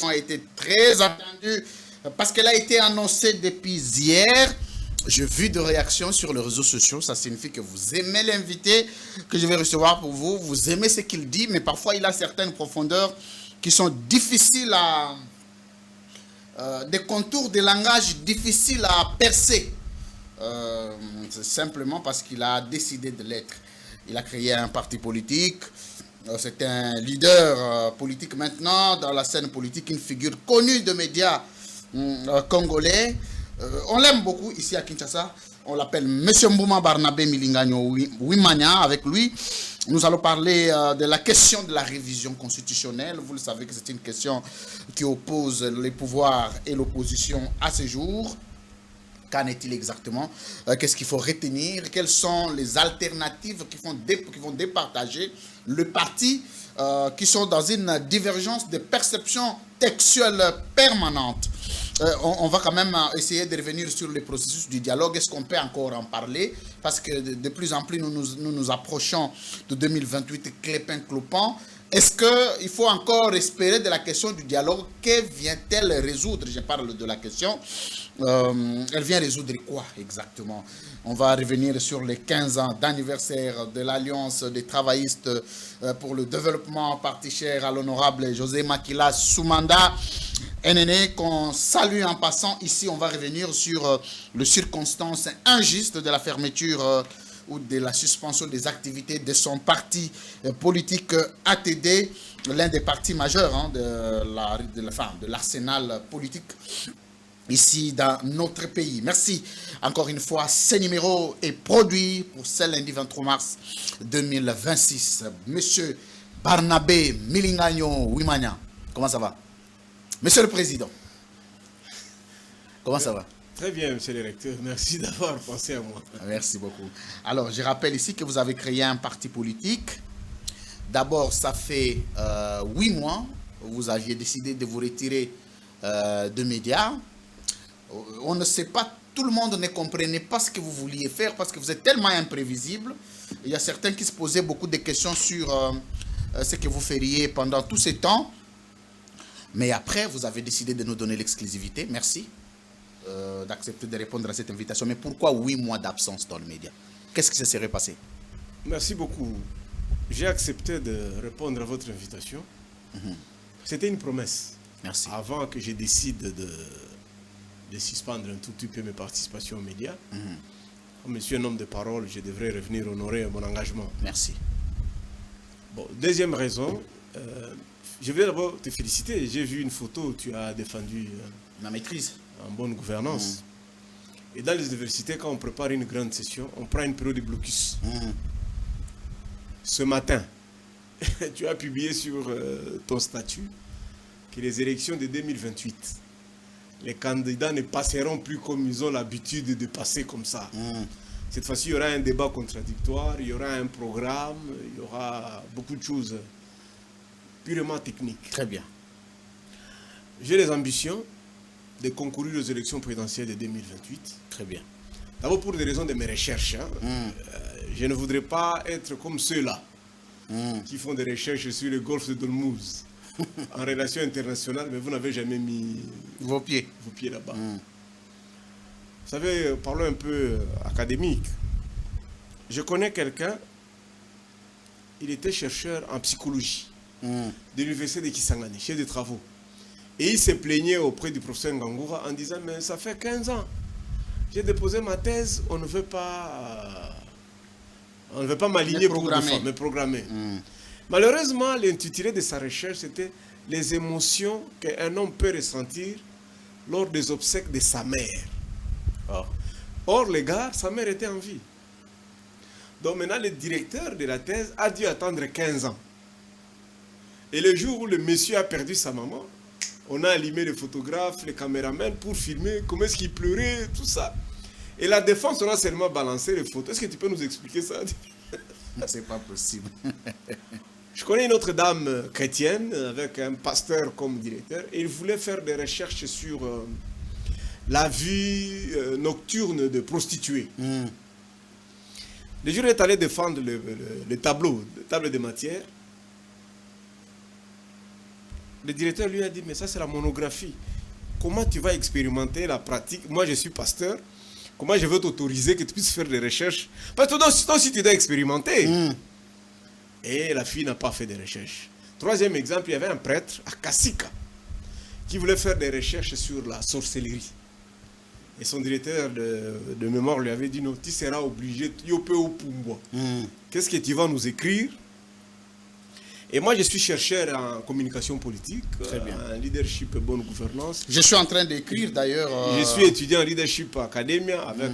a été très attendue parce qu'elle a été annoncée depuis hier. J'ai vu de réactions sur les réseaux sociaux, ça signifie que vous aimez l'invité que je vais recevoir pour vous, vous aimez ce qu'il dit, mais parfois il a certaines profondeurs qui sont difficiles à... des contours de langage difficiles à percer. C'est simplement parce qu'il a décidé de l'être. Il a créé un parti politique, c'est un leader politique maintenant dans la scène politique, une figure connue de médias congolais. On l'aime beaucoup ici à Kinshasa. On l'appelle Monsieur Mbouma Barnabé Milingagno Wimanya. Avec lui, nous allons parler de la question de la révision constitutionnelle. Vous le savez que c'est une question qui oppose les pouvoirs et l'opposition à ce jour. Qu'en est-il exactement? Qu'est-ce qu'il faut retenir? Quelles sont les alternatives qui vont départager le parti qui sont dans une divergence de perception textuelle permanente? On va quand même essayer de revenir sur le processus du dialogue. Est-ce qu'on peut encore en parler? Parce que de plus en plus, nous approchons de 2028 clépin-clopant. Est-ce qu'il faut encore espérer de la question du dialogue? Que vient-elle résoudre? Je parle de la question. Elle vient résoudre quoi exactement? On va revenir sur les 15 ans d'anniversaire de l'Alliance des travaillistes pour le développement, parti cher à l'honorable José Makila Soumanda, NNE, qu'on salue en passant. Ici, on va revenir sur les circonstances injustes de la fermeture ou de la suspension des activités de son parti politique ATD, l'un des partis majeurs de l'arsenal politique ici dans notre pays. Merci encore une fois. Ce numéro est produit pour ce lundi 23 mars 2026. Monsieur Barnabé Milingagno Wimanya, comment ça va? Monsieur le Président, comment ça va? Très bien, monsieur le recteur. Merci d'avoir pensé à moi. Merci beaucoup. Alors, je rappelle ici que vous avez créé un parti politique. D'abord, ça fait 8 mois, vous aviez décidé de vous retirer de médias. On ne sait pas, tout le monde ne comprenait pas ce que vous vouliez faire parce que vous êtes tellement imprévisible. Il y a certains qui se posaient beaucoup de questions sur ce que vous feriez pendant tout ce temps. Mais après, vous avez décidé de nous donner l'exclusivité. Merci d'accepter de répondre à cette invitation. Mais pourquoi 8 mois d'absence dans le média? Qu'est-ce qui se serait passé? Merci beaucoup. J'ai accepté de répondre à votre invitation. C'était une promesse. Merci. Avant que je décide de suspendre un tout petit peu mes participations aux médias. Comme je suis un homme de parole, je devrais revenir honorer mon engagement. Merci. Bon, deuxième raison, je vais d'abord te féliciter. J'ai vu une photo où tu as défendu ma maîtrise en bonne gouvernance. Et dans les universités, quand on prépare une grande session, on prend une période de blocus. Ce matin, tu as publié sur ton statut que les élections de 2028, les candidats ne passeront plus comme ils ont l'habitude de passer comme ça. Cette fois-ci, il y aura un débat contradictoire, il y aura un programme, il y aura beaucoup de choses purement techniques. Très bien. J'ai les ambitions de concourir aux élections présidentielles de 2028. Très bien. D'abord pour des raisons de mes recherches. Je ne voudrais pas être comme ceux-là qui font des recherches sur le golfe de Dolmuz en relations internationales, mais vous n'avez jamais mis vos pieds là-bas. Vous savez, parlons un peu académique. Je connais quelqu'un, il était chercheur en psychologie de l'université de Kisangani, chef de travaux. Et il se plaignait auprès du professeur Ngangoura en disant, mais ça fait 15 ans, j'ai déposé ma thèse, on ne veut pas m'aligner pour me programmer. Malheureusement, l'intitulé de sa recherche, c'était les émotions qu'un homme peut ressentir lors des obsèques de sa mère. Or, les gars, sa mère était en vie. Donc maintenant, le directeur de la thèse a dû attendre 15 ans. Et le jour où le monsieur a perdu sa maman, on a allumé les photographes, les caméramans pour filmer comment est-ce qu'il pleurait, tout ça. Et la défense, on a seulement balancé les photos. Est-ce que tu peux nous expliquer ça? C'est pas possible. Je connais une autre dame chrétienne avec un pasteur comme directeur et il voulait faire des recherches sur la vie nocturne de prostituées. Le jour est allé défendre le tableau de matière. Le directeur lui a dit, mais ça c'est la monographie. Comment tu vas expérimenter la pratique? Moi je suis pasteur. Comment je veux t'autoriser que tu puisses faire des recherches? Parce que toi aussi tu dois expérimenter. Et la fille n'a pas fait de recherches. Troisième exemple, il y avait un prêtre à Kassika qui voulait faire des recherches sur la sorcellerie. Et son directeur de mémoire lui avait dit, non, tu seras obligé, qu'est-ce que tu vas nous écrire? Et moi, je suis chercheur en communication politique, en leadership et bonne gouvernance. Je suis en train d'écrire d'ailleurs. Je suis étudiant en leadership academia avec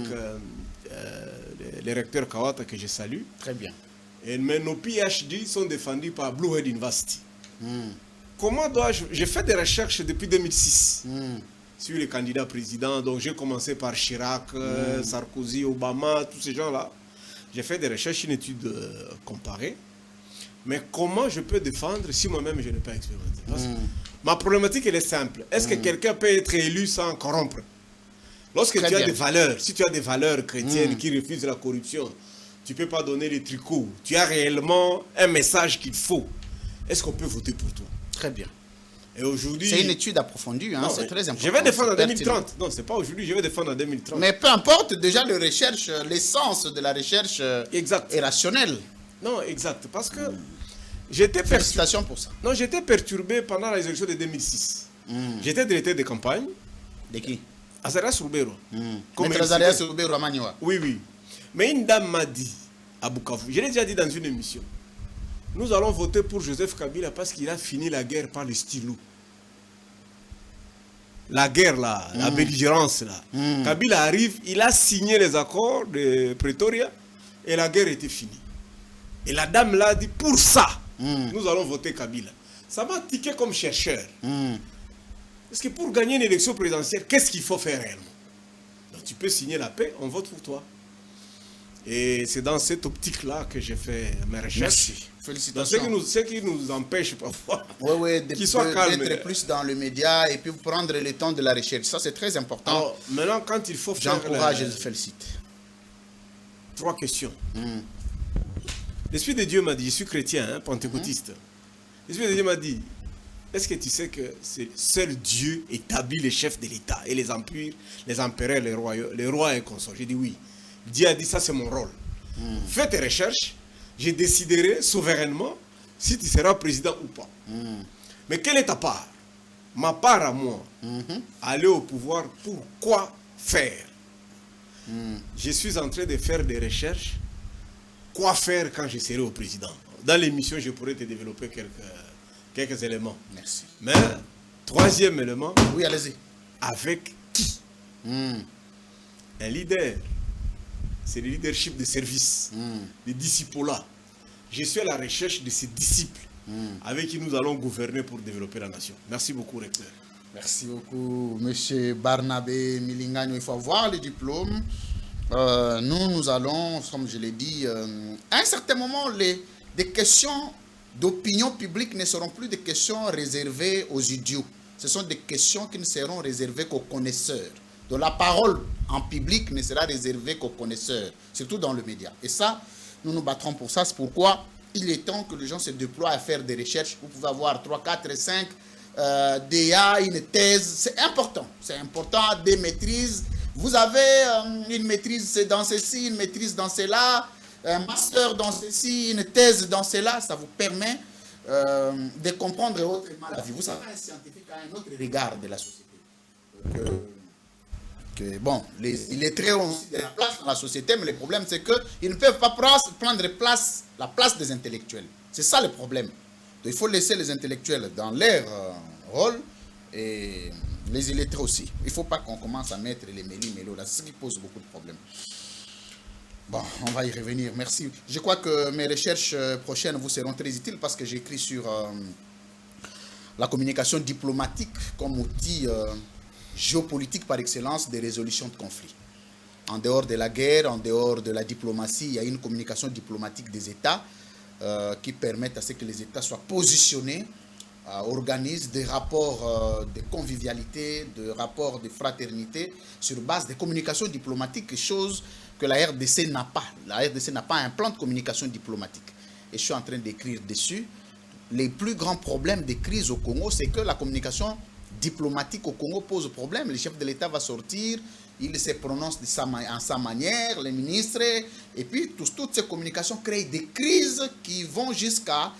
le recteur Kawata que je salue. Très bien. Et mais nos PhD sont défendus par Blue Head University. Comment dois-je... J'ai fait des recherches depuis 2006 sur les candidats présidents. Donc j'ai commencé par Chirac, Sarkozy, Obama, tous ces gens-là. J'ai fait des recherches, une étude comparée. Mais comment je peux défendre si moi-même je n'ai pas expérimenté? Parce que ma problématique, elle est simple. Est-ce que quelqu'un peut être élu sans corrompre? Lorsque tu as des valeurs, si tu as des valeurs chrétiennes qui refusent la corruption, tu ne peux pas donner les tricots. Tu as réellement un message qu'il faut. Est-ce qu'on peut voter pour toi? Très bien. Et aujourd'hui... C'est une étude approfondie, hein, c'est très important. Je vais défendre en 2030. Non, c'est pas aujourd'hui, je vais défendre en 2030. Mais peu importe, déjà la recherche, l'essence de la recherche est rationnelle. Non, exact. Parce que j'étais Félicitations pour ça. Non, j'étais perturbé pendant la élection de 2006. J'étais directeur de campagne. De qui? Azarias Rubero. Maître Azarias Rubero à Maniwa. Oui, oui. Mais une dame m'a dit, à Bukavu, je l'ai déjà dit dans une émission, nous allons voter pour Joseph Kabila parce qu'il a fini la guerre par le stylo. La guerre là, la belligérance là. Kabila arrive, il a signé les accords de Pretoria et la guerre était finie. Et la dame l'a dit, pour ça, nous allons voter Kabila. Ça m'a tiqué comme chercheur. Parce que pour gagner une élection présidentielle, qu'est-ce qu'il faut faire réellement? Donc, tu peux signer la paix, on vote pour toi. Et c'est dans cette optique-là que j'ai fait mes recherches. Merci. Félicitations. Ce qui nous empêche parfois d'être plus dans le média et puis prendre le temps de la recherche. Ça, c'est très important. Alors, maintenant, quand il faut faire... J'encourage et je félicite. 3 questions. L'Esprit de Dieu m'a dit, je suis chrétien, hein, pentecôtiste. L'Esprit de Dieu m'a dit, est-ce que tu sais que seul Dieu établit les chefs de l'État et les empires, les empereurs, les rois et consorts? J'ai dit oui. Dieu a dit, ça c'est mon rôle. Fais tes recherches, je déciderai souverainement si tu seras président ou pas. Mais quelle est ta part? Ma part à moi, aller au pouvoir, pourquoi faire? Je suis en train de faire des recherches. Quoi faire quand je serai au président? Dans l'émission, je pourrais te développer quelques éléments. Merci. Mais, troisième élément. Oui, allez-y. Avec qui? Un leader. C'est le leadership de service. Le disciple-là. Je suis à la recherche de ces disciples avec qui nous allons gouverner pour développer la nation. Merci beaucoup, recteur. Merci beaucoup, monsieur Barnabé Milingano. Il faut avoir le diplôme. Nous allons, comme je l'ai dit, à un certain moment, des questions d'opinion publique ne seront plus des questions réservées aux idiots. Ce sont des questions qui ne seront réservées qu'aux connaisseurs. Donc la parole en public ne sera réservée qu'aux connaisseurs, surtout dans le média. Et ça, nous nous battrons pour ça. C'est pourquoi il est temps que les gens se déploient à faire des recherches. Vous pouvez avoir 3, 4, 5 DA, une thèse. C'est important. C'est important, des maîtrises. Vous avez une maîtrise dans ceci, une maîtrise dans cela, un master dans ceci, une thèse dans cela. Ça vous permet de comprendre autrement la vie. Vous savez, un scientifique a un autre regard de la société. Bon, les illettrés ont aussi de la place dans la société, mais le problème c'est qu'ils ne peuvent pas prendre la place des intellectuels. C'est ça le problème. Donc, il faut laisser les intellectuels dans leur rôle et les illettrés aussi. Il ne faut pas qu'on commence à mettre les méli-mélo là. C'est ce qui pose beaucoup de problèmes. Bon, on va y revenir. Merci. Je crois que mes recherches prochaines vous seront très utiles parce que j'écris sur la communication diplomatique comme outil géopolitique par excellence des résolutions de conflits. En dehors de la guerre, en dehors de la diplomatie, il y a une communication diplomatique des États qui permettent à ce que les États soient positionnés, organisent des rapports de convivialité, de rapports de fraternité sur base de communication diplomatique, chose que la RDC n'a pas. La RDC n'a pas un plan de communication diplomatique. Et je suis en train d'écrire dessus. les plus grands problèmes des crises au Congo, c'est que la communication diplomatique au Congo pose problème. Le chef de l'État va sortir, il se prononce en sa manière, les ministres, et puis toutes ces communications créent des crises qui vont jusqu'à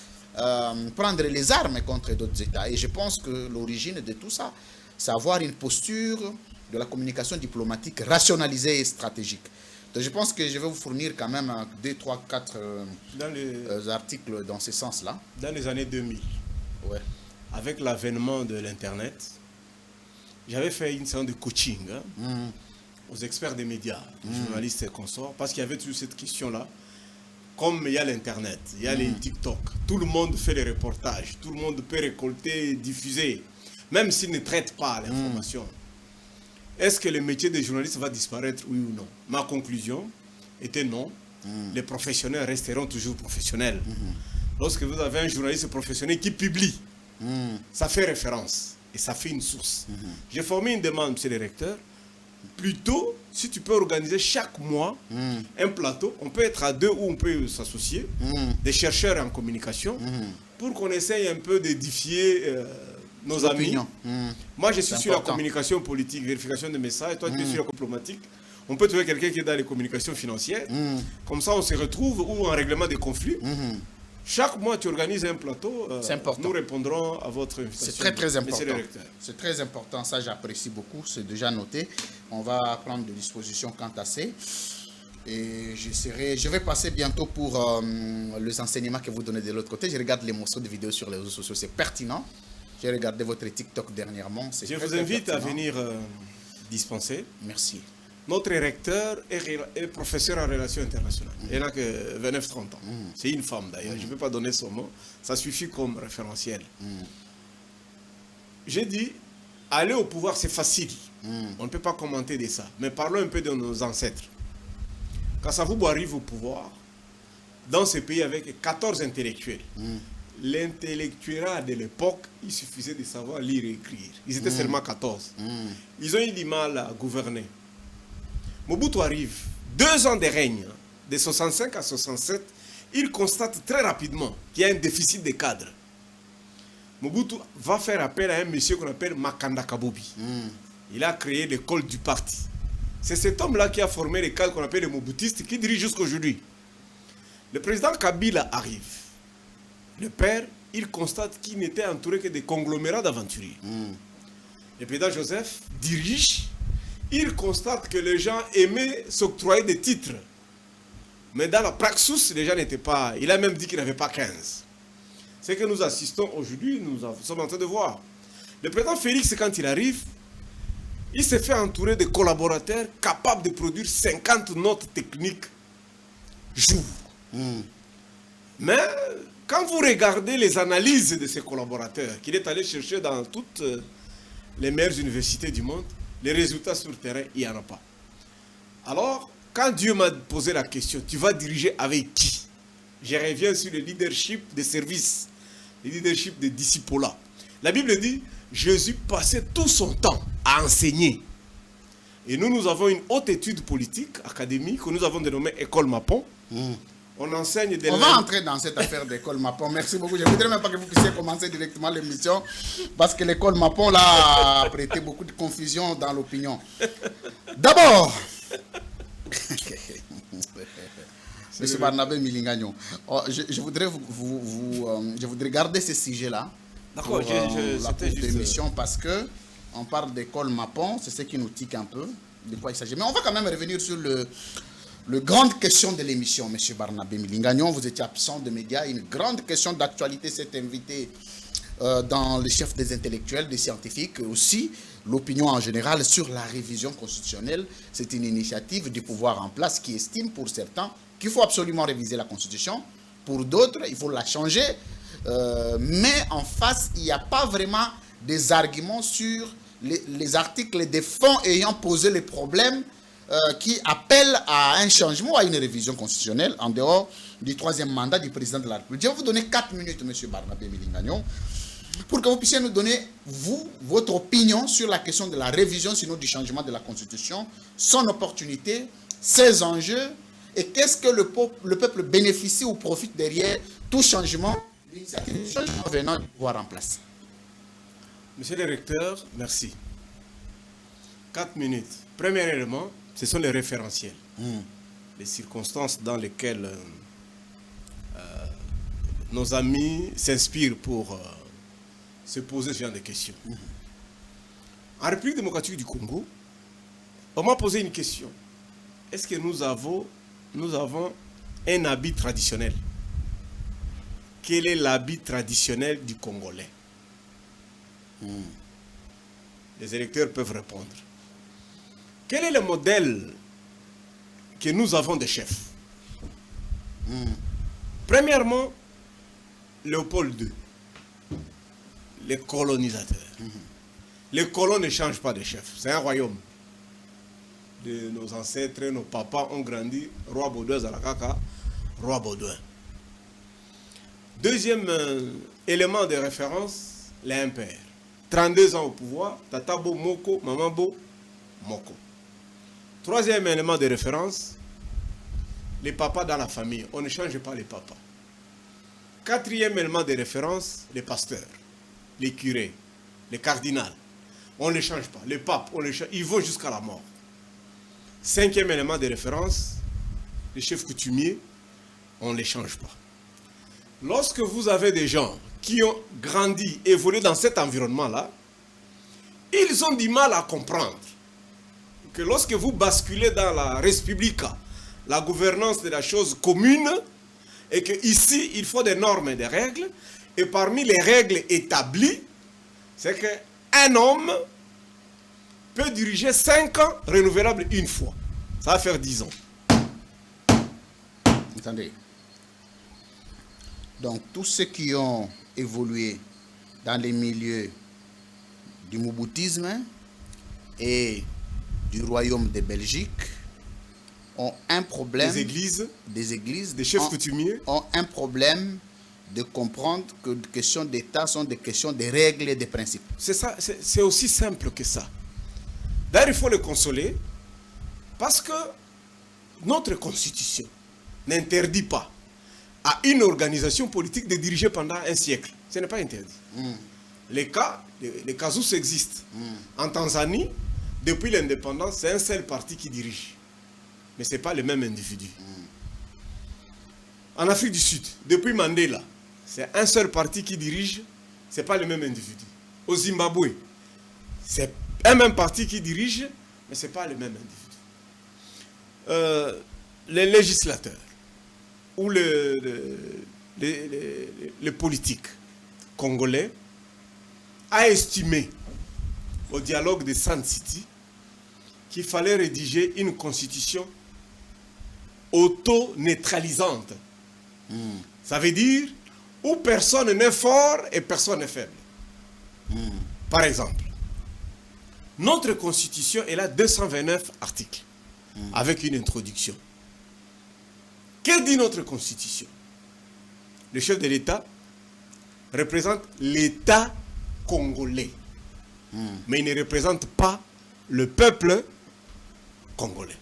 prendre les armes contre d'autres États. Et je pense que l'origine de tout ça, c'est avoir une posture de la communication diplomatique rationalisée et stratégique. Donc je pense que je vais vous fournir quand même 2, 3, 4 articles dans ce sens-là. Dans les années 2000, ouais. Avec l'avènement de l'Internet, j'avais fait une séance de coaching aux experts des médias, journalistes et consorts, parce qu'il y avait toujours cette question-là. Comme il y a l'Internet, il y a les TikTok, tout le monde fait les reportages, tout le monde peut récolter et diffuser, même s'il ne traite pas l'information. Est-ce que le métier de journaliste va disparaître, oui ou non? Ma conclusion était non. Les professionnels resteront toujours professionnels. Lorsque vous avez un journaliste professionnel qui publie, ça fait référence et ça fait une source. J'ai formé une demande, monsieur le recteur. Plutôt, si tu peux organiser chaque mois un plateau, on peut être à 2 ou on peut s'associer, des chercheurs en communication, pour qu'on essaye un peu d'édifier nos amis. Moi, je suis sur la communication politique, vérification de messages, toi, tu es sur la diplomatique. On peut trouver quelqu'un qui est dans les communications financières. Comme ça, on se retrouve ou en règlement des conflits. Chaque mois, tu organises un plateau. Nous répondrons à votre invitation. C'est très important. C'est très important. Ça, j'apprécie beaucoup. C'est déjà noté. On va prendre des dispositions quant à ça. Et je vais passer bientôt pour les enseignements que vous donnez de l'autre côté. Je regarde les morceaux de vidéos sur les réseaux sociaux. C'est pertinent. J'ai regardé votre TikTok dernièrement. Je vous invite à venir dispenser. Merci. Notre recteur est professeur en relations internationales. Elle n'a que 29-30 ans. C'est une femme d'ailleurs. Je ne peux pas donner son nom. Ça suffit comme référentiel. J'ai dit, aller au pouvoir, c'est facile. On ne peut pas commenter de ça. Mais parlons un peu de nos ancêtres. Quand Savubu arrive au pouvoir, dans ce pays avec 14 intellectuels, l'intellectuel de l'époque, il suffisait de savoir lire et écrire. Ils étaient seulement 14. Ils ont eu du mal à gouverner. Mobutu arrive, 2 ans de règne, de 65 à 67, il constate très rapidement qu'il y a un déficit de cadres. Mobutu va faire appel à un monsieur qu'on appelle Makanda Kabobi. Il a créé l'école du parti. C'est cet homme-là qui a formé les cadres qu'on appelle les Mobutistes, qui dirigent jusqu'aujourd'hui. Le président Kabila arrive. Le père, il constate qu'il n'était entouré que des conglomérats d'aventuriers. Le président Joseph dirige. Il constate que les gens aimaient s'octroyer des titres. Mais dans la praxis, les gens n'étaient pas... Il a même dit qu'il n'avait pas 15. Ce que nous assistons aujourd'hui, nous sommes en train de voir. Le président Félix, quand il arrive, il s'est fait entourer de collaborateurs capables de produire 50 notes techniques jour. Mais quand vous regardez les analyses de ces collaborateurs qu'il est allé chercher dans toutes les meilleures universités du monde, les résultats sur le terrain, il n'y en a pas. Alors, quand Dieu m'a posé la question, tu vas diriger avec qui? Je reviens sur le leadership des services, le leadership des disciples. La Bible dit, Jésus passait tout son temps à enseigner. Et nous avons une haute étude politique, académique, que nous avons dénommée École Mapon. On enseigne des... On va entrer dans cette affaire d'école Mapon. Merci beaucoup. Je ne voudrais même pas que vous puissiez commencer directement l'émission parce que l'école Mapon là, a prêté beaucoup de confusion dans l'opinion. D'abord, Monsieur Barnabé Milingagnon, je voudrais je voudrais garder ce sujet-là pour la émission parce que on parle d'école Mapon, c'est ce qui nous tique un peu, de quoi il s'agit. Mais on va quand même revenir sur le grande question de l'émission, M. Barnabé Milingagnon. Vous étiez absent de médias. Une grande question d'actualité s'est invitée dans les chefs des intellectuels, des scientifiques, aussi l'opinion en général sur la révision constitutionnelle. C'est une initiative du pouvoir en place qui estime pour certains qu'il faut absolument réviser la Constitution. Pour d'autres, il faut la changer. Mais en face, il n'y a pas vraiment des arguments sur les articles des fonds ayant posé les problèmes qui appelle à un changement, à une révision constitutionnelle en dehors du 3e mandat du président de la République. Je vais vous donner 4 minutes, M. Barnabé Milingagnon, pour que vous puissiez nous donner, votre opinion sur la question de la révision, sinon du changement de la Constitution, son opportunité, ses enjeux, et qu'est-ce que le peuple bénéficie ou profite derrière tout changement l'initiative du changement venant du pouvoir en place. Monsieur le recteur, merci. 4 minutes. Premier élément, ce sont les référentiels. Les circonstances dans lesquelles nos amis s'inspirent pour se poser ce genre de questions. En République démocratique du Congo, on m'a posé une question. Est-ce que nous avons un habit traditionnel? Quel est l'habit traditionnel du Congolais? Les électeurs peuvent répondre. Quel est le modèle que nous avons de chefs? Premièrement, Léopold II, les colonisateurs. Les colons ne changent pas de chef. C'est un royaume. Nos ancêtres, nos papas ont grandi. Roi Baudouin, Zalakaka, roi Baudouin. Deuxième élément de référence, les impairs. 32 ans au pouvoir, Tatabo Moko, Mamabo Moko. Troisième élément de référence, les papas dans la famille. On ne change pas les papas. Quatrième élément de référence, les pasteurs, les curés, les cardinaux. On ne les change pas. Les papes, on les change. Ils vont jusqu'à la mort. Cinquième élément de référence, les chefs coutumiers, on ne les change pas. Lorsque vous avez des gens qui ont grandi, évolué dans cet environnement-là, ils ont du mal à comprendre que lorsque vous basculez dans la Respublica, la gouvernance de la chose commune, et qu'ici, il faut des normes et des règles, et parmi les règles établies, c'est qu'un homme peut diriger 5 ans, renouvelable une fois. Ça va faire 10 ans. Attendez. Donc, tous ceux qui ont évolué dans les milieux du mouboutisme et du royaume de Belgique ont un problème. Des églises, des chefs coutumiers ont un problème de comprendre que les questions d'État sont des questions de règles et de principes. C'est ça, c'est aussi simple que ça. D'ailleurs, il faut le consoler parce que notre constitution n'interdit pas à une organisation politique de diriger pendant un siècle. Ce n'est pas interdit. Les casus existent. En Tanzanie, depuis l'indépendance, c'est un seul parti qui dirige. Mais ce n'est pas le même individu. En Afrique du Sud, depuis Mandela, c'est un seul parti qui dirige, ce n'est pas le même individu. Au Zimbabwe, c'est un même parti qui dirige, mais ce n'est pas le même individu. Les législateurs ou les politiques congolais a estimé au dialogue de Sun City qu'il fallait rédiger une constitution auto-neutralisante. Ça veut dire où personne n'est fort et personne n'est faible. Par exemple, notre constitution, elle a 229 articles, avec une introduction. Que dit notre constitution? Le chef de l'État représente l'État congolais, mais il ne représente pas le peuple congolais.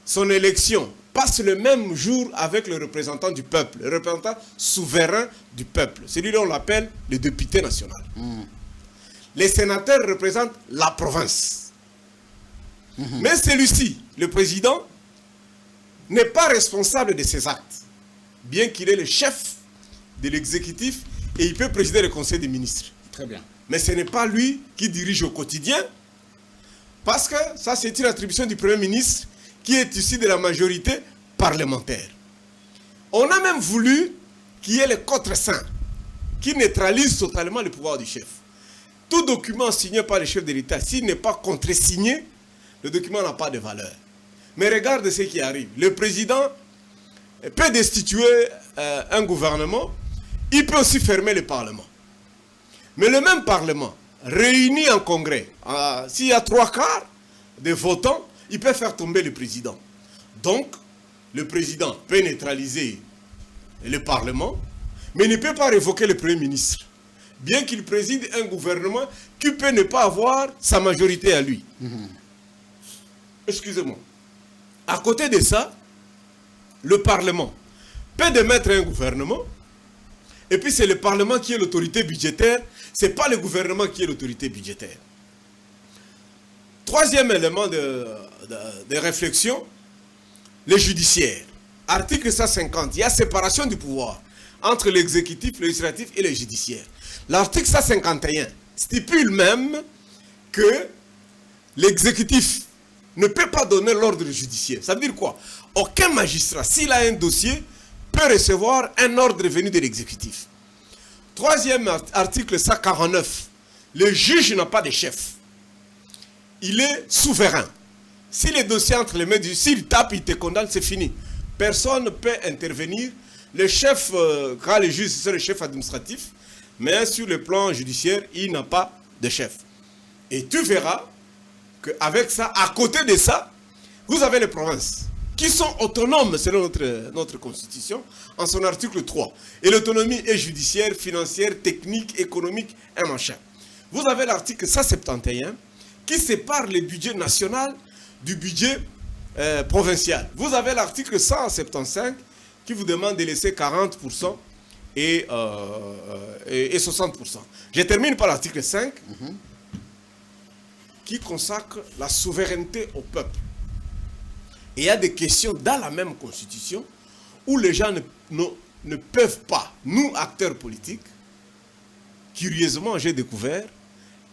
Son élection passe le même jour avec le représentant du peuple, le représentant souverain du peuple. Celui-là, on l'appelle le député national. Les sénateurs représentent la province. Mais celui-ci, le président, n'est pas responsable de ses actes, bien qu'il est le chef de l'exécutif et il peut présider le conseil des ministres. Très bien. Mais ce n'est pas lui qui dirige au quotidien, parce que ça, c'est une attribution du Premier ministre qui est issu de la majorité parlementaire. On a même voulu qu'il y ait le contre-saint qui neutralise totalement le pouvoir du chef. Tout document signé par le chef de l'État, s'il n'est pas contre-signé, le document n'a pas de valeur. Mais regarde ce qui arrive. Le président peut destituer un gouvernement, il peut aussi fermer le Parlement. Mais le même Parlement, réuni en congrès, s'il y a 3/4 des votants, il peut faire tomber le président. Donc, le président peut neutraliser le Parlement, mais il ne peut pas révoquer le Premier ministre, bien qu'il préside un gouvernement qui peut ne pas avoir sa majorité à lui. Excusez-moi. À côté de ça, le Parlement peut démettre un gouvernement, Et puis c'est le Parlement qui est l'autorité budgétaire, ce n'est pas le gouvernement qui est l'autorité budgétaire. Troisième élément de réflexion, les judiciaires. Article 150, il y a séparation du pouvoir entre l'exécutif, le législatif et le judiciaire. L'article 151 stipule même que l'exécutif ne peut pas donner l'ordre judiciaire. Ça veut dire quoi? Aucun magistrat, s'il a un dossier, peut recevoir un ordre venu de l'exécutif. Troisième article 149, le juge n'a pas de chef. Il est souverain. Si le dossier entre les mains du... S'il tape, il te condamne, c'est fini. Personne ne peut intervenir. Le chef, quand le juge, c'est le chef administratif, mais sur le plan judiciaire, il n'a pas de chef. Et tu verras qu'avec ça, à côté de ça, vous avez les provinces qui sont autonomes selon notre constitution, en son article 3. Et l'autonomie est judiciaire, financière, technique, économique, un machin. Vous avez l'article 171 qui sépare le budget national du budget provincial. Vous avez l'article 175 qui vous demande de laisser 40% et 60%. Je termine par l'article 5 qui consacre la souveraineté au peuple. Et il y a des questions dans la même constitution où les gens ne peuvent pas, nous acteurs politiques, curieusement j'ai découvert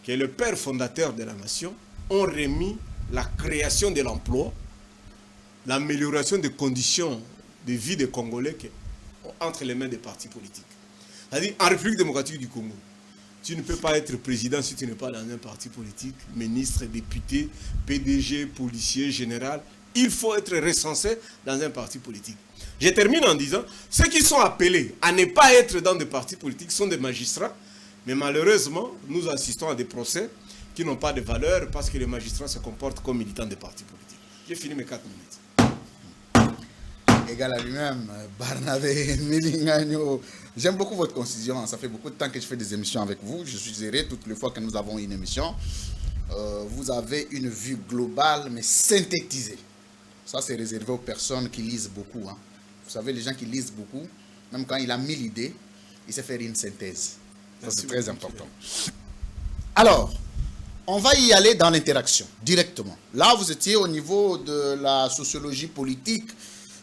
que le père fondateur de la nation ont remis la création de l'emploi, l'amélioration des conditions de vie des Congolais entre les mains des partis politiques. C'est-à-dire, en République démocratique du Congo, tu ne peux pas être président si tu n'es pas dans un parti politique, ministre, député, PDG, policier, général. Il faut être recensé dans un parti politique. Je termine en disant, ceux qui sont appelés à ne pas être dans des partis politiques sont des magistrats, mais malheureusement, nous assistons à des procès qui n'ont pas de valeur parce que les magistrats se comportent comme militants des partis politiques. J'ai fini mes 4 minutes. Égal à lui-même, Barnabé Milingano. J'aime beaucoup votre constitution. Ça fait beaucoup de temps que je fais des émissions avec vous. Je suis heureux toutes les fois que nous avons une émission. Vous avez une vue globale, mais synthétisée. Ça, c'est réservé aux personnes qui lisent beaucoup. Hein. Vous savez, les gens qui lisent beaucoup, même quand il a 1000 idées, il sait faire une synthèse. Ça, c'est très important. Alors, on va y aller dans l'interaction, directement. Là, vous étiez au niveau de la sociologie politique,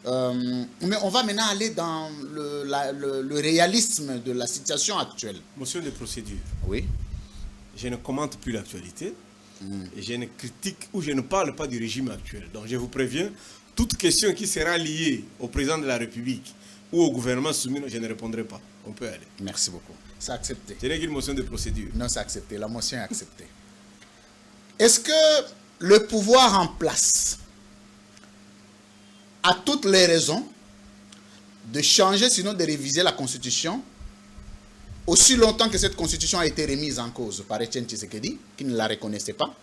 mais on va maintenant aller dans le réalisme de la situation actuelle. Motion de procédure. Oui. Je ne commente plus l'actualité. Et je ne critique ou je ne parle pas du régime actuel. Donc je vous préviens, toute question qui sera liée au président de la République ou au gouvernement soumis, je ne répondrai pas. On peut aller. Merci beaucoup. C'est accepté. Ce n'est qu'une motion de procédure. Non, c'est accepté. La motion est acceptée. Est-ce que le pouvoir en place a toutes les raisons de changer, sinon de réviser la Constitution, aussi longtemps que cette Constitution a été remise en cause par Etienne Tshisekedi, qui ne la reconnaissait pas?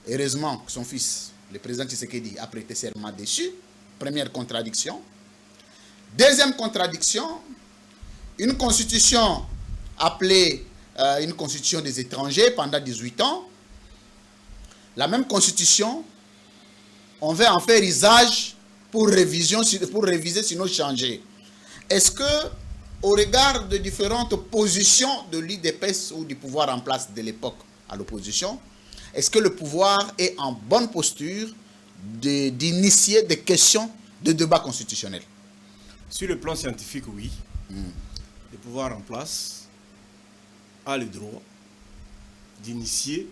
Heureusement que son fils, le président Tshisekedi, a prêté serment dessus. Première contradiction. Deuxième contradiction, une constitution appelée une constitution des étrangers pendant 18 ans. La même constitution, on veut en faire usage pour réviser, sinon changer. Est-ce que, au regard de différentes positions de l'UDPS ou du pouvoir en place de l'époque à l'opposition, est-ce que le pouvoir est en bonne posture d'initier des questions de débat constitutionnel? Sur le plan scientifique, oui. Le pouvoir en place a le droit d'initier,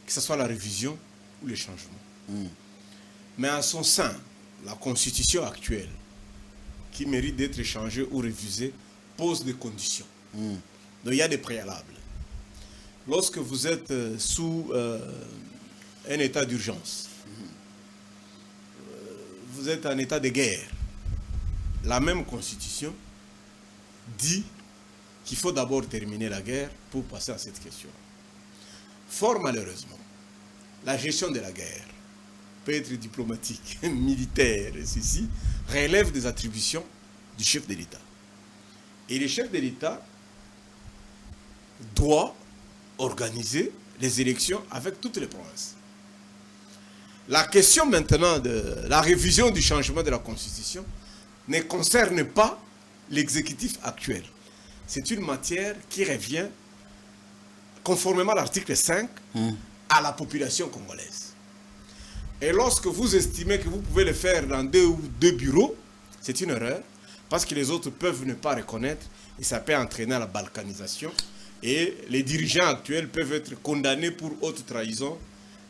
que ce soit la révision ou le changement. Mais en son sein, la constitution actuelle, qui mérite d'être changée ou révisée, pose des conditions. Donc il y a des préalables. Lorsque vous êtes sous un état d'urgence, vous êtes en état de guerre, la même constitution dit qu'il faut d'abord terminer la guerre pour passer à cette question. Fort malheureusement, la gestion de la guerre peut être diplomatique, militaire, et ceci relève des attributions du chef de l'État. Et le chef de l'État doit organiser les élections avec toutes les provinces. La question maintenant de la révision du changement de la Constitution ne concerne pas l'exécutif actuel. C'est une matière qui revient, conformément à l'article 5, à la population congolaise. Et lorsque vous estimez que vous pouvez le faire dans deux bureaux, c'est une erreur, parce que les autres peuvent ne pas reconnaître, et ça peut entraîner à la balkanisation. Et les dirigeants actuels peuvent être condamnés pour haute trahison,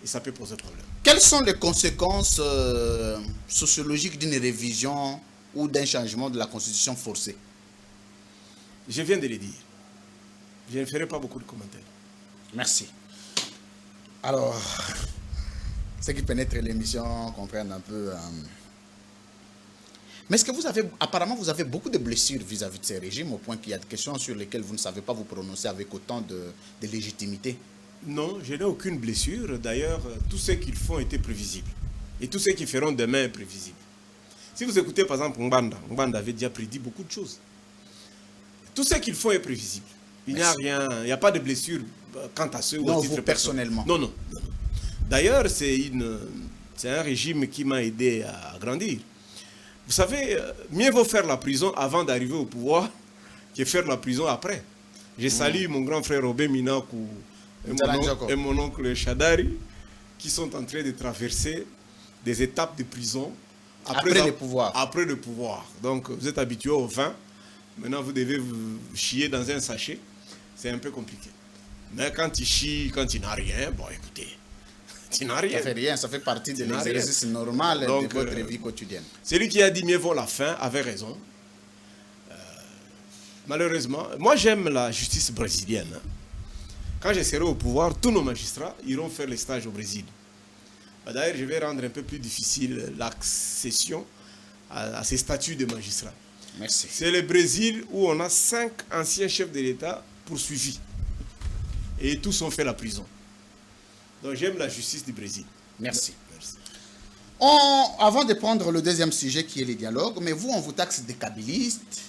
et ça peut poser problème. Quelles sont les conséquences sociologiques d'une révision ou d'un changement de la constitution forcée? Je viens de le dire. Je ne ferai pas beaucoup de commentaires. Merci. Alors, ceux qui pénètrent l'émission comprennent un peu. Mais est-ce que vous avez, apparemment, vous avez beaucoup de blessures vis-à-vis de ces régimes, au point qu'il y a des questions sur lesquelles vous ne savez pas vous prononcer avec autant de légitimité? Non, je n'ai aucune blessure. D'ailleurs, tout ce qu'ils font était prévisible. Et tout ce qu'ils feront demain est prévisible. Si vous écoutez par exemple Mbanda, Mbanda avait déjà prédit beaucoup de choses. Tout ce qu'ils font est prévisible. Il n'y a rien, il n'y a pas de blessure quant à ceux non, vous personnellement. Non, non. D'ailleurs, c'est un régime qui m'a aidé à grandir. Vous savez, mieux vaut faire la prison avant d'arriver au pouvoir que faire la prison après. Je salue mon grand frère Robin Minakou et mon oncle Chadari qui sont en train de traverser des étapes de prison après le pouvoir. Après le pouvoir. Donc, vous êtes habitué au vin. Maintenant, vous devez vous chier dans un sachet. C'est un peu compliqué. Mais quand tu chies, quand tu n'as rien, bon, écoutez, tu n'as rien. Ça fait rien, ça fait partie de l'exercice normal de votre vie quotidienne. Celui qui a dit mieux vaut la fin avait raison. Malheureusement, moi j'aime la justice brésilienne. Quand je serai au pouvoir, tous nos magistrats iront faire les stages au Brésil. D'ailleurs, je vais rendre un peu plus difficile l'accession à ces statuts de magistrats. Merci. C'est le Brésil où on a 5 anciens chefs de l'État poursuivis. Et tous ont fait la prison. Donc j'aime la justice du Brésil. Merci. Merci. Avant de prendre le deuxième sujet qui est le dialogue, mais vous, on vous taxe des kabylistes.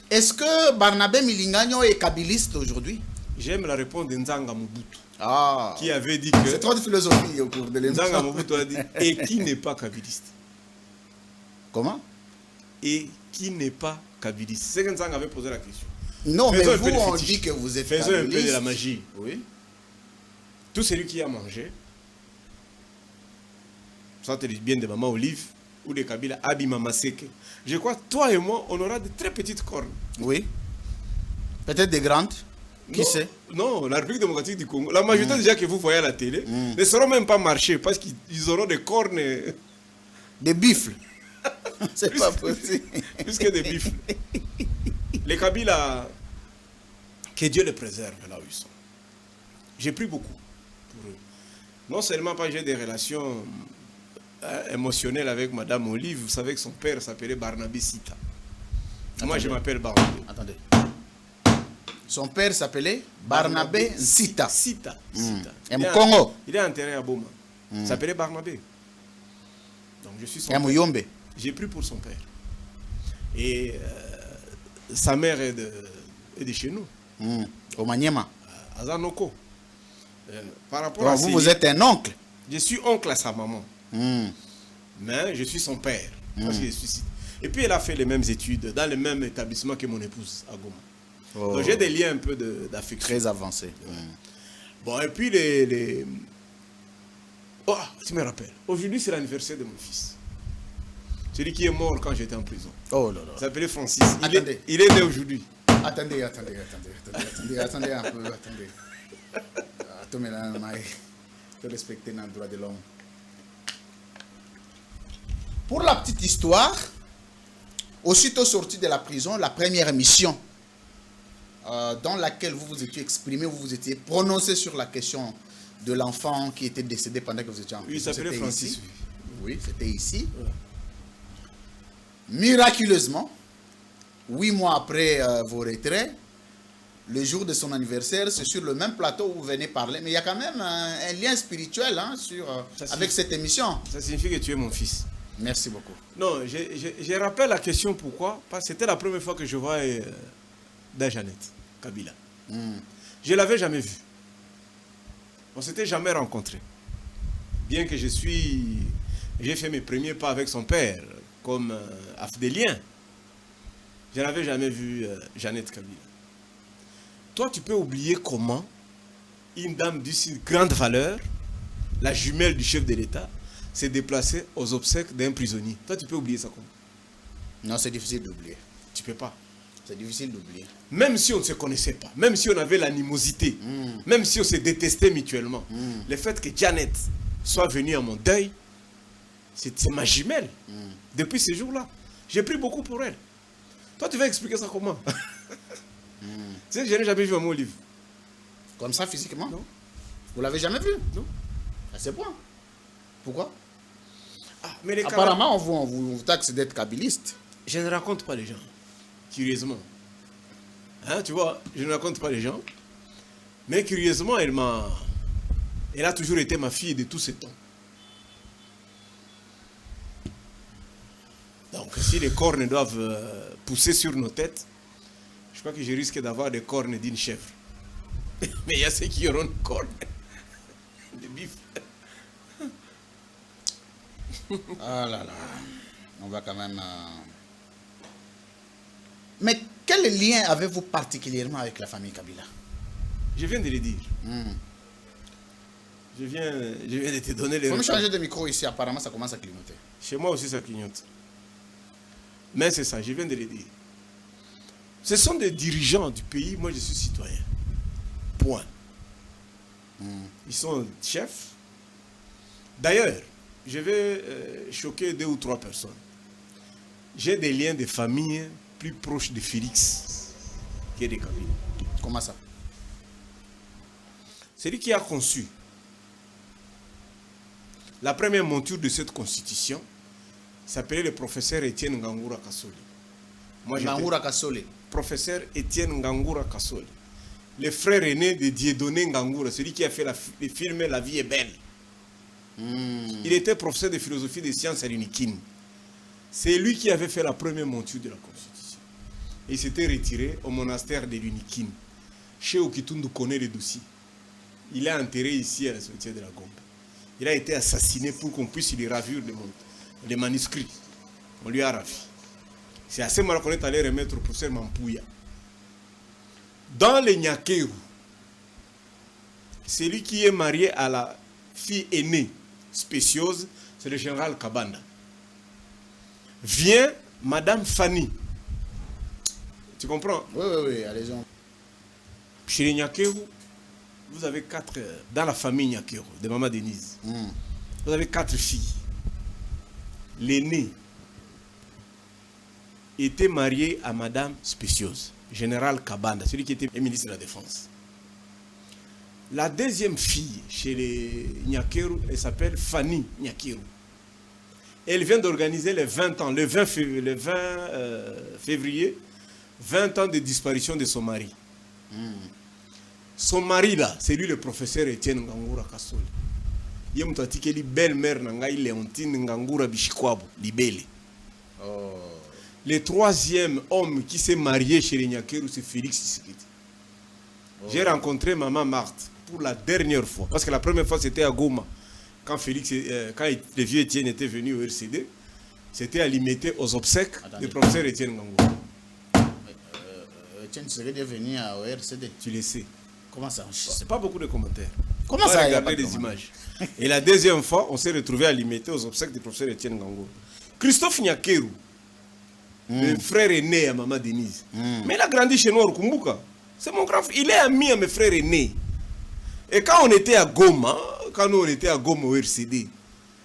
Est-ce que Barnabé Milingagno est kabyliste aujourd'hui? J'aime la réponse de Nzanga Mobutu. Ah, qui avait dit que... C'est trop de philosophie au cours de l'émission. Nzanga Mobutu a dit, et qui n'est pas kabyliste? Comment? Et qui n'est pas kabyliste? C'est que Nzanga avait posé la question. Non, mais vous, on dit que vous êtes kabyliste. Faisons un peu de la magie. Oui. Tout celui qui a mangé, ça te dit bien de Maman Olive ou de Kabila Abima Maseke. Je crois, toi et moi, on aura de très petites cornes. Oui. Peut-être des grandes. Qui sait? Non, la République démocratique du Congo. La majorité déjà que vous voyez à la télé ne sauront même pas marcher parce qu'ils auront des cornes. Des bifles. C'est pas possible. Plus que des bifles. Les Kabila, que Dieu les préserve là où ils sont. J'ai pris beaucoup pour eux. Non seulement parce que j'ai des relations émotionnelles avec Madame Olive, vous savez que son père s'appelait Barnabé Sita. Moi, je m'appelle Barnabé. Attendez. Son père s'appelait Barnabé Sita. Sita. Et mon Congo. Il est enterré à Boma. Il s'appelait Barnabé. Donc je suis son père. J'ai pris pour son père. Et sa mère est de chez nous. Au Maniema. À Zanoko. Par rapport à vous êtes un oncle. Je suis oncle à sa maman. Mais je suis son père. Parce que je suis... Et puis elle a fait les mêmes études dans le même établissement que mon épouse à Goma. Oh. Donc j'ai des liens un peu d'affection. Très avancés. Bon, et puis Oh, tu me rappelles. Aujourd'hui, c'est l'anniversaire de mon fils. Celui qui est mort quand j'étais en prison. Oh là là. Il s'appelait Francis. Il est né aujourd'hui. Attendez un peu. Attendez là, il faut respecter le droit de l'homme. Pour la petite histoire, aussitôt sorti de la prison, la première mission dans laquelle vous vous étiez exprimé, vous vous étiez prononcé sur la question de l'enfant qui était décédé pendant que vous étiez en prison. Oui, il s'appelait Francis. Ici. Oui, c'était ici. Ouais. Miraculeusement, 8 mois après vos retraits, le jour de son anniversaire, c'est sur le même plateau où vous venez parler. Mais il y a quand même un lien spirituel avec cette émission. Ça signifie que tu es mon fils. Merci beaucoup. Non, je rappelle la question pourquoi. Parce que c'était la première fois que je voyais Dajanet Kabila. Je ne l'avais jamais vu. On ne s'était jamais rencontrés. Bien que j'ai fait mes premiers pas avec son père, comme afdélien. Je n'avais jamais vu Jeannette Kabila. Toi, tu peux oublier comment une dame d'une grande valeur, la jumelle du chef de l'État, s'est déplacée aux obsèques d'un prisonnier. Toi, tu peux oublier ça comment? Non, c'est difficile d'oublier. Tu peux pas. C'est difficile d'oublier. Même si on ne se connaissait pas, même si on avait l'animosité, même si on se détestait mutuellement, le fait que Janet soit venue à mon deuil, c'est ma jumelle. Depuis ce jour-là, j'ai pris beaucoup pour elle. Toi, tu vas expliquer ça comment? Tu sais que je n'ai jamais vu un mot livre. Comme ça, physiquement? Non. Vous l'avez jamais vu? Non. À ce point. Pourquoi? Mais les Apparemment, on vous taxe d'être kabiliste. Je ne raconte pas les gens, curieusement. Hein, tu vois, je ne raconte pas les gens. Mais curieusement, elle a toujours été ma fille de tout ce temps. Donc, si les cornes doivent pousser sur nos têtes, je crois que je risque d'avoir des cornes d'une chèvre. Mais il y a ceux qui auront des cornes de bif. Ah là là. On va quand même... Mais quel lien avez-vous particulièrement avec la famille Kabila? Je viens de le dire. Je viens de te donner les... Il faut me changer de micro ici, apparemment ça commence à clignoter. Chez moi aussi ça clignote. Mais c'est ça, je viens de le dire. Ce sont des dirigeants du pays, moi je suis citoyen. Point. Ils sont chefs. D'ailleurs, je vais choquer 2 ou 3 personnes. J'ai des liens de famille plus proches de Félix que de Kabila. Comment ça? Celui qui a conçu la première monture de cette constitution s'appelait le professeur Étienne Ngangura Kasoli. Ngangura Kasoli. Professeur Étienne Ngangura Kasoli. Le frère aîné de Dieudonné Ngangura, celui qui a fait le film La vie est belle. Il était professeur de philosophie des sciences à l'UNIKIN. C'est lui qui avait fait la première monture de la Constitution. Il s'était retiré au monastère de l'UNIKIN, chez Okitundu Kone de Doussi. Il est enterré ici à la cimetière de la Gombe. Il a été assassiné pour qu'on puisse lui ravir les manuscrits. On lui a ravi. C'est à ce moment qu'on est allé remettre au professeur Mampouya. Dans les Nyakeru, celui qui est marié à la fille aînée spéciose, c'est le général Kabanda. Vient Madame Fanny. Tu comprends? Oui, allez-y. Chez les Nyakeru, vous avez 4, dans la famille Nyakeru, de Maman Denise, vous avez 4 filles. L'aînée était mariée à Madame Spéciose, général Kabanda, celui qui était ministre de la Défense. La deuxième fille chez les Nyakeru, elle s'appelle Fanny Nyakeru. Elle vient d'organiser les 20 ans, le 20 février, 20 ans de disparition de son mari. Son mari là, c'est lui le professeur Étienne Ngangura Kasoli. Il y a une belle-mère Nangai Léontine Ngangura Bishikwabo, Libele. Le troisième homme qui s'est marié chez les Nyakeru, c'est Félix Tshisekedi. J'ai rencontré Maman Marthe pour la dernière fois. Parce que la première fois, c'était à Goma. Quand le vieux Étienne était venu au RCD, c'était à limiter aux obsèques du professeur Étienne Ngangura. Étienne Tshisekedi est venu au RCD. Tu le sais. Comment ça? C'est pas beaucoup de commentaires. Comment ça? Regarder des images. Et la deuxième fois, on s'est retrouvé à limiter aux obsèques du professeur Étienne Ngangura. Christophe Nyakeru, le frère aîné à Maman Denise. Mais il a grandi chez nous au Rukumbuka. C'est mon grand frère. Il est ami à mes frères aînés. Et quand on était à Goma, au RCD,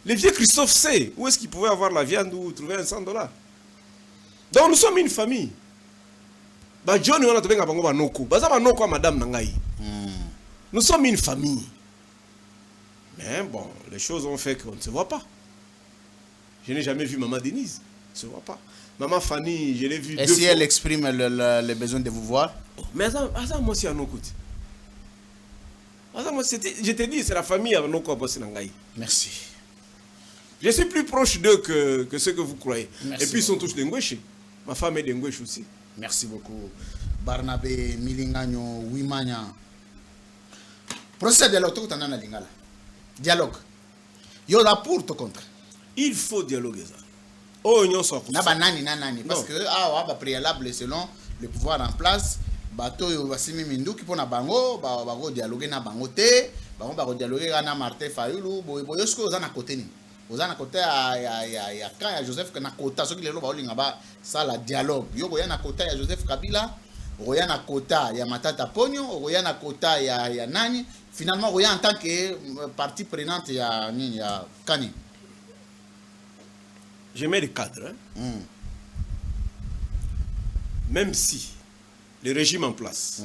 le vieux Christophe sait où est-ce qu'il pouvait avoir la viande ou trouver un $100. Donc nous sommes une famille. Johnny, on a trouvé un banoko. Banoko à Madame Nangaï. Nous sommes une famille. Mais bon, les choses ont fait qu'on ne se voit pas. Je n'ai jamais vu Maman Denise. On ne se voit pas. Maman Fanny, je l'ai vue 2 fois. Et si elle exprime le besoin de vous voir? Mais ça, moi, c'est à nos côtés. Je t'ai dit, c'est la famille à nos côtés. Merci. Je suis plus proche d'eux que ce que vous croyez. Merci. Et puis, ils sont tous d'Engwesh. Ma femme est d'Engwesh aussi. Merci beaucoup. Barnabé, Milingagno, Wimanya. Procès de dialogue, tout en a lingala. Dialogue. Il y a pour tout contre. Il faut dialoguer ça. Oh, union soit na banani na nani parce que ah ba préalable selon le pouvoir en place bato yo basimi minduki pona bango ba go dialoguer na bango te bango ba go dialoguer na Martin Fayulu boyo ce que ozana côté ni ozana côté ya quand ya Joseph na kota soki lelo ba olinga ba ça la dialogue yo go ya na kota ya Joseph Kabila oya na kota ya Matata Ponyo oya na kota ya nani finalement oya en tant que partie prenante ya nini ya Kani. Je mets le cadre. Hein. Même si le régime en place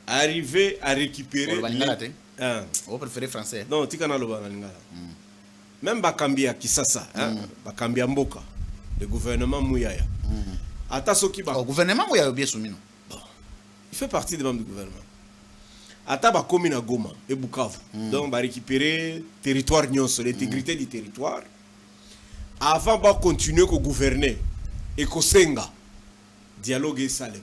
arrivait à récupérer... Vous préférez français? Non, tu as même Bakambia Kisasa, Bakambia Mboka, le gouvernement Mouyaya. Le gouvernement Mouyaya bien soumis. Il fait partie des membres du gouvernement. Ata bakomi na Goma et Bukavu. Donc, va récupérer territoire nyonso, l'intégrité du territoire. Avant de continuer à gouverner et qu'au Senga, dialoguer Salem,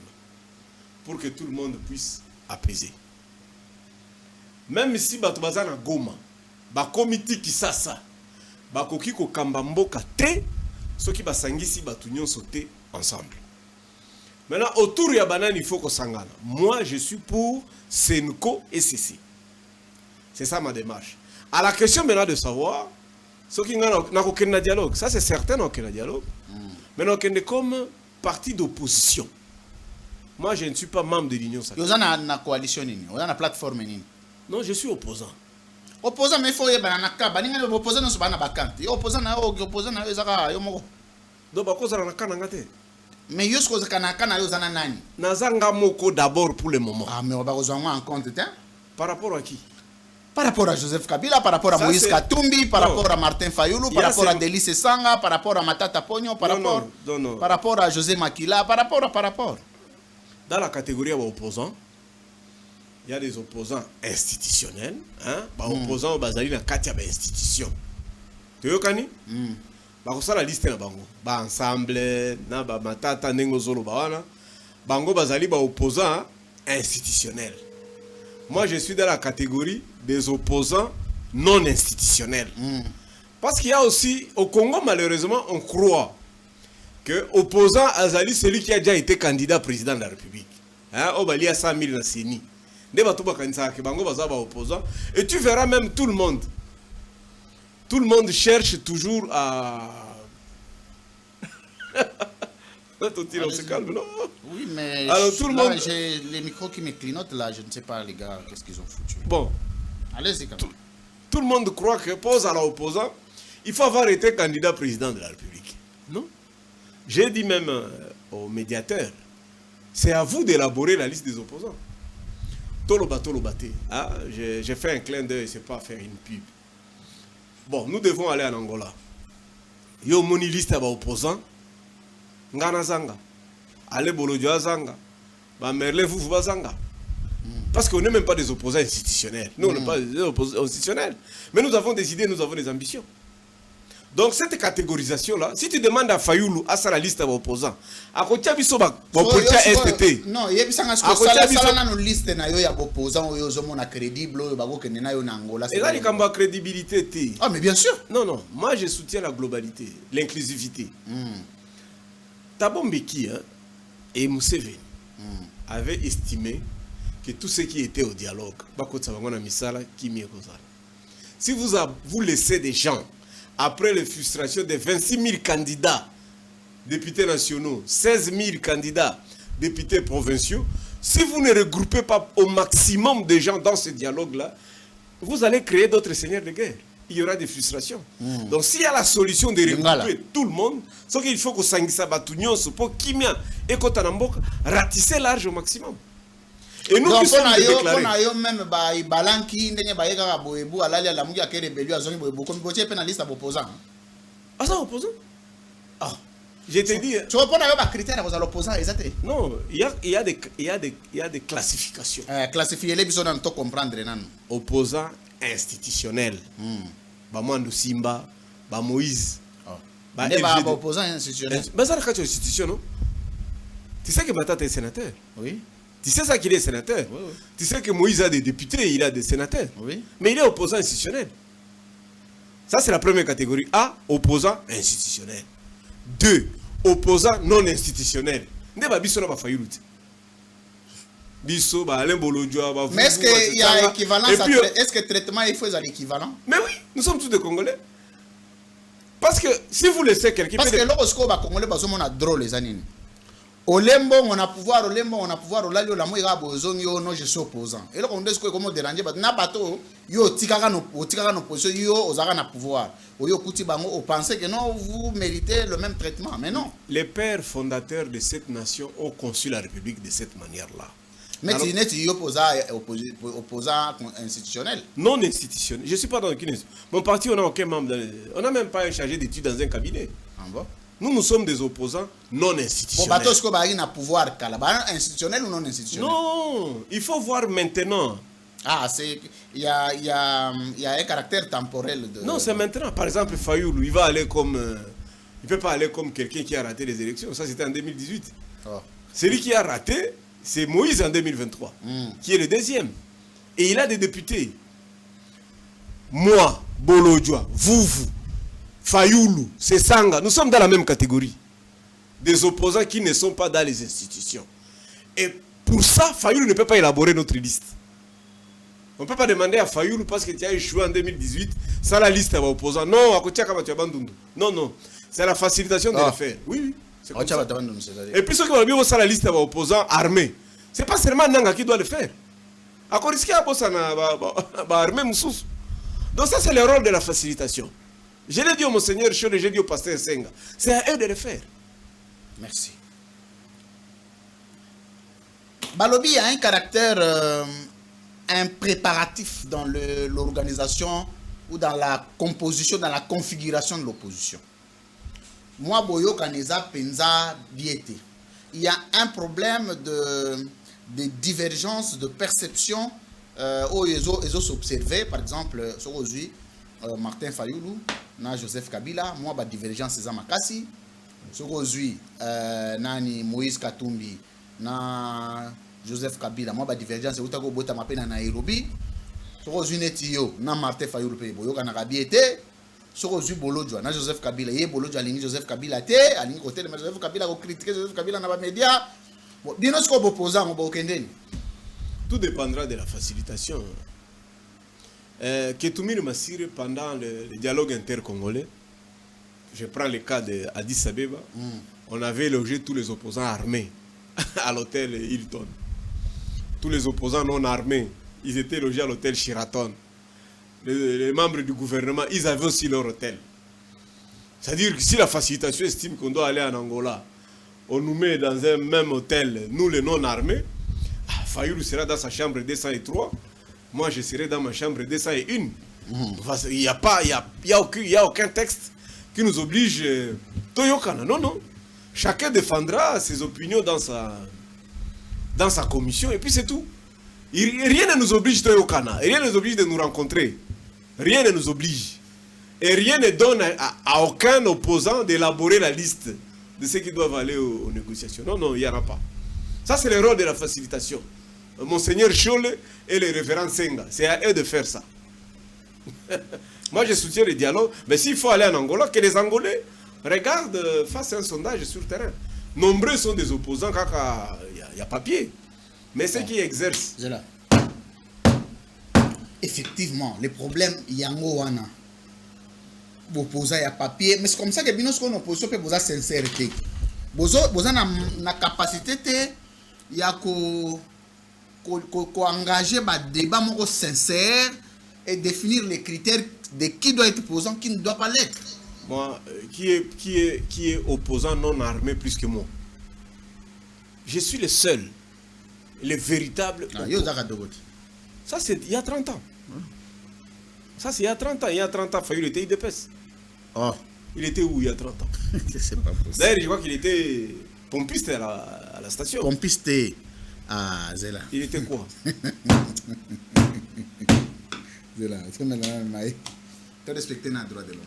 pour que tout le monde puisse apaiser. Même si Batoubaza na Goma, ba comité qui ça, ba koki ko kambamboka te, ceux qui basangisi batunyon sauter ensemble. Maintenant, autour de Yabanan, il faut qu'on s'engage. Moi, je suis pour Senko et CC. C'est ça ma démarche. À la question maintenant de savoir, ceux qui n'ont aucun dialogue, ça c'est certain, n'ont aucun dialogue. Mais n'ont aucun comme parti d'opposition. Moi, je ne suis pas membre de l'Union sacrée. Vous avez une coalition, vous avez une plateforme. Non, je suis opposant. Opposant, mais il faut y avoir un cas. Vous êtes opposant, vous êtes opposant. Opposant, vous êtes donc, pourquoi vous avez un cas? Mais yo sko kanakana yo zana nani? Nazanga moko d'abord pour le moment. Ah mais on va rejoindre en compte hein? Par rapport à qui? Par rapport à Joseph Kabila, par rapport à ça, Moïse Katumbi, par rapport à Martin Fayulu, par rapport à Delice Sanga, par rapport à Matata Ponyo, par rapport à José Makila, par rapport. Dans la catégorie opposants, il y a des opposants institutionnels, hein? Opposants au bazali na katia ba institution. Tu vois kani? La liste na bango ba ensemble na ba matata nengo zolo bawana bango bazali ba opposants institutionnels. Moi je suis dans la catégorie des opposants non institutionnels. Parce qu'il y a aussi au Congo malheureusement on croit que opposant Azali celui qui a déjà été candidat président de la République. Hein obali a 100 000 na seni. Ne ba to ba kanisa ke bango baza ba opposants et tu verras même tout le monde cherche toujours à... On se calme, non? Oui, mais alors, tout le monde... j'ai les micros qui me clignotent là, je ne sais pas les gars, qu'est-ce qu'ils ont foutu. Bon. Allez-y quand même. Tout le monde croit que pose à l'opposant, il faut avoir été candidat président de la République. Non? J'ai dit même aux médiateurs, c'est à vous d'élaborer la liste des opposants. Tolobate. Ah, j'ai fait un clin d'œil, c'est pas faire une pub. Bon, nous devons aller en Angola. Yo moni liste à opposants. Ngana zanga. Allez Bolodio zanga. Ba Merle Foufou zanga. Parce qu'on n'est même pas des opposants institutionnels. Nous, on n'est pas des opposants institutionnels. Mais nous avons des idées, nous avons des ambitions. Donc cette catégorisation-là, si tu demandes à Fayulu, à sa la liste d'opposants, à côté de Bisoba, STT. Non, il y a une liste d'opposants qui sont crédibles, et là, il y a une crédibilité. Ah, mais bien sûr. Non, moi je soutiens la globalité, l'inclusivité. Tabombeki et Museveni avaient estimé que tous ceux qui étaient au dialogue, si vous laissez des gens, après les frustrations de 26 000 candidats, députés nationaux, 16 000 candidats, députés provinciaux, si vous ne regroupez pas au maximum de gens dans ce dialogue-là, vous allez créer d'autres seigneurs de guerre. Il y aura des frustrations. Donc s'il y a la solution de regrouper tout le monde, ce qu'il faut que Sangisa Batunion, pour Kimia et Kotanamboka, ratisser large au maximum. Et nous qui sommes déclarés. Même Balanki, Ndenya Boebu, Alalia Lamugi, à Kérébélu, à Zoni Boebu, comme Botier pénaliste à opposant. Ah, ça opposant? Ah, je t'ai dit. Tu réponds à un critère à l'opposant, exactement. Non, il y a des classifications. Classifier les bisons dans tout comprendre. Opposant institutionnel. Bamouandou Simba, Moïse. Opposant institutionnel. Mais ça, c'est une institution, non? Tu sais que Matata est sénateur? Oui. Tu sais ça qu'il est sénateur? Oui. Tu sais que Moïse a des députés, il a des sénateurs. Oui. Mais il est opposant institutionnel. Ça, c'est la première catégorie A, opposant institutionnel. 2. Opposants non institutionnels. Mais est-ce qu'il y a équivalence? Est-ce que le traitement est fait à l'équivalent? Mais oui, nous sommes tous des Congolais. Parce que si vous laissez quelqu'un... Parce que lorsque les Congolais sont drôles, les années. Olembo, on a pouvoir, Olalio, la moïra, bozongo, non, je suis opposant. Et là, on dit que comment déranger, n'a pas tout, yo, tikara no position, yo, ozara na pouvoir. Oyo, kuti bango, on pensait que non, vous méritez le même traitement, mais non. Les pères fondateurs de cette nation ont conçu la République de cette manière-là. Mais tu es opposant institutionnel. Non institutionnel. Je ne suis pas dans aucune institution. Mon parti, on n'a aucun membre. On n'a même pas un chargé d'études dans un cabinet. Ah bon? Nous sommes des opposants non institutionnels. Bon, est-ce qu'il y a pouvoir institutionnel ou non institutionnel? Non, il faut voir maintenant. Ah, il y a un caractère temporel. Non, c'est maintenant. Par exemple, Fayoulou, il va aller comme... il ne peut pas aller comme quelqu'un qui a raté les élections. Ça, c'était en 2018. Oh. Celui qui a raté, c'est Moïse en 2023, qui est le deuxième. Et il a des députés. Moi, Bolodjoa, vous, Fayoulou, Sesanga, nous sommes dans la même catégorie. Des opposants qui ne sont pas dans les institutions. Et pour ça, Fayoulou ne peut pas élaborer notre liste. On ne peut pas demander à Fayoulou parce que tu as échoué en 2018, ça la liste va opposant. Non, à côté de Kabandundu. Non, non. C'est la facilitation de le faire. Oui, oui. Et puis ceux qui vont bien ça la liste va opposant armé. Ce n'est pas seulement Nanga qui doit le faire. À quoi risquer à bosser armé Moussous. Donc ça c'est le rôle de la facilitation. Je l'ai dit au Monseigneur Chole, j'ai dit au pasteur Senga. C'est à eux de le faire. Merci. Balobi a un caractère impréparatif dans l'organisation ou dans la composition, dans la configuration de l'opposition. Moi, Boyo Kaneza Penza Biete. Il y a un problème de divergence de perception où ils ont observé, par exemple, aujourd'hui, Martin Fayoulou, na Joseph Kabila, moi, ba divergence c'est Makasi. Aujourd'hui, nani Moïse Katumbi, na Joseph Kabila, moi, ba divergence c'est Utako Bota Mapena na Nairobi. Aujourd'hui, Netio, na Martin Fayoulou, Boyo Kanagabi était. Aujourd'hui, Bolodjoa, na Joseph Kabila, yé Bolodjoa, alingi Joseph Kabila té, alingi côté de Joseph Kabila, ko critiquer Joseph Kabila na ba média. Bien est-ce qu'on opposant, on va okendeni. Tout dépendra de la facilitation. Ketumir Massire, pendant le dialogue intercongolais, je prends le cas d'Addis Abeba, on avait logé tous les opposants armés à l'hôtel Hilton. Tous les opposants non armés, ils étaient logés à l'hôtel Sheraton. Les membres du gouvernement, ils avaient aussi leur hôtel. C'est-à-dire que si la facilitation estime qu'on doit aller en Angola, on nous met dans un même hôtel, nous les non-armés, Fayoulou sera dans sa chambre 203, moi je serai dans ma chambre 201. Il n'y a aucun texte qui nous oblige Toyokana. Non, non. Chacun défendra ses opinions dans sa commission et puis c'est tout. Rien ne nous oblige Toyokana, rien ne nous oblige de nous rencontrer. Rien ne nous oblige. Et rien ne donne à aucun opposant d'élaborer la liste de ceux qui doivent aller aux négociations. Non, non, il n'y en a pas. Ça, c'est le rôle de la facilitation. Monseigneur Chole et le révérend Senga, c'est à eux de faire ça. Moi, je soutiens le dialogue, mais s'il faut aller en Angola, que les Angolais regardent, fassent un sondage sur le terrain. Nombreux sont des opposants quand il y a papier. Mais ceux qui exercent... Effectivement, les problèmes, il y a un wana. Opposant, il y a papier. Mais c'est comme ça que nous sommes en opposition pour la sincérité. Vous avez la capacité, il y a qu'engager un débat sincère et définir les critères de qui doit être opposant, qui ne doit pas l'être. Moi, qui est opposant non armé plus que moi? Je suis le seul, le véritable. Ça, c'est il y a 30 ans. Ça, c'est il y a 30 ans. Il y a 30 ans, Fayoulou était IDPS. Oh. Il était où il y a 30 ans? C'est pas possible. D'ailleurs, je crois qu'il était pompiste à la station. Pompiste à Zela. Il était quoi? Zela. Tu as respecté le droit de l'homme.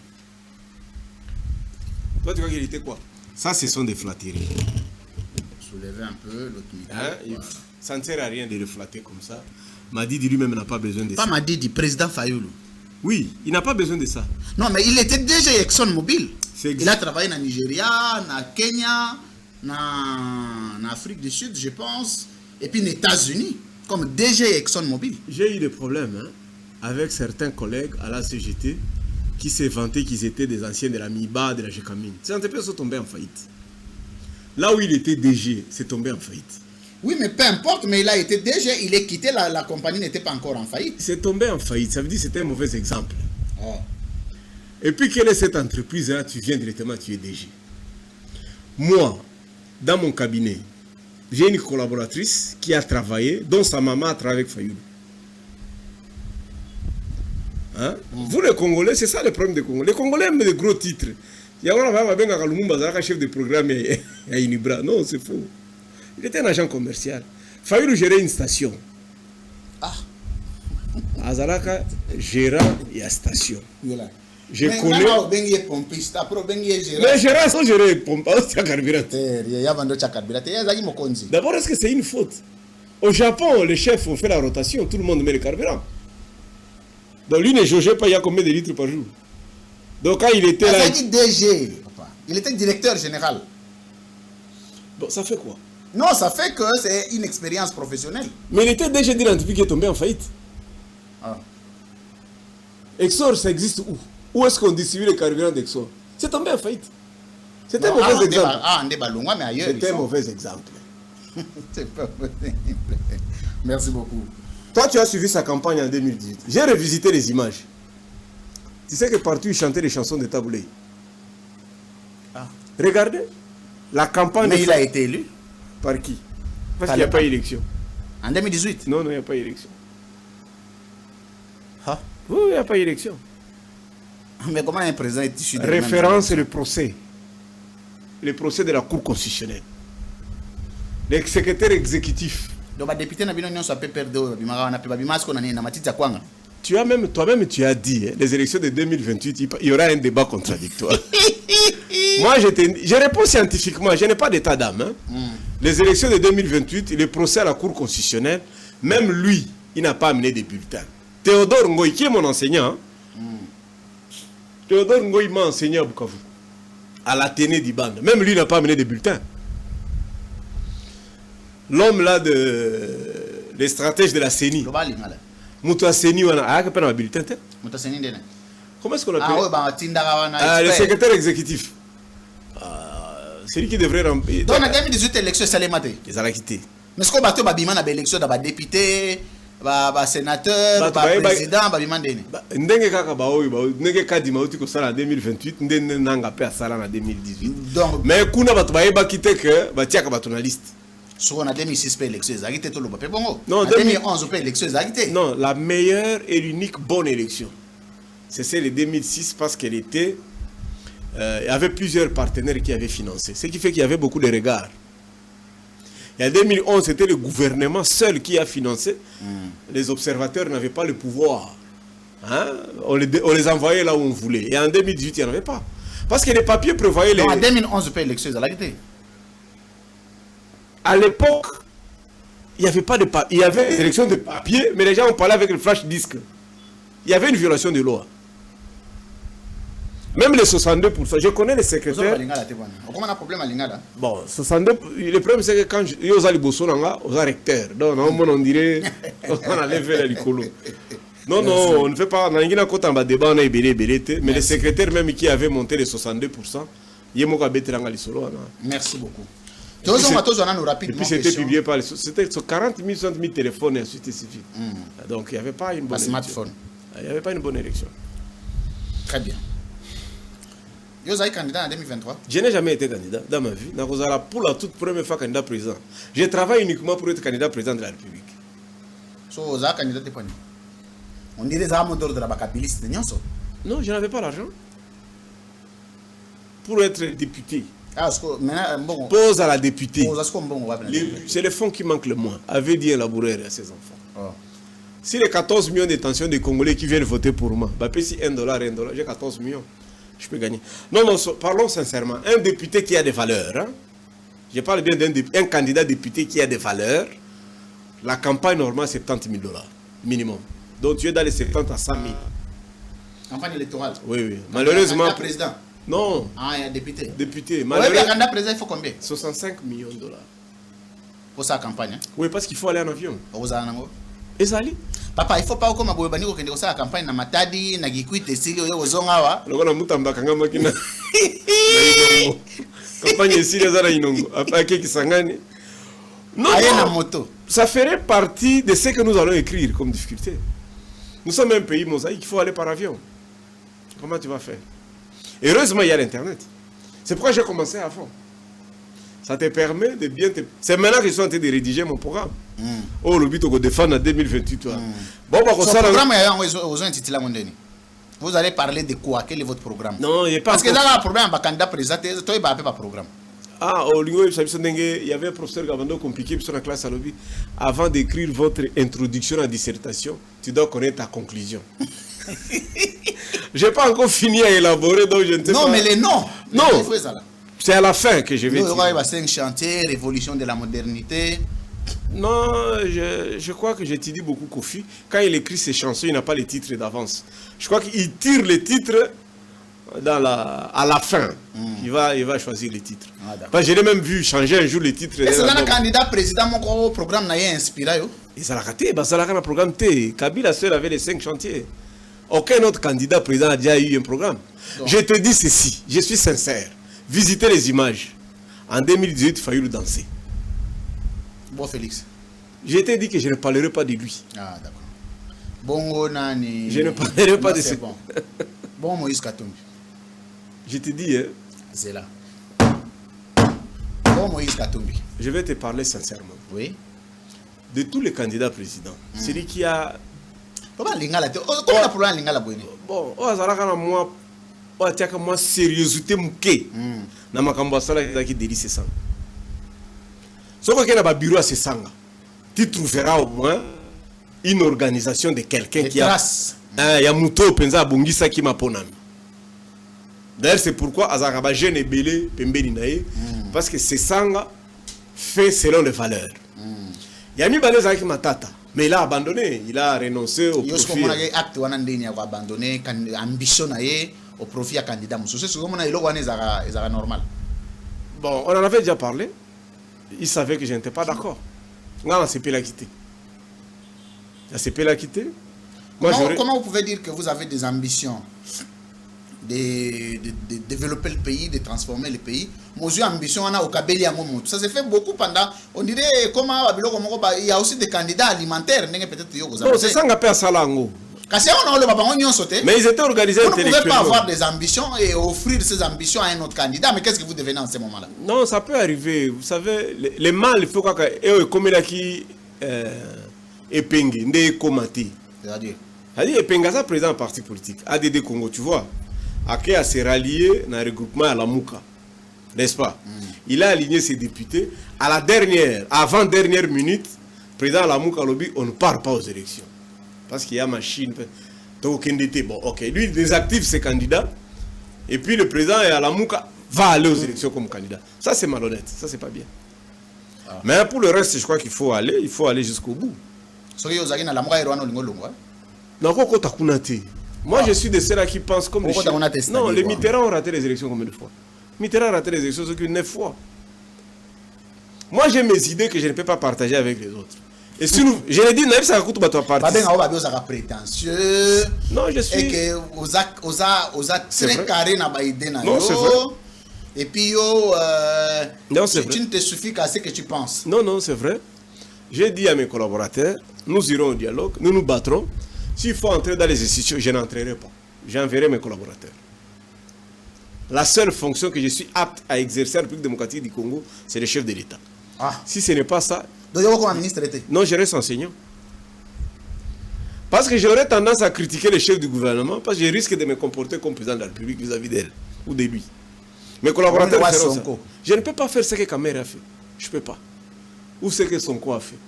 Toi, tu crois qu'il était quoi? Ça, ce sont des flatteries. Soulever un peu l'autorité. Hein? Ça ne sert à rien de le flatter comme ça. Madidi lui-même n'a pas besoin de ça. Pas Madidi, président Fayoulou. Oui, il n'a pas besoin de ça. Non, mais il était déjà ExxonMobil. Il a travaillé na Nigeria, na Kenya, na Afrique du Sud, je pense, et puis aux États-Unis, comme DG ExxonMobil. J'ai eu des problèmes avec certains collègues à la CGT qui s'est vanté qu'ils étaient des anciens de la MIBA, de la GECAMINE. Ces entreprises sont tombées en faillite. Là où il était DG, c'est tombé en faillite. Oui, mais peu importe, mais il a été DG, il est quitté, la compagnie n'était pas encore en faillite. C'est tombé en faillite, ça veut dire que c'était un mauvais exemple. Oh. Et puis, quelle est cette entreprise-là? Tu viens directement, tu es DG. Moi, dans mon cabinet, j'ai une collaboratrice qui a travaillé, dont sa maman a travaillé avec Fayoulou. Hein? Vous les Congolais, c'est ça le problème des Congolais. Les Congolais aiment des gros titres. Il y a un chef de programme à Inibra. Non, c'est faux. Il était un agent commercial. Fayoulou gérait une station. Ah. Azalaka, gérant et à station. Voilà. Je connais. Mais gérant sans gérer pompe, c'est un carburant. D'abord, est-ce que c'est une faute? Au Japon, les chefs ont fait la rotation, tout le monde met le carburant. Donc lui ne jaugeait pas, il y a combien de litres par jour? Donc quand il était là... Il était DG, papa. Il était directeur général. Bon, ça fait quoi? Non, ça fait que c'est une expérience professionnelle. Mais il était DG d'une entreprise qui est tombée en faillite. Ah. Exor, ça existe où? Où est-ce qu'on distribue les carburants d'Exor? C'est tombé en faillite. C'était un mauvais exemple. C'était un mauvais exemple. C'est pas possible. Merci beaucoup. Toi, tu as suivi sa campagne en 2018. J'ai revisité les images. Tu sais que partout, il chantait les chansons de Taboulé. Ah. Regardez. La campagne... Mais il a été élu. Par qui? Parce qu'il n'y a pas élection. En 2018? Non, il n'y a pas élection. Ah. Oui, il n'y a pas élection. Mais comment un président est issu de... Référence le procès. Le procès de la Cour constitutionnelle. Le secrétaire exécutif. Donc, les députés n'ont pas perdre. Toi-même, tu as dit, les élections de 2028, il y aura un débat contradictoire. Moi, je réponds scientifiquement, je n'ai pas d'état d'âme. Les élections de 2028, le procès à la Cour constitutionnelle, même lui, il n'a pas amené des bulletins. Théodore Ngoï, qui est mon enseignant, Théodore Ngoï m'a enseigné à Bukavu, à l'Athénée d'Ibanda. Même lui n'a pas amené des bulletins. L'homme là, les stratèges de la CENI. Moutou Seni, on a un bulletin. Comment est-ce qu'on l'appelle? Le secrétaire exécutif. C'est lui qui devrait remplir. Donc, en 2018, l'élection, c'est les matés. Ils ont quitté. Mais ce qu'on va faire, c'est l'élection d'un député, d'un sénateur, d'un président, d'un mandéné. Ndenge kaka baoui, ndenge kadi mauti ko sala en 2028, ndenge nanga pe sala en 2018. Mais kuna batu ba quitté que ba tiaka batu na liste. Sur en 2006 pas élection, ils ont quitté tout le monde. Non, en 2011 pas élection, ils ont quitté. Non, la meilleure et l'unique bonne élection, c'est celle de 2006 parce qu'elle était, il y avait plusieurs partenaires qui avaient financé, ce qui fait qu'il y avait beaucoup de regards. Et en 2011, c'était le gouvernement seul qui a financé. Les observateurs n'avaient pas le pouvoir. Hein? On les envoyait là où on voulait. Et en 2018, il n'y en avait pas. Parce que les papiers prévoyaient les... Non, en 2011, pas élection, ils ont quitté. À l'époque, il n'y avait pas de papier. Il y avait des élections de papier, mais les gens ont parlé avec le flash disque. Il y avait une violation de loi. Même les 62%, je connais les secrétaires. Comment on a un problème à l'Ingada? Bon, 62%, le problème c'est que quand ils ont les bossons, ils ont recteur. Donc, on dirait, on a levé l'écolo. Non, non, on ne fait pas. On a un débat, on a ébélé, mais les secrétaires même qui avaient monté les 62%, ils ont merci beaucoup. Et puis c'était publié par les... C'était 40 000, 60 000 téléphones et ensuite il suffit. Donc il n'y avait pas une bonne smartphone. Il n'y avait pas une bonne élection. Très bien. Vous avez candidat en 2023? Je n'ai jamais été candidat dans ma vie. Pour la toute première fois candidat président. Je travaille uniquement pour être candidat président de la République. So, vous avez candidat de on dirait que vous avez de la bacabiliste de Nyonso? Non, je n'avais pas l'argent. Pour être député. Bon, pose à la députée. C'est le fonds qui manque le moins. Avait dit un laboureur à ses enfants. Oh. Si les 14 millions de tensions des Congolais qui viennent voter pour moi, bah, si $1, j'ai 14 millions. Je peux gagner. Non, non, parlons sincèrement. Un député qui a des valeurs, hein? Je parle bien d'un candidat député qui a des valeurs. La campagne normale, c'est $70 000 minimum. Donc tu es dans les 70 à 100 000. Campagne électorale? Oui, oui. Malheureusement. Président? Non. Ah, il y a député. Député. Oui, le candidat président, il faut combien? 65 millions de dollars. Pour sa campagne. Hein? Oui, parce qu'il faut aller en avion. Vous avez un Ezali. Papa, il faut pas comme Aboubani qui est sa campagne na Matadi, na Gikwit, Sili, Ozongawa. Le gars Mutamba Kanga Makina. Campagne ici, les Zara Inongo. Après, qui s'engage. Non, non. Moto. Ça ferait partie de ce que nous allons écrire comme difficulté. Nous sommes un pays mosaïque, il faut aller par avion. Comment tu vas faire? Heureusement, il y a l'Internet. C'est pourquoi j'ai commencé avant. Ça te permet de bien te... C'est maintenant que je suis en train de rédiger mon programme. Oh, le but de défendre en 2028. Bon, bah, son programme est intitulé Mondeni. Vous allez parler de quoi? Quel est votre programme? Non, il n'y a pas. Parce que là, le problème, c'est candidat président, toi, il va pas programme. Ah, au Lingo, il y avait un professeur Gavando compliqué sur la classe à l'objet. Avant d'écrire votre introduction à dissertation, tu dois connaître ta conclusion. Je n'ai pas encore fini à élaborer, donc je ne sais pas. Non, mais les noms. Non. C'est à la fin que je vais dire. Il va faire un chantier, révolution de la modernité. Non, je crois que j'étudie beaucoup Kofi. Quand il écrit ses chansons, il n'a pas les titres d'avance. Je crois qu'il tire les titres à la fin. Il va choisir les titres. Parce que je l'ai même vu changer un jour les titres. Est-ce que le candidat président, mon programme n'a pas inspiré? Ils ont raté. Ça a un programme T. Kabila seul avait les 5 chantiers. Aucun autre candidat président n'a déjà eu un programme. Donc, je te dis ceci, je suis sincère. Visitez les images. En 2018, il fallait le danser. Bon, Félix. Je t'ai dit que je ne parlerai pas de lui. Ah, d'accord. Bon, Nani. Je ne parlerai pas de ce. Bon. Bon, Moïse Katumbi. Je te dis, hein. C'est là. Bon, Moïse Katumbi. Je vais te parler sincèrement. Oui. De tous les candidats présidents, celui qui a. Comment l'ingala? Comment la problème l'ingala boine? Bon, moi, moi sérieuxité mouké. Na makambo sala qui délice ça. Ce qu'on a un bureau à ce sanga, tu trouveras au moins une organisation de quelqu'un qui a. Il y a Mouto Penza Bongisa qui m'a ponami. D'ailleurs, c'est pourquoi Azaraba jeune et belé Pembeni nae, parce que ce sanga fait selon les valeurs. Il y a mis Baleza qui m'a tata, mais il a abandonné, il a renoncé au profit. Il a acte abandonné, ambition au profit à candidat. C'est ce que normal. Bon, on en avait déjà parlé. Il savait que je n'étais pas d'accord. On a CP l'a quitté. La CP l'a quitté. Comment vous pouvez dire que vous avez des ambitions de développer le pays, de transformer le pays? Moi, j'ai ambition au Kabeli à Momo. Ça s'est fait beaucoup pendant. On dirait comment il y a aussi des candidats alimentaires. Non, c'est ça qu'on appelle Salango. Mais ils étaient organisés intellectuellement. Vous ne pouvez pas avoir des ambitions et offrir ces ambitions à un autre candidat. Mais qu'est-ce que vous devenez en ce moment-là? Non, ça peut arriver. Vous savez, les mâles, il faut que comme il a qui épingue, ne comati. C'est-à-dire épingue ça président parti politique. ADD Congo, tu vois. Aké a se rallié dans le regroupement à la Mouka. N'est-ce pas? Il a aligné ses députés. À la dernière, avant-dernière minute, président la Mouka lobby, on ne part pas aux élections. Parce qu'il y a machine. Donc, bon, ok. Lui, il désactive ses candidats. Et puis, le président à la Mouka va aller aux élections comme candidat. Ça, c'est malhonnête. Ça, c'est pas bien. Mais pour le reste, je crois qu'il faut aller jusqu'au bout. Non, moi, je suis de ceux-là qui pensent comme les chiens. Non, les Mitterrand ont raté les élections combien de fois? Mitterrand a raté les élections 9 fois. Moi, j'ai mes idées que je ne peux pas partager avec les autres. Et si nous, je l'ai dit, ça coûte pas toi partir. Prétentieux. Non, je suis. Et que osa très carré na ba idée na. Non, c'est vrai. Et puis tu ne te suffis qu'à ce que tu penses. Non, c'est vrai. J'ai dit à mes collaborateurs, nous irons au dialogue, nous nous battrons. S'il faut entrer dans les institutions, je n'entrerai pas. J'enverrai mes collaborateurs. La seule fonction que je suis apte à exercer en République démocratique du Congo, c'est le chef de l'État. Si ce n'est pas ça, non, je reste enseignant. Parce que j'aurais tendance à critiquer le chef du gouvernement, parce que je risque de me comporter comme président de la République vis-à-vis d'elle ou de lui. Mes collaborateurs feront ça. Je ne peux pas faire ce que Kamere a fait. Je ne peux pas. Ou ce que Sonko a fait.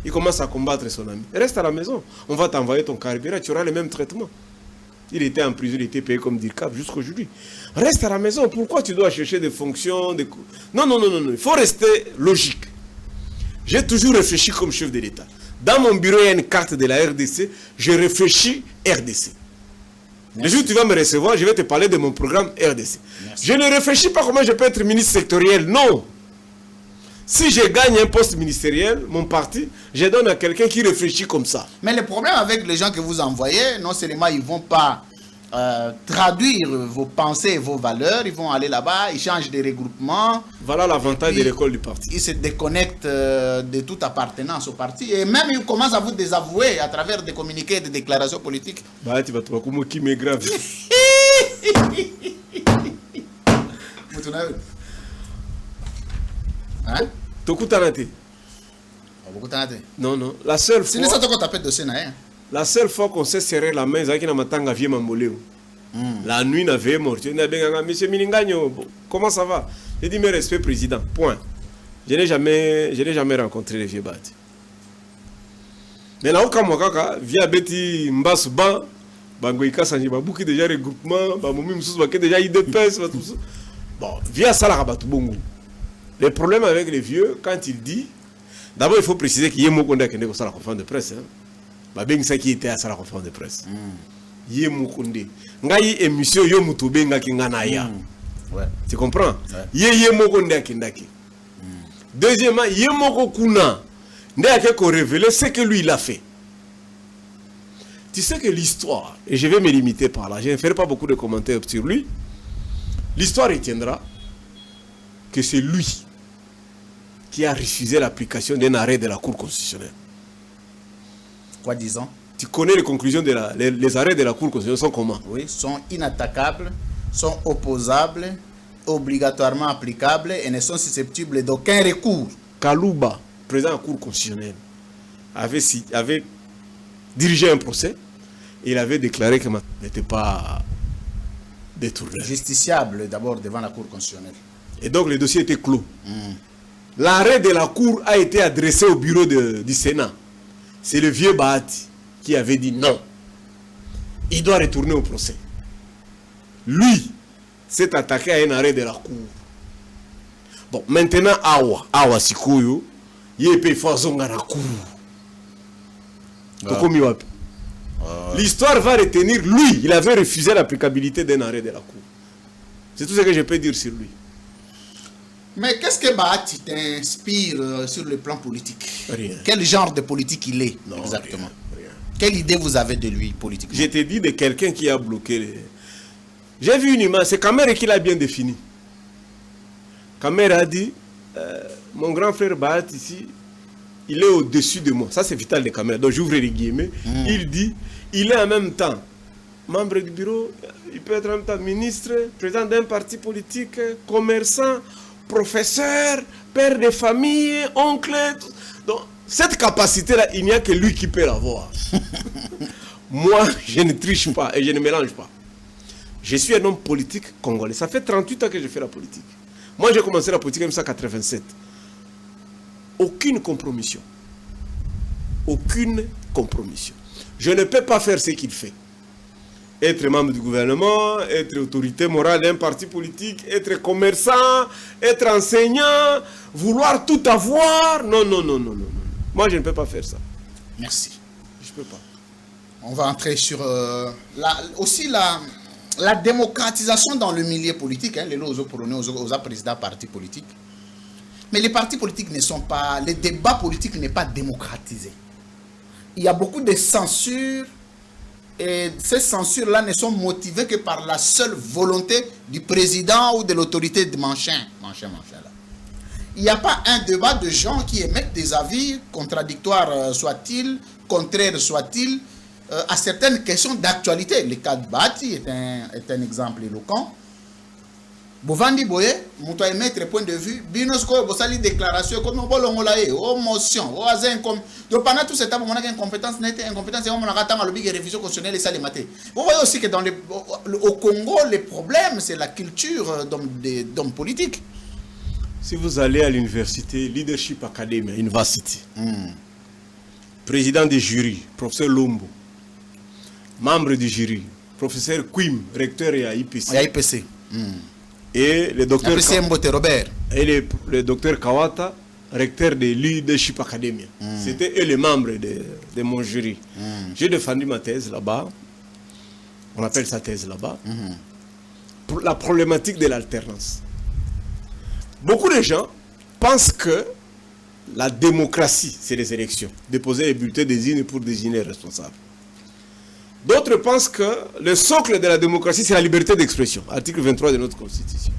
Il commence à combattre son ami. Reste à la maison. On va t'envoyer ton carburant, tu auras le même traitement. Il était en prison, il était payé comme DIRCAP jusqu'aujourd'hui. Reste à la maison. Pourquoi tu dois chercher des fonctions Non. Il faut rester logique. J'ai toujours réfléchi comme chef de l'État. Dans mon bureau, il y a une carte de la RDC. Je réfléchis RDC. Le jour où tu vas me recevoir, je vais te parler de mon programme RDC. Merci. Je ne réfléchis pas comment je peux être ministre sectoriel. Non. Si je gagne un poste ministériel, mon parti, je donne à quelqu'un qui réfléchit comme ça. Mais le problème avec les gens que vous envoyez, non seulement ils ne vont pas traduire vos pensées et vos valeurs, ils vont aller là-bas, ils changent de regroupement. Voilà l'avantage de puis, l'école du parti. Ils se déconnectent de toute appartenance au parti. Et même ils commencent à vous désavouer à travers des communiqués, des déclarations politiques. Bah, tu vas trouver comment qui m'est grave. Hein? Tokutanate. Non, non. La seule C'est ça fois, qu'on t'appelle de Sénat. la seule fois qu'on s'est serré la main, c'est qu'il y a matanga vie mamboleo. La nuit, on avait mort. Monsieur Mininganyo, comment ça va? J'ai dit mes respects, président. Point. Je n'ai jamais rencontré les vieux bâtis. Mais là, quand moi, via Betty Mbasuba, Bangoïka Sanji Babouki déjà regroupement, Bamoumi Moussous Baké déjà IDPS, bon, via Salah Bongo. Le problème avec les vieux, quand il dit, d'abord il faut préciser qu'il y a Mokonda qui est à la conférence de presse. Babeng ça qui était à la conférence de presse. Yé Mokonde. Ngai émission yo Mutube ngaki nganaya. Tu comprends? Yé Mokonda qui ndaki. Deuxièmement, yé Moko Kuna. Ndaki ko révéler ce que lui il a fait. Tu sais que l'histoire, et je vais me limiter par là, je ne ferai pas beaucoup de commentaires sur lui. L'histoire retiendra que c'est lui qui a refusé l'application d'un arrêt de la Cour constitutionnelle. Quoi disant? Tu connais les conclusions les arrêts de la Cour constitutionnelle sont comment? Oui, sont inattaquables, sont opposables, obligatoirement applicables et ne sont susceptibles d'aucun recours. Kalouba, président de la Cour constitutionnelle, avait dirigé un procès et il avait déclaré que n'était pas détourné. Justiciable d'abord devant la Cour constitutionnelle. Et donc le dossier était clos. L'arrêt de la Cour a été adressé au bureau du Sénat. C'est le vieux Bahati qui avait dit non. Il doit retourner au procès. Lui s'est attaqué à un arrêt de la Cour. Bon, maintenant, Awa Sikoyo, il peut faire son la Cour. L'histoire va retenir lui. Il avait refusé l'applicabilité d'un arrêt de la Cour. C'est tout ce que je peux dire sur lui. Mais qu'est-ce que Bahati t'inspire sur le plan politique? Rien. Quel genre de politique il est? Non, exactement? Rien. Quelle idée vous avez de lui politiquement? Je t'ai dit de quelqu'un qui a bloqué les... J'ai vu une image, c'est Kamer qui l'a bien défini. Kamer a dit, mon grand frère Bahati ici, il est au-dessus de moi. Ça c'est vital de Kamer. Donc j'ouvre les guillemets. Il dit, il est en même temps membre du bureau, il peut être en même temps ministre, président d'un parti politique, commerçant, professeur, père de famille, oncle. Donc, cette capacité-là, il n'y a que lui qui peut l'avoir. Moi, je ne triche pas et je ne mélange pas. Je suis un homme politique congolais. Ça fait 38 ans que je fais la politique. Moi, j'ai commencé la politique en 1987. Aucune compromission. Aucune compromission. Je ne peux pas faire ce qu'il fait. Être membre du gouvernement, être autorité morale d'un parti politique, être commerçant, être enseignant, vouloir tout avoir. Non, non, non, non, non. Moi, je ne peux pas faire ça. Merci. Je ne peux pas. On va entrer sur aussi la démocratisation dans le milieu politique. Les lots aux présidents partis politiques. Mais les partis politiques ne sont pas... Les débats politiques n'est pas démocratisé. Il y a beaucoup de censure. Et ces censures-là ne sont motivées que par la seule volonté du président ou de l'autorité de Manchin. Il n'y a pas un débat de gens qui émettent des avis, contradictoires soit-il, contraires soit-il, à certaines questions d'actualité. Le cas de Bahati est un exemple éloquent. Bovandi Boye, Moutoua émettre point de vue, Binosko, Bossali déclaration, comme on bolongolae, oh motion, oh azen comme. Donc pendant tout ce temps, on a une compétence nette, incompétence, et on a rattrapé le big révision constitutionnelle et ça les maté. Vous voyez aussi que au Congo, les problèmes, c'est la culture d'hommes politiques. Si vous allez à l'université, Leadership Academy, University, président du jury, professeur Lombo, membre du jury, professeur Quim, recteur à IPC. Et le docteur Robert. Et le docteur Kawata, recteur de Leadership Academy. C'était eux les membres de mon jury. J'ai défendu ma thèse là-bas. On appelle sa thèse là-bas. Pour la problématique de l'alternance. Beaucoup de gens pensent que la démocratie, c'est les élections. Déposer les bulletins des urnes pour désigner les responsables. D'autres pensent que le socle de la démocratie, c'est la liberté d'expression. Article 23 de notre Constitution.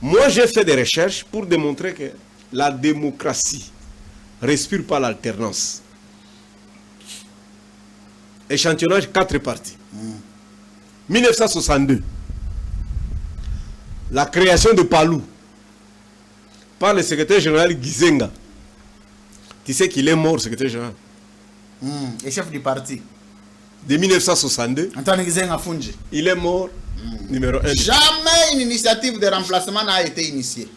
Moi, j'ai fait des recherches pour démontrer que la démocratie respire pas l'alternance. Échantillonnage 4 parties. 1962. La création de Palou par le secrétaire général Gizenga. Tu sais qu'il est mort, secrétaire général. Et chef du parti. De 1962. Antoine Gizenga Fungi. Il est mort, numéro 1. Jamais une initiative de remplacement n'a été initiée.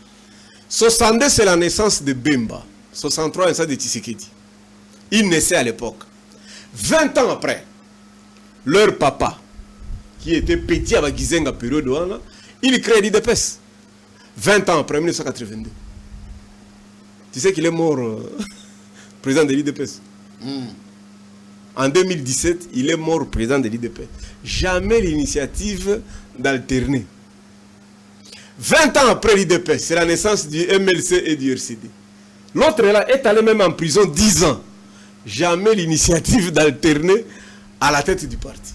62, c'est la naissance de Bemba. 63, naissance de Tshisekedi. Il naissait à l'époque. 20 ans après, leur papa, qui était petit avec Gizenga période, il crée l'IDPS. 20 ans après, 1982. Tu sais qu'il est mort, président de l'IDPS. En 2017, il est mort président de l'IDPS. Jamais l'initiative d'alterner. 20 ans après l'IDPS, c'est la naissance du MLC et du RCD. L'autre là est allé même en prison 10 ans. Jamais l'initiative d'alterner à la tête du parti.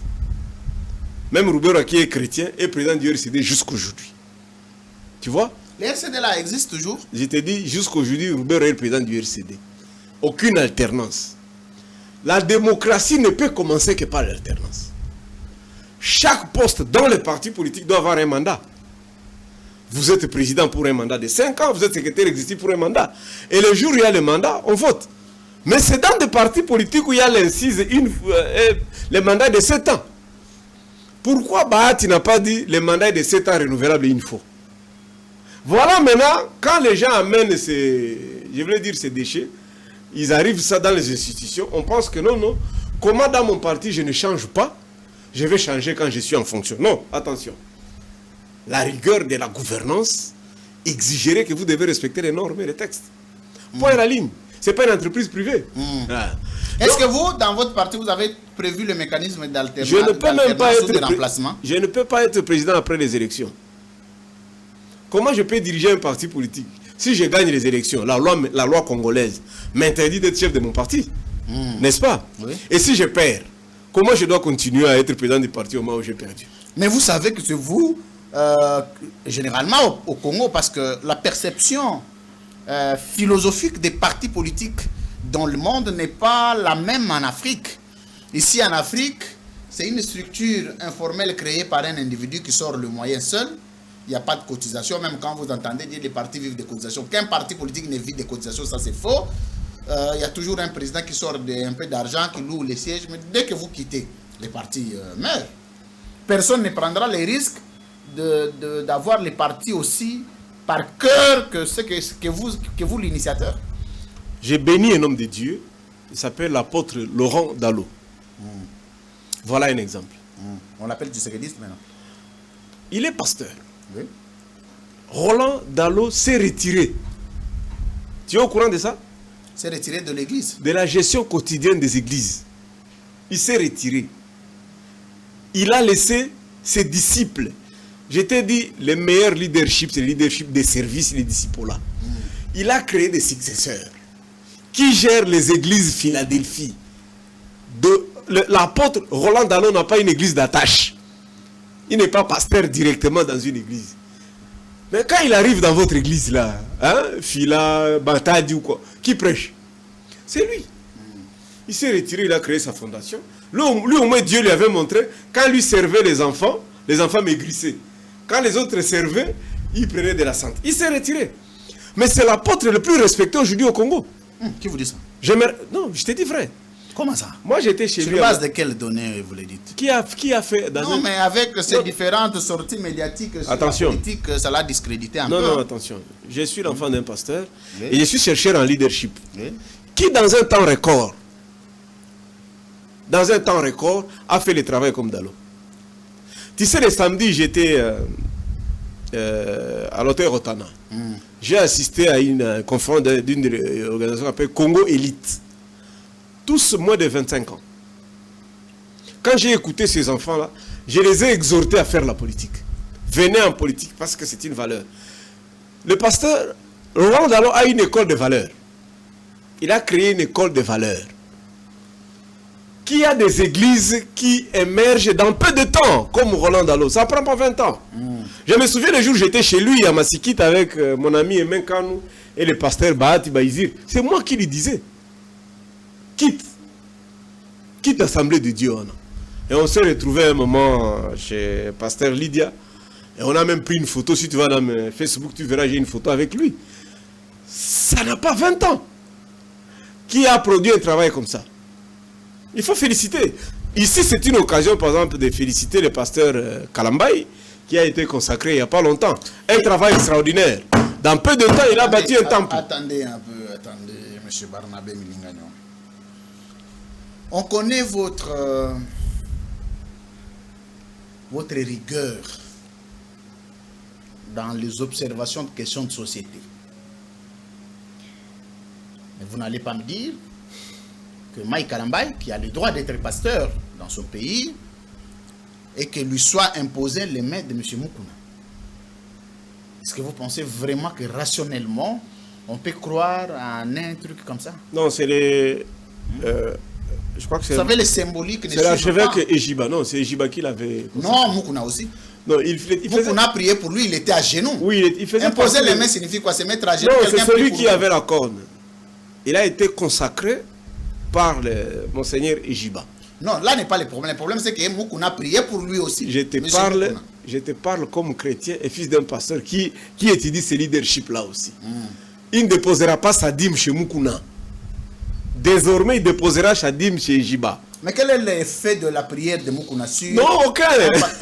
Même Roubero, qui est chrétien, est président du RCD jusqu'aujourd'hui. Tu vois? Le RCD là existe toujours? Je te dis, jusqu'aujourd'hui, Roubero est le président du RCD. Aucune alternance. La démocratie ne peut commencer que par l'alternance. Chaque poste dans le parti politique doit avoir un mandat. Vous êtes président pour un mandat de 5 ans, vous êtes secrétaire exécutif pour un mandat. Et le jour où il y a le mandat, on vote. Mais c'est dans des partis politiques où il y a l'incise, le mandat de 7 ans. Pourquoi Bahati n'a pas dit le mandat de 7 ans renouvelable une fois? Voilà maintenant, quand les gens amènent ces déchets, ils arrivent ça dans les institutions, on pense que non, comment dans mon parti je ne change pas, je vais changer quand je suis en fonction. Non, attention. La rigueur de la gouvernance exigerait que vous devez respecter les normes et les textes. Point à la ligne. Ce n'est pas une entreprise privée. Est-ce que vous, dans votre parti, vous avez prévu le mécanisme d'alternance ou de remplacement? Je ne peux pas être président après les élections. Comment je peux diriger un parti politique? Si je gagne les élections, la loi congolaise m'interdit d'être chef de mon parti. N'est-ce pas? Oui. Et si je perds, comment je dois continuer à être président du parti au moment où j'ai perdu? Mais vous savez que c'est vous, généralement au Congo, parce que la perception philosophique des partis politiques dans le monde n'est pas la même en Afrique. Ici en Afrique, c'est une structure informelle créée par un individu qui sort le moyen seul. Il n'y a pas de cotisation, même quand vous entendez dire que les partis vivent des cotisations. Qu'un parti politique ne vit des cotisations, ça c'est faux. Il y a toujours un président qui sort un peu d'argent, qui loue les sièges, mais dès que vous quittez, les partis meurent. Personne ne prendra les risques d'avoir les partis aussi par cœur que vous l'initiateur. J'ai béni un homme de Dieu, il s'appelle l'apôtre Laurent Dallot. Voilà un exemple. On l'appelle du séquediste maintenant. Il est pasteur. Oui. Roland Dallot s'est retiré. Tu es au courant de ça? S'est retiré de l'église. De la gestion quotidienne des églises. Il s'est retiré. Il a laissé ses disciples. Je t'ai dit, le meilleur leadership, c'est le leadership des services, les disciples là. Il a créé des successeurs qui gèrent les églises Philadelphie. L'apôtre Roland Dallot n'a pas une église d'attache. Il n'est pas pasteur directement dans une église. Mais quand il arrive dans votre église là, Phila, Batadi ou quoi, qui prêche? C'est lui. Il s'est retiré, il a créé sa fondation. Lui au moins Dieu lui avait montré, quand lui servait les enfants maigrissaient. Quand les autres servaient, il prenait de la santé. Il s'est retiré. Mais c'est l'apôtre le plus respecté aujourd'hui au Congo. Qui vous dit ça? Non, je t'ai dit vrai. Comment ça? Moi j'étais chez lui. Sur base de quelles données vous le dites? Qui a fait Non, mais avec ces différentes sorties médiatiques sur la politique, ça l'a discrédité un peu. Non, attention. Je suis l'enfant d'un pasteur et je suis chercheur en leadership. Oui. Qui dans un temps record, a fait le travail comme Dallot. Tu sais, le samedi, j'étais à l'hôtel Rotana. J'ai assisté à une conférence d'une organisation appelée Congo Elite. Tous moins de 25 ans. quand j'ai écouté ces enfants-là, je les ai exhortés à faire la politique. Venez en politique parce que c'est une valeur. Le pasteur Roland Dallot a une école de valeurs. Il a créé une école de valeurs. Qui a des églises qui émergent dans peu de temps, comme Roland Dallot. Ça ne prend pas 20 ans. Je me souviens le jour où j'étais chez lui à Massikit avec mon ami Emen Kanou et le pasteur Bahati Baïzir. C'est moi qui lui disais. Quitte l'Assemblée de Dieu. Et on s'est retrouvé un moment chez pasteur Lydia. Et on a même pris une photo. Si tu vas dans Facebook, tu verras, j'ai une photo avec lui. Ça n'a pas 20 ans. Qui a produit un travail comme ça? Il faut féliciter. Ici, c'est une occasion, par exemple, de féliciter le pasteur Kalambay, qui a été consacré il n'y a pas longtemps. Un travail extraordinaire. Dans peu de temps, il a bâti un temple. Attendez un peu, M. Barnabé Milingagnon. On connaît votre rigueur dans les observations de questions de société. Mais vous n'allez pas me dire que Mike Kalambay, qui a le droit d'être pasteur dans son pays, et que lui soit imposé les mains de M. Moukouna. Est-ce que vous pensez vraiment que rationnellement, on peut croire à un truc comme ça? Non, c'est les... je crois que c'est... Vous savez, les symboliques... C'est l'archevêque Ejiba. Non, c'est Ejiba qui l'avait... Non, Moukouna aussi. Non, il faisait... Moukouna a prié pour lui, il était à genoux. Oui, il faisait... Imposer les mains signifie quoi? Se mettre à genoux. Non, c'est celui qui avait la corne. Il a été consacré par le monseigneur Ejiba. Non, là n'est pas le problème. Le problème, c'est que Moukouna a prié pour lui aussi. Je te parle comme chrétien et fils d'un pasteur qui étudie ce leadership-là aussi. Il ne déposera pas sa dîme chez Moukouna. Désormais, il déposera sa dîme chez Ejiba. Mais quel est l'effet de la prière de Moukouna sur... Non, aucun.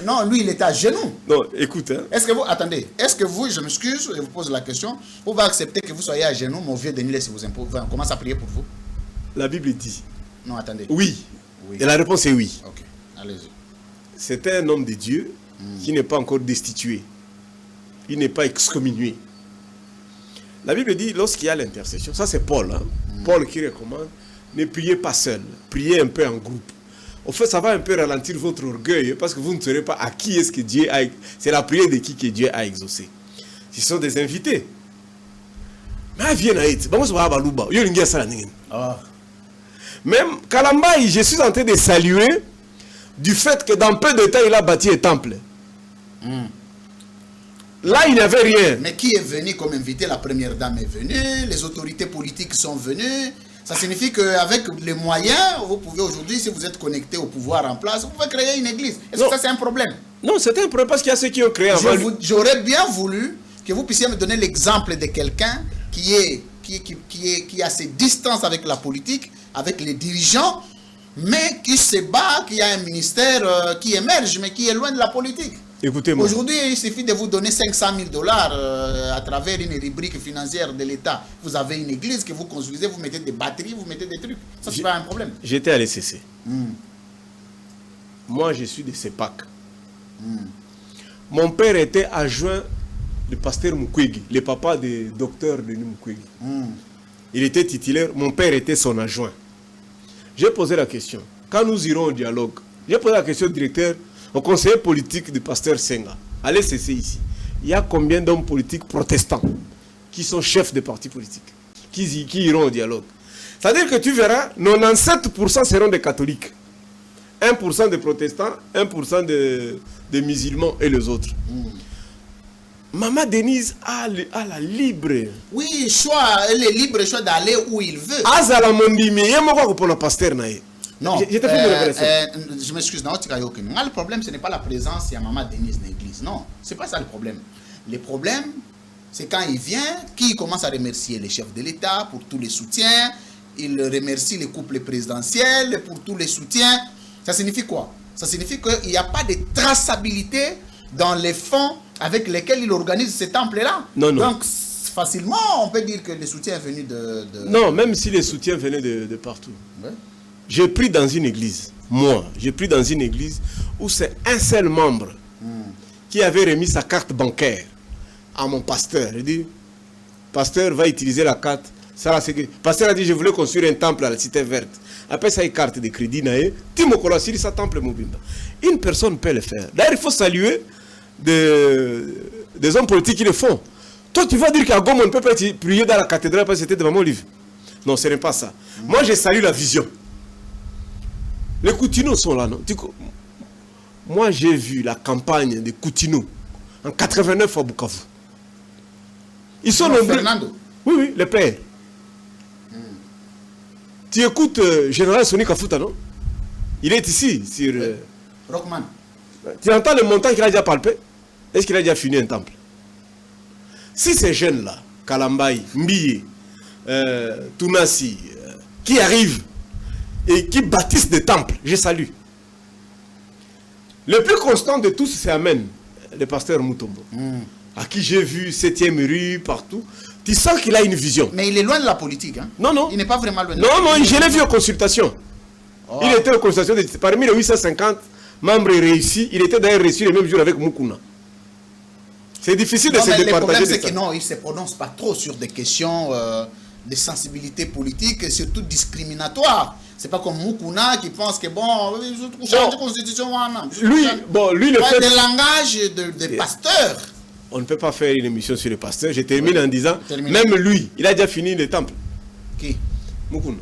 Non, lui, il était à genoux. Non, écoute. Hein. Est-ce que vous... Attendez. Est-ce que vous, je m'excuse, je vous pose la question, vous va accepter que vous soyez à genoux, mon vieux Denis, si vous impose, on commence à prier pour vous? La Bible dit. Non, attendez. Oui. Et la réponse est oui. Ok, allez-y. C'est un homme de Dieu qui n'est pas encore destitué. Il n'est pas excommunié. La Bible dit, lorsqu'il y a l'intercession, ça c'est Paul, hein? Paul qui recommande, ne priez pas seul, priez un peu en groupe. Au fait, ça va un peu ralentir votre orgueil, parce que vous ne saurez pas à qui est-ce que Dieu a... C'est la prière de qui que Dieu a exaucé. Ce sont des invités. Mais viens à être. Même Kalambay, je suis en train de saluer du fait que dans peu de temps, il a bâti un temple. Là, il n'y avait rien. Mais qui est venu comme invité? La première dame est venue, les autorités politiques sont venues. Ça signifie qu'avec les moyens, vous pouvez aujourd'hui, si vous êtes connecté au pouvoir en place, vous pouvez créer une église. Est-ce que ça, c'est un problème? Non, c'est un problème parce qu'il y a ceux qui ont créé avant lui. J'aurais bien voulu que vous puissiez me donner l'exemple de quelqu'un qui a ses distances avec la politique, avec les dirigeants, mais qui se bat, qui a un ministère qui émerge, mais qui est loin de la politique. Écoutez-moi. Aujourd'hui, il suffit de vous donner 500 000 $ à travers une rubrique financière de l'État. Vous avez une église que vous construisez, vous mettez des batteries, vous mettez des trucs. Ça, c'est pas un problème. J'étais à l'ECC. Moi, je suis de CEPAC. Mon père était adjoint du pasteur Mukwege, le papa du docteur Denis Mukwege. Il était titulaire, mon père était son adjoint. J'ai posé la question. Quand nous irons au dialogue, j'ai posé la question au directeur, au conseiller politique du pasteur Senga. Allez cesser ici. Il y a combien d'hommes politiques protestants qui sont chefs de partis politiques, qui iront au dialogue? C'est-à-dire que tu verras, 97% seront des catholiques. 1% des protestants, 1% des musulmans et les autres. Maman Denise a la libre. Oui, elle est libre choix d'aller où il veut. Non, je m'excuse. Le problème, ce n'est pas la présence de Maman Denise dans l'église. Non, ce n'est pas ça le problème. Le problème, c'est quand il vient, qu'il commence à remercier les chefs de l'État pour tous les soutiens. Il remercie les couples présidentiels pour tous les soutiens. Ça signifie quoi? Ça signifie qu'il n'y a pas de traçabilité dans les fonds avec lesquels il organise ces temples-là. Non. Donc, facilement, on peut dire que le soutien est venu de... Non, même si les soutiens venaient de partout. Ouais. J'ai pris dans une église, j'ai pris dans une église où c'est un seul membre qui avait remis sa carte bancaire à mon pasteur. Il dit, pasteur va utiliser la carte Ça, là, c'est que... Pasteur a dit, je voulais construire un temple à la cité verte. Après ça, il carte de crédit. Timo Kolasiri, ça temple mobimba. Une personne peut le faire. D'ailleurs, il faut saluer des hommes politiques qui le font. Toi, tu vas dire qu'à Goma, on ne peut pas prier dans la cathédrale parce que c'était devant mon livre. Non, ce n'est pas ça. Moi, je salue la vision. Les Koutinos sont là, non? Moi, j'ai vu la campagne des Koutinos en 89 à Bukavu. Ils sont nombreux. Fernando. Oui, oui, le père. Tu écoutes Général Sonic Kafuta, non? Il est ici, sur... Rockman. Tu entends le montant qu'il a déjà palpé? Est-ce qu'il a déjà fini un temple? Si ces jeunes-là, Kalambaï, Mbiye, Tounassi, qui arrivent et qui bâtissent des temples, je salue. Le plus constant de tous, c'est Amen, le pasteur Mutombo, à qui j'ai vu 7e rue, partout. Tu sens qu'il a une vision. Mais il est loin de la politique. Hein? Non, non. Il n'est pas vraiment loin de non, la politique. Non, je l'ai vu aux consultations. Oh. Il était aux consultations, parmi les 850 membres réussis, il était d'ailleurs reçu le même jour avec Mukuna. C'est difficile de se départager. Le problème, c'est que non, il ne se prononce pas trop sur des questions de sensibilité politique, et surtout discriminatoires. C'est pas comme Mukuna qui pense que bon, il faut changer la constitution. Lui le fait. Des langages de pasteurs. On ne peut pas faire une émission sur les pasteurs. Je termine en disant, même lui, il a déjà fini le temple. Qui? Mukuna.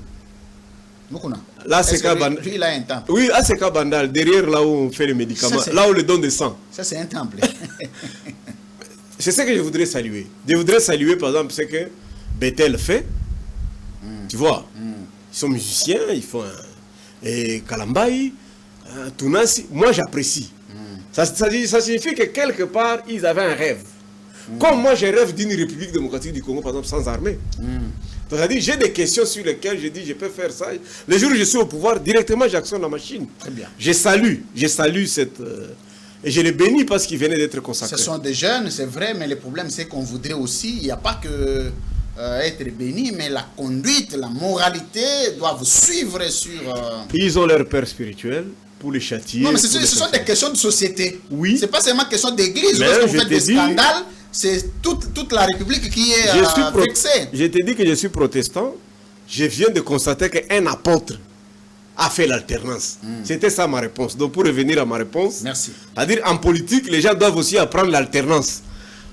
Mukuna. Là, c'est lui, il a un temple. Oui, à Seka Bandal, derrière là où on fait les médicaments, là où le don de sang. Ça, c'est un temple. C'est ce que je voudrais saluer. Je voudrais saluer, par exemple, ce que Bethel fait. Tu vois, ils sont musiciens, ils font et Kalambaï, Tounassi. Moi, j'apprécie. Ça signifie que quelque part, ils avaient un rêve. Comme moi, je rêve d'une République démocratique du Congo, par exemple, sans armée. C'est-à-dire, j'ai des questions sur lesquelles je dis, je peux faire ça. Le jour où je suis au pouvoir, directement, j'actionne la machine. Très bien. Je salue cette... et je les bénis parce qu'ils venaient d'être consacrés. Ce sont des jeunes, c'est vrai, mais le problème, c'est qu'on voudrait aussi, il n'y a pas que être béni, mais la conduite, la moralité doivent suivre sur... Ils ont leur père spirituel. Pour les châtier. Non, mais ce sont des questions de société. Oui. Ce n'est pas seulement question d'église. Lorsque vous faites des scandales, c'est toute la République qui est vexée. Je te dis que je suis protestant. Je viens de constater qu'un apôtre a fait l'alternance. C'était ça ma réponse. Donc pour revenir à ma réponse, merci. C'est-à-dire en politique, les gens doivent aussi apprendre l'alternance.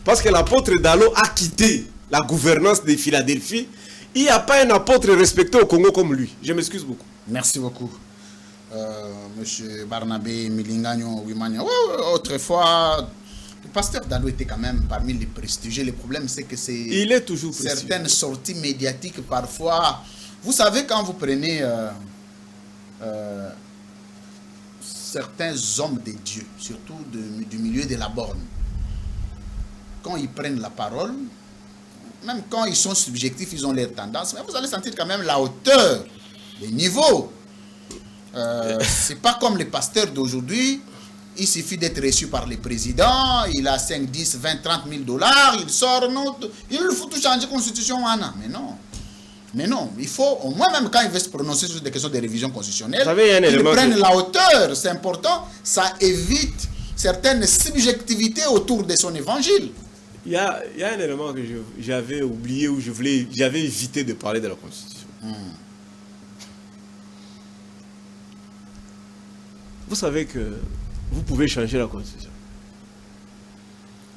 Parce que l'apôtre Dalo a quitté la gouvernance de Philadelphie. Il n'y a pas un apôtre respecté au Congo comme lui. Je m'excuse beaucoup. Merci beaucoup. Monsieur Barnabé Milingagno Wimania. Autrefois, le pasteur Dalo était quand même parmi les prestigieux. Le problème, c'est que c'est... Il est toujours prestigieux. Certaines sorties médiatiques, parfois... Vous savez, quand vous prenez certains hommes de Dieu, surtout du milieu de la borne, quand ils prennent la parole, même quand ils sont subjectifs, ils ont leur tendance, mais vous allez sentir quand même la hauteur, le niveau. C'est pas comme les pasteurs d'aujourd'hui. Il suffit d'être reçu par le président, il a 5, 10, 20, 30 000 dollars, il sort, il faut tout changer la constitution, Anna. Mais non, il faut, au moins même quand il veut se prononcer sur des questions de révision constitutionnelle, il prenne la hauteur, c'est important, ça évite certaines subjectivités autour de son évangile. Il y a un élément que j'avais oublié ou j'avais évité de parler de la constitution. Vous savez que vous pouvez changer la constitution.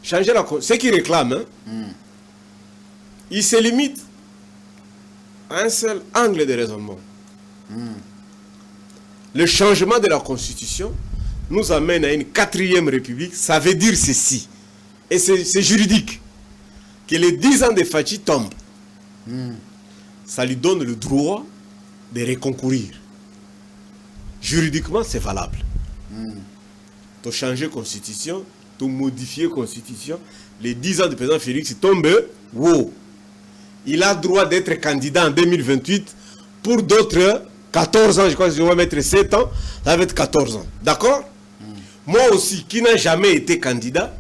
Changer la constitution. Ceux qui réclament, ils se limitent à un seul angle de raisonnement. Le changement de la constitution nous amène à une 4e république. Ça veut dire ceci. Et c'est juridique. Que les 10 ans de Fachi tombent. Ça lui donne le droit de reconcourir. Juridiquement, c'est valable. Tu changer constitution, tu modifier constitution, les 10 ans du président Félix tombent, wow. Il a droit d'être candidat en 2028 pour d'autres 14 ans, je crois que je vais mettre 7 ans, ça va être 14 ans. D'accord? Moi aussi, qui n'a jamais été candidat,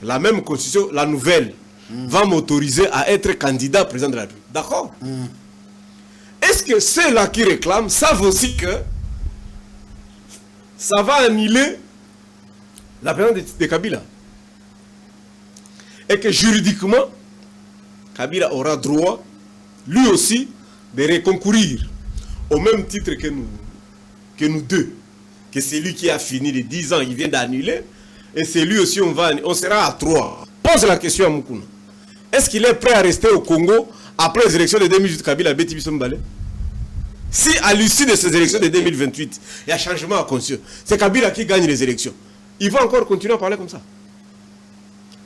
la même constitution, la nouvelle, va m'autoriser à être candidat président de la République. D'accord? Est-ce que ceux-là qui réclament savent aussi que ça va annuler la présence de Kabila? Et que juridiquement, Kabila aura droit lui aussi, de reconcourir au même titre que nous deux. Que c'est lui qui a fini les 10 ans, il vient d'annuler. Et c'est lui aussi, on sera à 3. Pose la question à Moukouna. Est-ce qu'il est prêt à rester au Congo après les élections de 2018 Kabila Beti Bissombale? Si à l'issue de ces élections de 2028, il y a changement à conscience, c'est Kabila qui gagne les élections. Il va encore continuer à parler comme ça.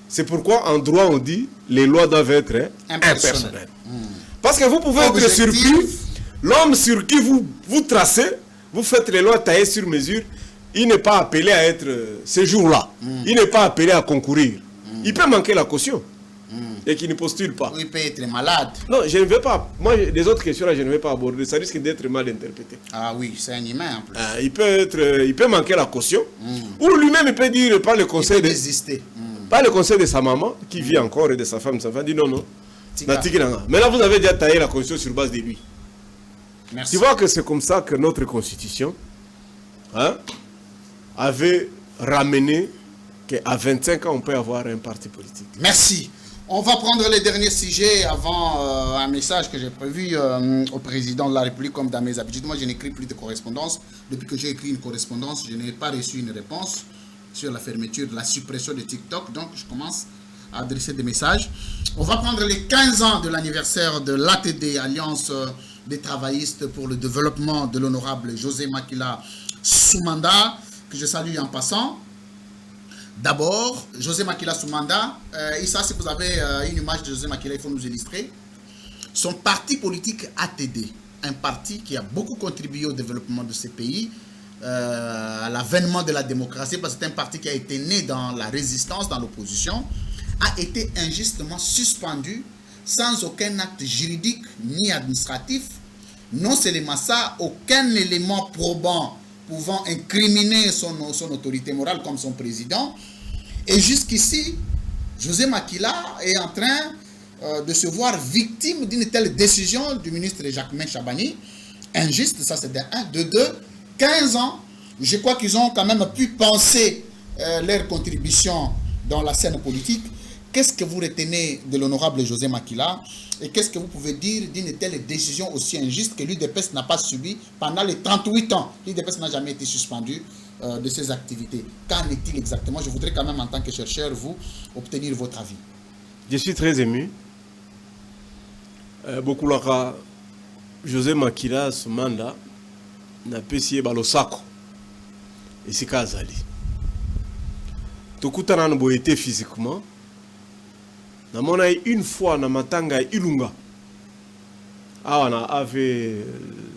C'est pourquoi en droit on dit les lois doivent être impersonnelles. Parce que vous pouvez être surpris, l'homme sur qui vous tracez, vous faites les lois taillées sur mesure, il n'est pas appelé à être ce jour-là. Il n'est pas appelé à concourir. Il peut manquer la caution. Et qu'il ne postule pas. Il peut être malade. Non, je ne vais pas. Moi, les autres questions là, je ne vais pas aborder. Ça risque d'être mal interprété. Ah oui, c'est un humain en plus. Il peut manquer la caution. Ou lui-même, il peut dire par le conseil par le conseil de sa maman, qui vit encore, et de sa femme, dit non, non. Mais là, vous avez déjà taillé la caution sur base de lui. Merci. Tu vois que c'est comme ça que notre constitution avait ramené qu'à 25 ans, on peut avoir un parti politique. Merci. On va prendre les derniers sujets avant un message que j'ai prévu au président de la République, comme dans mes habitudes. Moi, je n'écris plus de correspondance. Depuis que j'ai écrit une correspondance, je n'ai pas reçu une réponse sur la fermeture, la suppression de TikTok. Donc, je commence à adresser des messages. On va prendre les 15 ans de l'anniversaire de l'ATD, Alliance des travaillistes pour le développement de l'honorable José Makila Soumanda, que je salue en passant. D'abord, José Makila Soumanda, Issa, si vous avez une image de José Makila, il faut nous illustrer. Son parti politique ATD, un parti qui a beaucoup contribué au développement de ces pays, à l'avènement de la démocratie, parce que c'est un parti qui a été né dans la résistance, dans l'opposition, a été injustement suspendu sans aucun acte juridique ni administratif. Non seulement ça, aucun élément probant pouvant incriminer son autorité morale comme son président. Et jusqu'ici, José Makila est en train de se voir victime d'une telle décision du ministre Jacquemain Chabani. Injuste, ça c'est de 1. De 2, 15 ans, je crois qu'ils ont quand même pu penser leur contribution dans la scène politique. Qu'est-ce que vous retenez de l'honorable José Makila et qu'est-ce que vous pouvez dire d'une telle décision aussi injuste que l'UDPS n'a pas subi pendant les 38 ans? L'UDPS n'a jamais été suspendu de ses activités. Qu'en est-il exactement? Je voudrais quand même, en tant que chercheur, vous obtenir votre avis. Je suis très ému. Beaucoup l'ara José Makila Soumanda n'a pas essayé balosako et c'est Kazali. Tout le monde a été physiquement. Namona une fois na matanga ilunga awana ave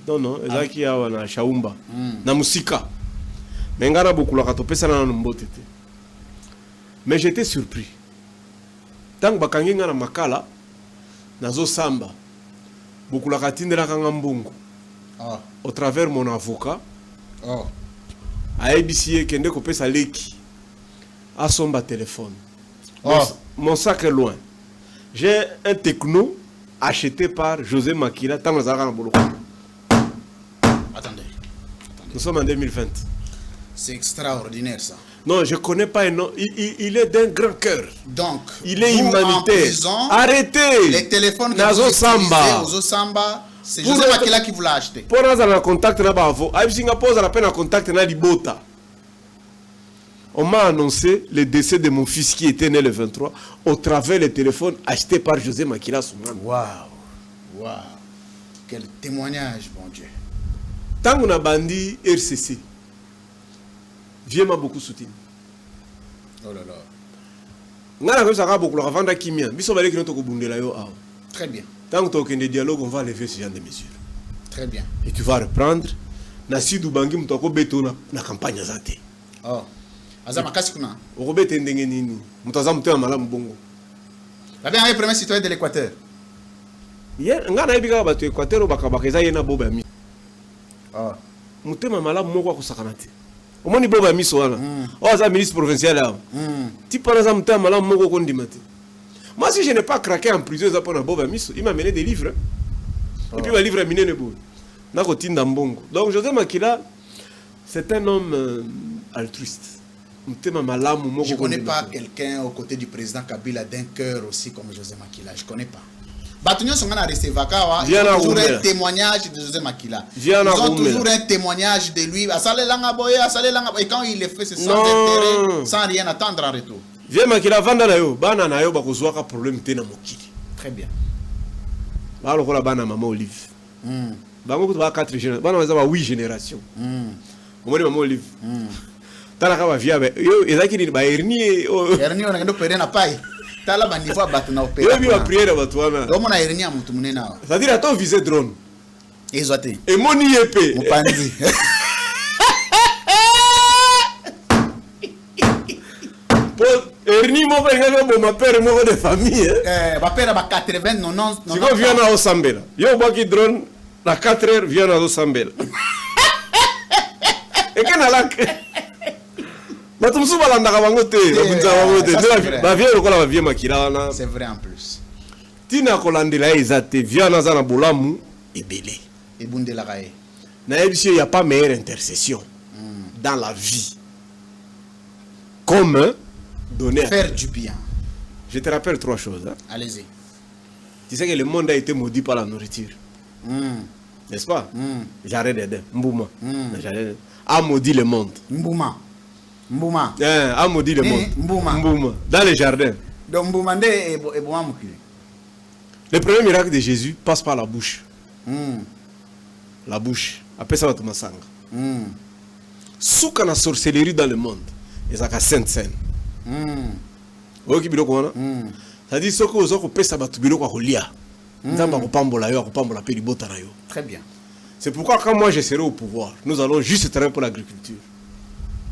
non ezaki awana shaumba na musika mengana bokula katopesa na mbotete. Mais j'étais surpris tant bakangi nga na makala nazo samba bokula katindela kanga mbungu au travers mon avocat a ABC kende kopesa leki a somba téléphone. Mon sac est loin. J'ai un techno acheté par José Makila. Attendez. Nous sommes en 2020. C'est extraordinaire ça. Non, je ne connais pas un nom. Il est d'un grand cœur. Donc, il est humanitaire. Arrêtez. Les téléphones que vous utilisez aux Samba, c'est José Makila qui vous l'a acheté. Pour nous, on a contact à Singapour, on a peine contact à Libota. On m'a annoncé le décès de mon fils qui était né le 23 au travers des téléphones achetés par José Makila Soumanda. Waouh. Quel témoignage, bon Dieu. Tant qu'on a bandi RCC, Dieu m'a beaucoup soutenu. Oh là là. Très bien. Tant qu'on a des dialogues, on va lever ce genre de mesures. Très bien. Et tu vas reprendre. Nasidou Bangi Moutako Betona, la campagne Azate. Oh. Azama Kasikuna. Robete Ndengenini. Moutazam Tea Malam Bongo. La bien, premier citoyen de l'Équateur. Hier, on a eu un Équateur au Bakabakeza Yena Boba Mi. Ah. Moutema Malam Moko Sakanate. Au moins, il Boba Mi Soala. Oh, c'est ministre provincial là. Tu parles à Moutema Malam Moko Kondimate. Moi, si je n'ai pas craqué en prison, Boba Mi, il m'a mené des livres. Et puis, il m'a livré à Miné Nebo. Donc, José Makila, c'est un homme altruiste. Je ne connais pas quelqu'un aux côtés du président Kabila d'un cœur aussi comme José Makila. Je ne connais pas. Batunion sont à Resevaka, ils ont toujours un témoignage de José Makila. Ils ont toujours un témoignage de lui. Et quand il le fait, c'est sans intérêt, sans rien attendre en retour. Viens Makila, vanda na yo, bana na yo bakozwaka problème te na mokili. Très bien. Ba lokola bana maman Olive. Bango ko ba 4 générations, bana ba 8 générations. Omoni maman Olive. Tala ka ba via yo ezaki ni ba hernie hernie on ngendo pere na pai. Tala ba niveau battu na opérer. Yo bi ba prière ba toana. Do mona hernie mutu munena. C'est-à-dire ato viser drone. Ezote. Et moni épée. Mupanzi. Erni mo ba ngaka bo ma père mo de famille ba père ba 80 non. Si go vient na Osambela. Yo ba ki drone na 4h vient na Osambela. Et kana lak. Ba tumsu balanda ka bango te, ba kunza bango te. Ba vient lokola ba vient Makila wana. C'est vrai en plus. Tina kolandela ezate vient na za na bolamu ebele. Et bundela kae. Na ebisi il y a pas meilleure intercession dans la vie. Comme donner faire du bien. Je te rappelle 3 choses. Hein? Allez-y. Tu sais que le monde a été maudit par la nourriture. N'est-ce pas? J'arrête d'aider. Mbouma. A maudit le monde. Mbouma. Mbouma. A maudit le monde. Mbouma. Mbouma. Dans les jardins. Donc Mbouma et Mbouma. Le premier miracle de Jésus passe par la bouche. La bouche. Après ça va te masanga. Souka na sorcellerie dans le monde. Et ça ka sainte scène. C'est-à-dire ce que vous avez fait, très bien. C'est pourquoi quand moi je serai au pouvoir, nous allons juste travailler pour l'agriculture.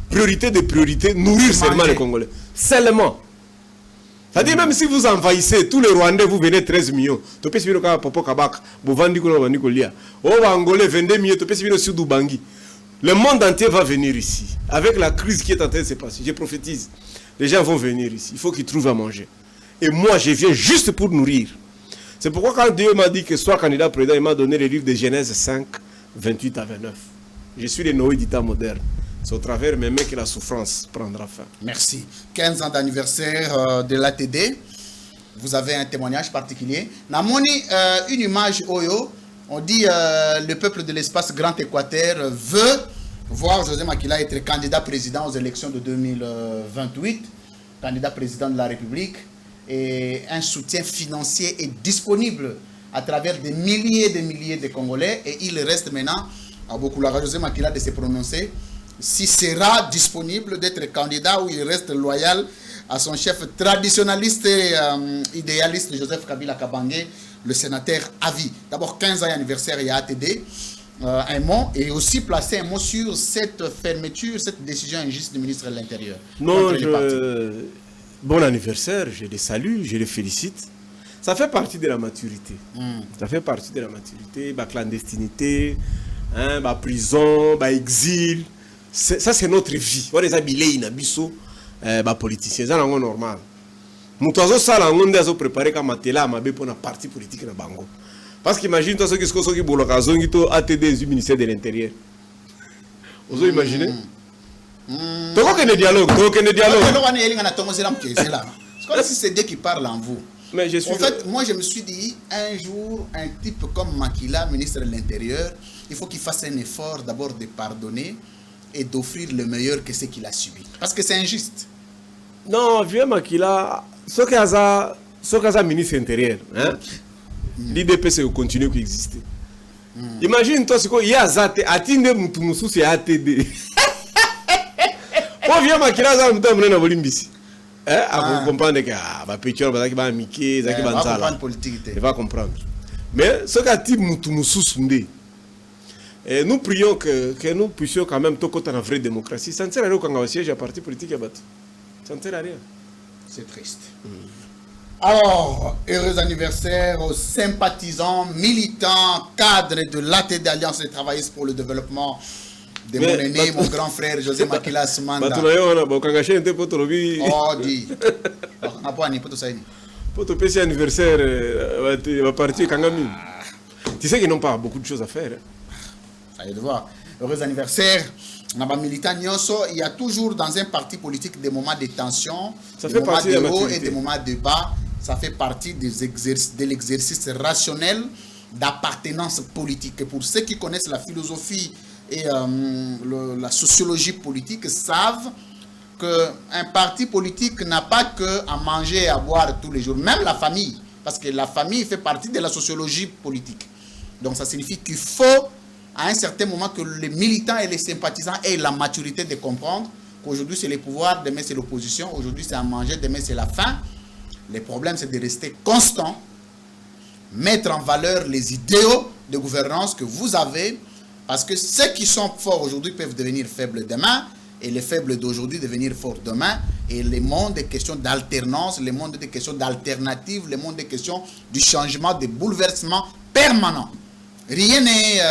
Priorité de priorité, nourrir seulement les Congolais. Seulement. C'est-à-dire même si vous envahissez tous les Rwandais, vous venez 13 millions. Le monde entier va venir ici. Avec la crise qui est en train de se passer, je prophétise. Les gens vont venir ici. Il faut qu'ils trouvent à manger. Et moi, je viens juste pour nourrir. C'est pourquoi quand Dieu m'a dit que soit candidat président, il m'a donné le livre de Genèse 5, 28 à 29. Je suis le Noé du temps moderne. C'est au travers de mes mains que la souffrance prendra fin. Merci. 15 ans d'anniversaire de l'ATD. Vous avez un témoignage particulier. Namoni, une image Oyo. On dit le peuple de l'espace Grand Équateur veut voir José Makila être candidat président aux élections de 2028, candidat président de la République, et un soutien financier est disponible à travers des milliers de Congolais, et il reste maintenant à Bokoulara José Makila de se prononcer s'il sera disponible d'être candidat ou il reste loyal à son chef traditionnaliste et idéaliste Joseph Kabila Kabange, le sénateur à vie. D'abord 15 ans d'anniversaire et ATD. Un mot et aussi placer un mot sur cette fermeture, cette décision injuste du ministre de l'Intérieur. Non, bon anniversaire, je les salue, je les félicite. Ça fait partie de la maturité. Ça fait partie de la maturité, la clandestinité, la prison, l'exil. Ça, c'est notre vie. On les habillés, les politiciens, c'est normal. Nous avons préparé comme matela pour un parti politique na bango. Parce qu'imagine toi ce qui est boloka zongito ATD du ministère de l'Intérieur. Vous imaginez? Tu vois qu'il y a dialogue, C'est comme si c'est Dieu qui parle en vous. Mais je suis en fait, moi je me suis dit, un jour, un type comme Makila, ministre de l'Intérieur, il faut qu'il fasse un effort d'abord de pardonner et d'offrir le meilleur que ce qu'il a subi. Parce que c'est injuste. Non, vieux Makila, ce qu'il a ministre intérieur, hein? L'IDPC continue à exister. Imagine toi, il y a Zate, Atinde Moutoumousou, c'est ATD. Quand vieux Makila, ça me donne un volumbisi. À comprendre que va pécher, va miquer, va comprendre politique. Il va comprendre. Mais ce qu'a dit Moutoumousou Soundé, nous prions que nous puissions quand même toquer dans la vraie démocratie. Ça ne sert à rien quand on siège à parti politique à battre. Ça ne sert à rien. C'est triste. Alors, heureux anniversaire aux sympathisants, militants, cadres de l'ATD, Alliance des travaillistes pour le développement de mon aîné, mon grand frère José Makila Soumanda. Oh, dis. On n'a pas un pour ça. Pour te passer anniversaire, va partir Kangami. Tu sais qu'ils n'ont pas beaucoup de choses à faire. Ça y est de voir. Heureux anniversaire. Il y a toujours dans un parti politique des moments de tension, des moments de haut et des moments de bas. ça fait partie de l'exercice rationnel d'appartenance politique. Et pour ceux qui connaissent la philosophie et la sociologie politique savent qu'un parti politique n'a pas que à manger et à boire tous les jours, même la famille, parce que la famille fait partie de la sociologie politique. Donc ça signifie qu'il faut à un certain moment que les militants et les sympathisants aient la maturité de comprendre qu'aujourd'hui c'est le pouvoir, demain c'est l'opposition, aujourd'hui c'est à manger, demain c'est la faim. Le problème c'est de rester constant, mettre en valeur les idéaux de gouvernance que vous avez, parce que ceux qui sont forts aujourd'hui peuvent devenir faibles demain, et les faibles d'aujourd'hui devenir forts demain, et le monde est question d'alternance, le monde est question d'alternative, le monde est question du changement, de bouleversement permanent. Rien n'est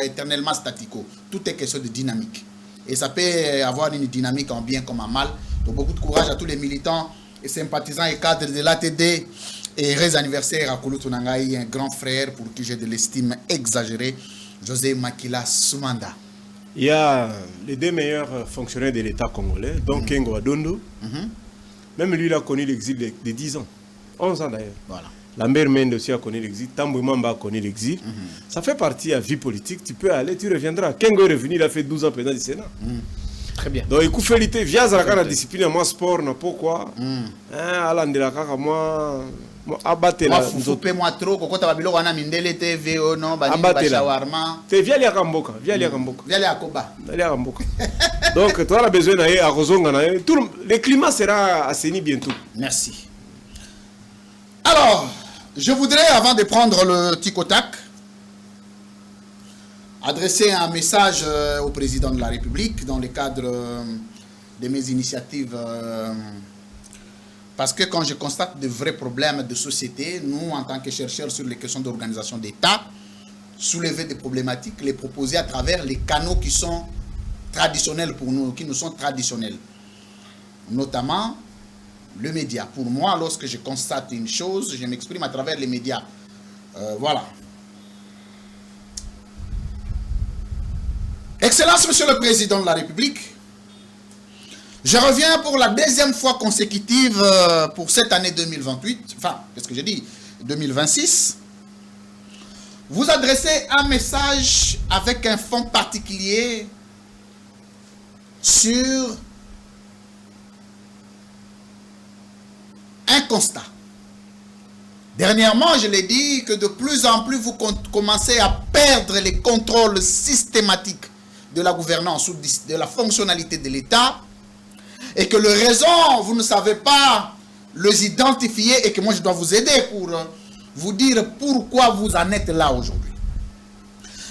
éternellement statico, tout est question de dynamique. Et ça peut avoir une dynamique en bien comme en mal. Donc beaucoup de courage à tous les militants et sympathisants et cadres de l'ATD. Et heureux anniversaire à Kolo Tunangai, un grand frère pour qui j'ai de l'estime exagérée, José Makila Soumanda. Il y a les deux meilleurs fonctionnaires de l'État congolais, donc Kengo Adondo. Même lui, il a connu l'exil de 10 ans, 11 ans d'ailleurs. Voilà. Lambert Mende aussi a connu l'exil, Tambou Mamba a connu l'exil. Ça fait partie de la vie politique, tu peux aller, tu reviendras. Kengo est revenu, il a fait 12 ans président du Sénat. Très bien. Donc, il faut féliciter, via la discipline, moi, sport, pourquoi Alain de la Kaka, moi, abattre la. Moi trop, quand tu as vu le Mindele TV, non, abattre shawarma. Tu viens à Kamboka, viens à Kamboka. Viens à Koba. Donc, tu as besoin d'aller à Rozonga. Le climat sera assaini bientôt. Merci. Alors, je voudrais, avant de prendre le tic-au-tac, adresser un message au président de la République dans le cadre de mes initiatives. Parce que quand je constate de vrais problèmes de société, nous, en tant que chercheurs sur les questions d'organisation d'État, soulever des problématiques, les proposer à travers les canaux qui sont traditionnels pour nous, qui nous sont traditionnels. Notamment le média. Pour moi, lorsque je constate une chose, je m'exprime à travers les médias. Voilà. Excellence, Monsieur le Président de la République, je reviens pour la deuxième fois consécutive pour cette année 2028, enfin, qu'est-ce que j'ai dit, 2026, vous adressez un message avec un fond particulier sur un constat. Dernièrement, je l'ai dit que de plus en plus, vous commencez à perdre les contrôles systématiques de la gouvernance ou de la fonctionnalité de l'État et que les raisons, vous ne savez pas les identifier et que moi je dois vous aider pour vous dire pourquoi vous en êtes là aujourd'hui.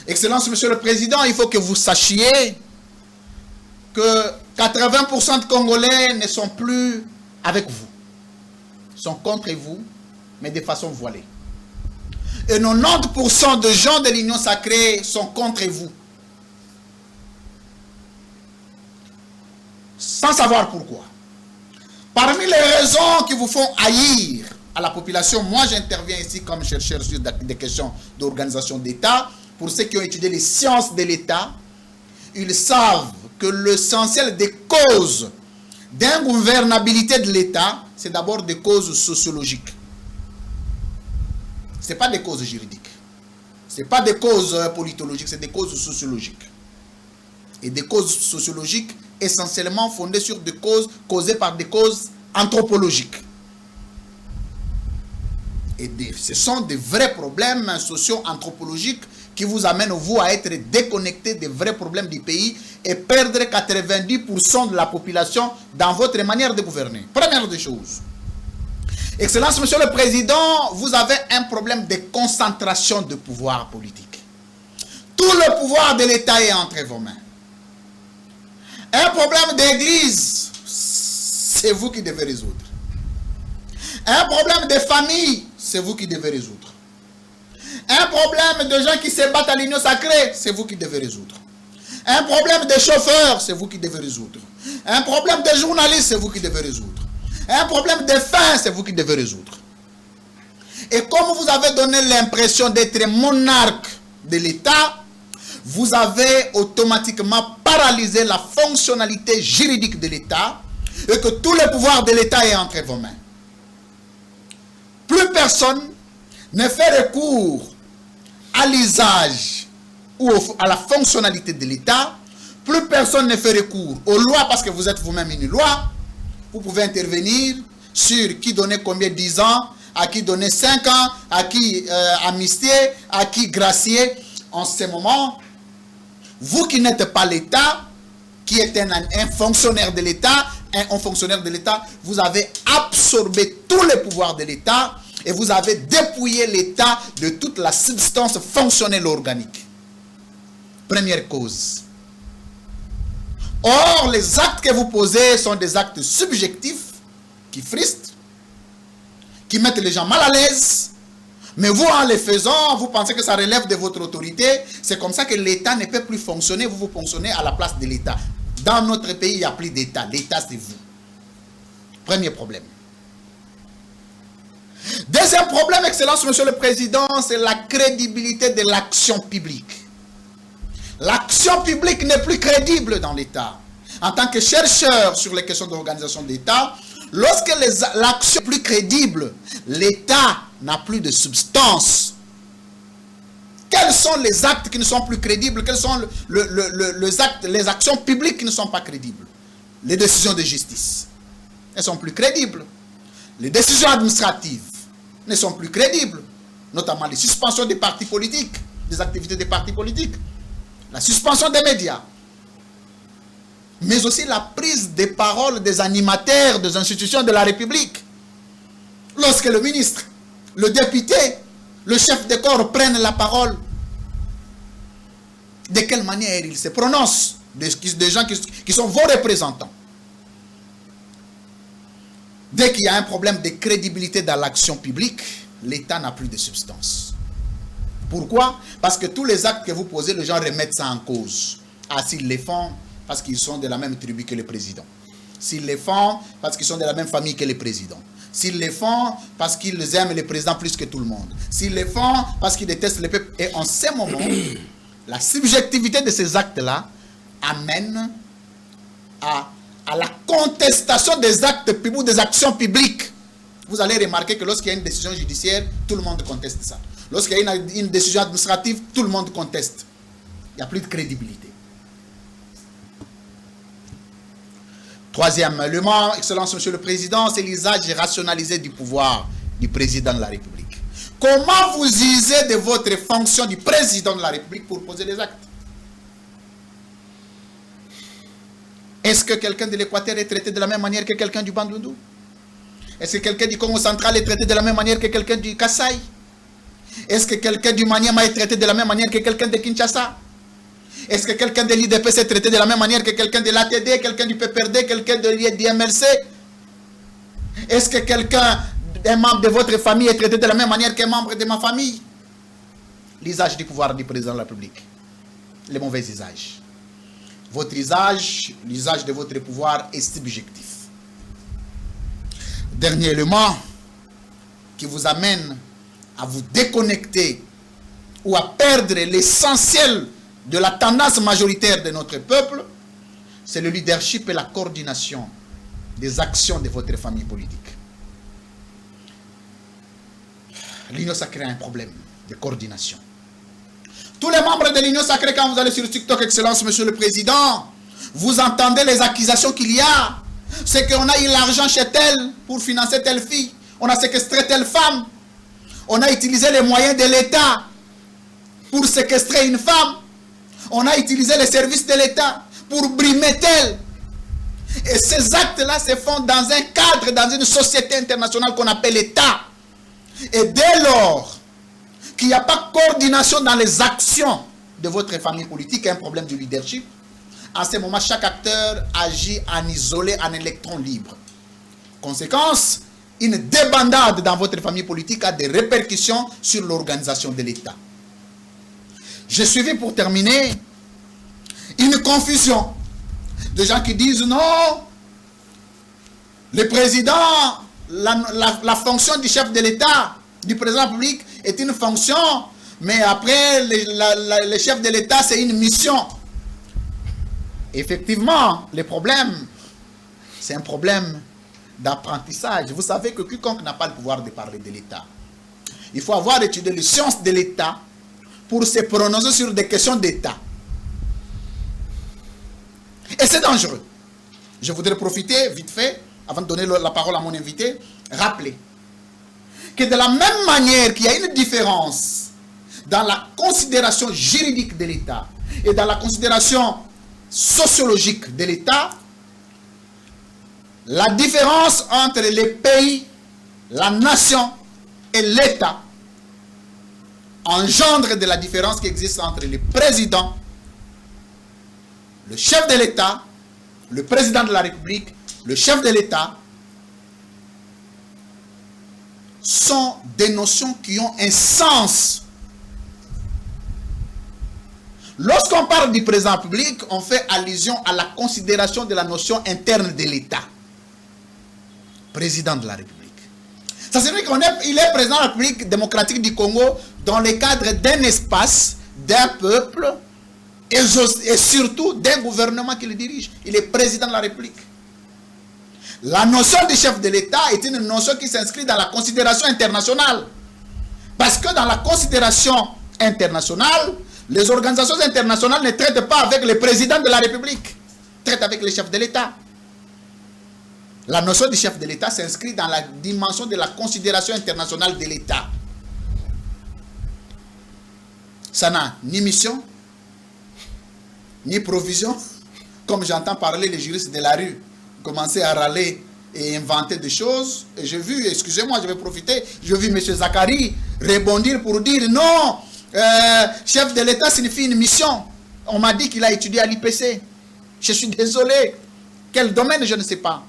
Excellence, Monsieur le Président, il faut que vous sachiez que 80% de Congolais ne sont plus avec vous, sont contre vous, mais de façon voilée. Et 90% de gens de l'Union sacrée sont contre vous. Sans savoir pourquoi. Parmi les raisons qui vous font haïr à la population, moi j'interviens ici comme chercheur sur des questions d'organisation d'État. Pour ceux qui ont étudié les sciences de l'État, ils savent que l'essentiel des causes d'ingouvernabilité de l'État, c'est d'abord des causes sociologiques. Ce n'est pas des causes juridiques. Ce n'est pas des causes politologiques, c'est des causes sociologiques. Et des causes sociologiques essentiellement fondées sur des causes causées par des causes anthropologiques. Et ce sont des vrais problèmes socio-anthropologiques qui vous amènent, vous, à être déconnecté des vrais problèmes du pays et perdre 90% de la population dans votre manière de gouverner. Première des choses. Excellence, Monsieur le Président, vous avez un problème de concentration de pouvoir politique. Tout le pouvoir de l'État est entre vos mains. Un problème d'église, c'est vous qui devez résoudre. Un problème de famille, c'est vous qui devez résoudre. Un problème de gens qui se battent à l'union sacrée, c'est vous qui devez résoudre. Un problème de chauffeurs, c'est vous qui devez résoudre. Un problème de journalistes, c'est vous qui devez résoudre. Un problème de faim, c'est vous qui devez résoudre. Et comme vous avez donné l'impression d'être monarque de l'État, vous avez automatiquement paralysé la fonctionnalité juridique de l'État et que tout le pouvoir de l'État est entre vos mains. plus personne ne fait recours à l'usage ou à la fonctionnalité de l'État. Plus personne ne fait recours aux lois parce que vous êtes vous-même une loi. Vous pouvez intervenir sur qui donnait combien 10 ans, à qui donner 5 ans, à qui amnistier, à qui gracier. En ce moment, vous qui n'êtes pas l'État, qui êtes un fonctionnaire de l'État, un fonctionnaire de l'État, vous avez absorbé tous les pouvoirs de l'État et vous avez dépouillé l'État de toute la substance fonctionnelle organique. Première cause. Or, les actes que vous posez sont des actes subjectifs qui fristent, qui mettent les gens mal à l'aise. Mais vous, en les faisant, vous pensez que ça relève de votre autorité. C'est comme ça que l'État ne peut plus fonctionner. Vous fonctionnez à la place de l'État. Dans notre pays, il n'y a plus d'État. L'État, c'est vous. Premier problème. Deuxième problème, Excellence, Monsieur le Président, c'est la crédibilité de l'action publique. L'action publique n'est plus crédible dans l'État. En tant que chercheur sur les questions d'organisation d'État, lorsque l'action est plus crédible, l'État n'a plus de substance. Quels sont les actes qui ne sont plus crédibles? Quels sont les actions publiques qui ne sont pas crédibles? Les décisions de justice. Elles sont plus crédibles. Les décisions administratives ne sont plus crédibles. Notamment les suspensions des partis politiques, des activités des partis politiques. La suspension des médias. Mais aussi la prise des paroles des animateurs des institutions de la République. Lorsque le ministre, le député, le chef de corps prennent la parole, de quelle manière ils se prononcent, des gens qui sont vos représentants. Dès qu'il y a un problème de crédibilité dans l'action publique, l'État n'a plus de substance. Pourquoi? Parce que tous les actes que vous posez, les gens remettent ça en cause. Ah, s'ils les font, parce qu'ils sont de la même tribu que le président. S'ils les font, parce qu'ils sont de la même famille que le président. S'ils les font, parce qu'ils aiment le président plus que tout le monde. S'ils les font, parce qu'ils détestent le peuple. Et en ce moment, la subjectivité de ces actes-là amène à la contestation des actes publics ou des actions publiques. Vous allez remarquer que lorsqu'il y a une décision judiciaire, tout le monde conteste ça. Lorsqu'il y a une décision administrative, tout le monde conteste. Il n'y a plus de crédibilité. Troisième élément, Excellence, Monsieur le Président, c'est l'usage rationalisé du pouvoir du Président de la République. Comment vous usez de votre fonction du Président de la République pour poser les actes? Est-ce que quelqu'un de l'Équateur est traité de la même manière que quelqu'un du Bandundu? Est-ce que quelqu'un du Congo central est traité de la même manière que quelqu'un du Kasaï? Est-ce que quelqu'un du Maniema est traité de la même manière que quelqu'un de Kinshasa? Est-ce que quelqu'un de l'IDPS est traité de la même manière que quelqu'un de l'ATD, quelqu'un du PPRD, quelqu'un de l'IMLC? Est-ce que quelqu'un, un membre de votre famille est traité de la même manière qu'un membre de ma famille? L'usage du pouvoir du président de la République. Le mauvais usage. Votre usage, l'usage de votre pouvoir est subjectif. Dernier élément qui vous amène à vous déconnecter ou à perdre l'essentiel de la tendance majoritaire de notre peuple, c'est le leadership et la coordination des actions de votre famille politique. L'Union sacrée a un problème de coordination. Tous les membres de l'Union sacrée, quand vous allez sur TikTok, Excellence, Monsieur le Président, vous entendez les accusations qu'il y a. C'est qu'on a eu l'argent chez tel pour financer telle fille. On a séquestré telle femme. On a utilisé les moyens de l'État pour séquestrer une femme. On a utilisé les services de l'État pour brimer tel. Et ces actes-là se font dans un cadre, dans une société internationale qu'on appelle l'État. Et dès lors qu'il n'y a pas de coordination dans les actions de votre famille politique, un problème de leadership, en ce moment, chaque acteur agit en isolé, en électron libre. Conséquence, une débandade dans votre famille politique a des répercussions sur l'organisation de l'État. J'ai suivi, pour terminer, une confusion de gens qui disent non, le président, la fonction du chef de l'État, du président de la République, est une fonction, mais après, le chef de l'État, c'est une mission. Effectivement, le problème, c'est un problème d'apprentissage. Vous savez que quiconque n'a pas le pouvoir de parler de l'État, il faut avoir étudié les sciences de l'État pour se prononcer sur des questions d'État. Et c'est dangereux. Je voudrais profiter, vite fait, avant de donner la parole à mon invité, rappeler que de la même manière qu'il y a une différence dans la considération juridique de l'État et dans la considération sociologique de l'État, la différence entre les pays, la nation et l'État engendre de la différence qui existe entre le président, le chef de l'État, le président de la République, le chef de l'État, sont des notions qui ont un sens. Lorsqu'on parle du président public, on fait allusion à la considération de la notion interne de l'État. Président de la République. Ça signifie qu'il est président de la République démocratique du Congo dans le cadre d'un espace, d'un peuple et surtout d'un gouvernement qui le dirige. Il est président de la République. La notion de chef de l'État est une notion qui s'inscrit dans la considération internationale. Parce que dans la considération internationale, les organisations internationales ne traitent pas avec le président de la République, traitent avec le chef de l'État. La notion de chef de l'État s'inscrit dans la dimension de la considération internationale de l'État. Ça n'a ni mission, ni provision, comme j'entends parler les juristes de la rue, commencer à râler et inventer des choses. Et j'ai vu, excusez-moi, je vais profiter, j'ai vu M. Zakari rebondir pour dire non, chef de l'État signifie une mission. On m'a dit qu'il a étudié à l'IPC. Je suis désolé. Quel domaine, je ne sais pas.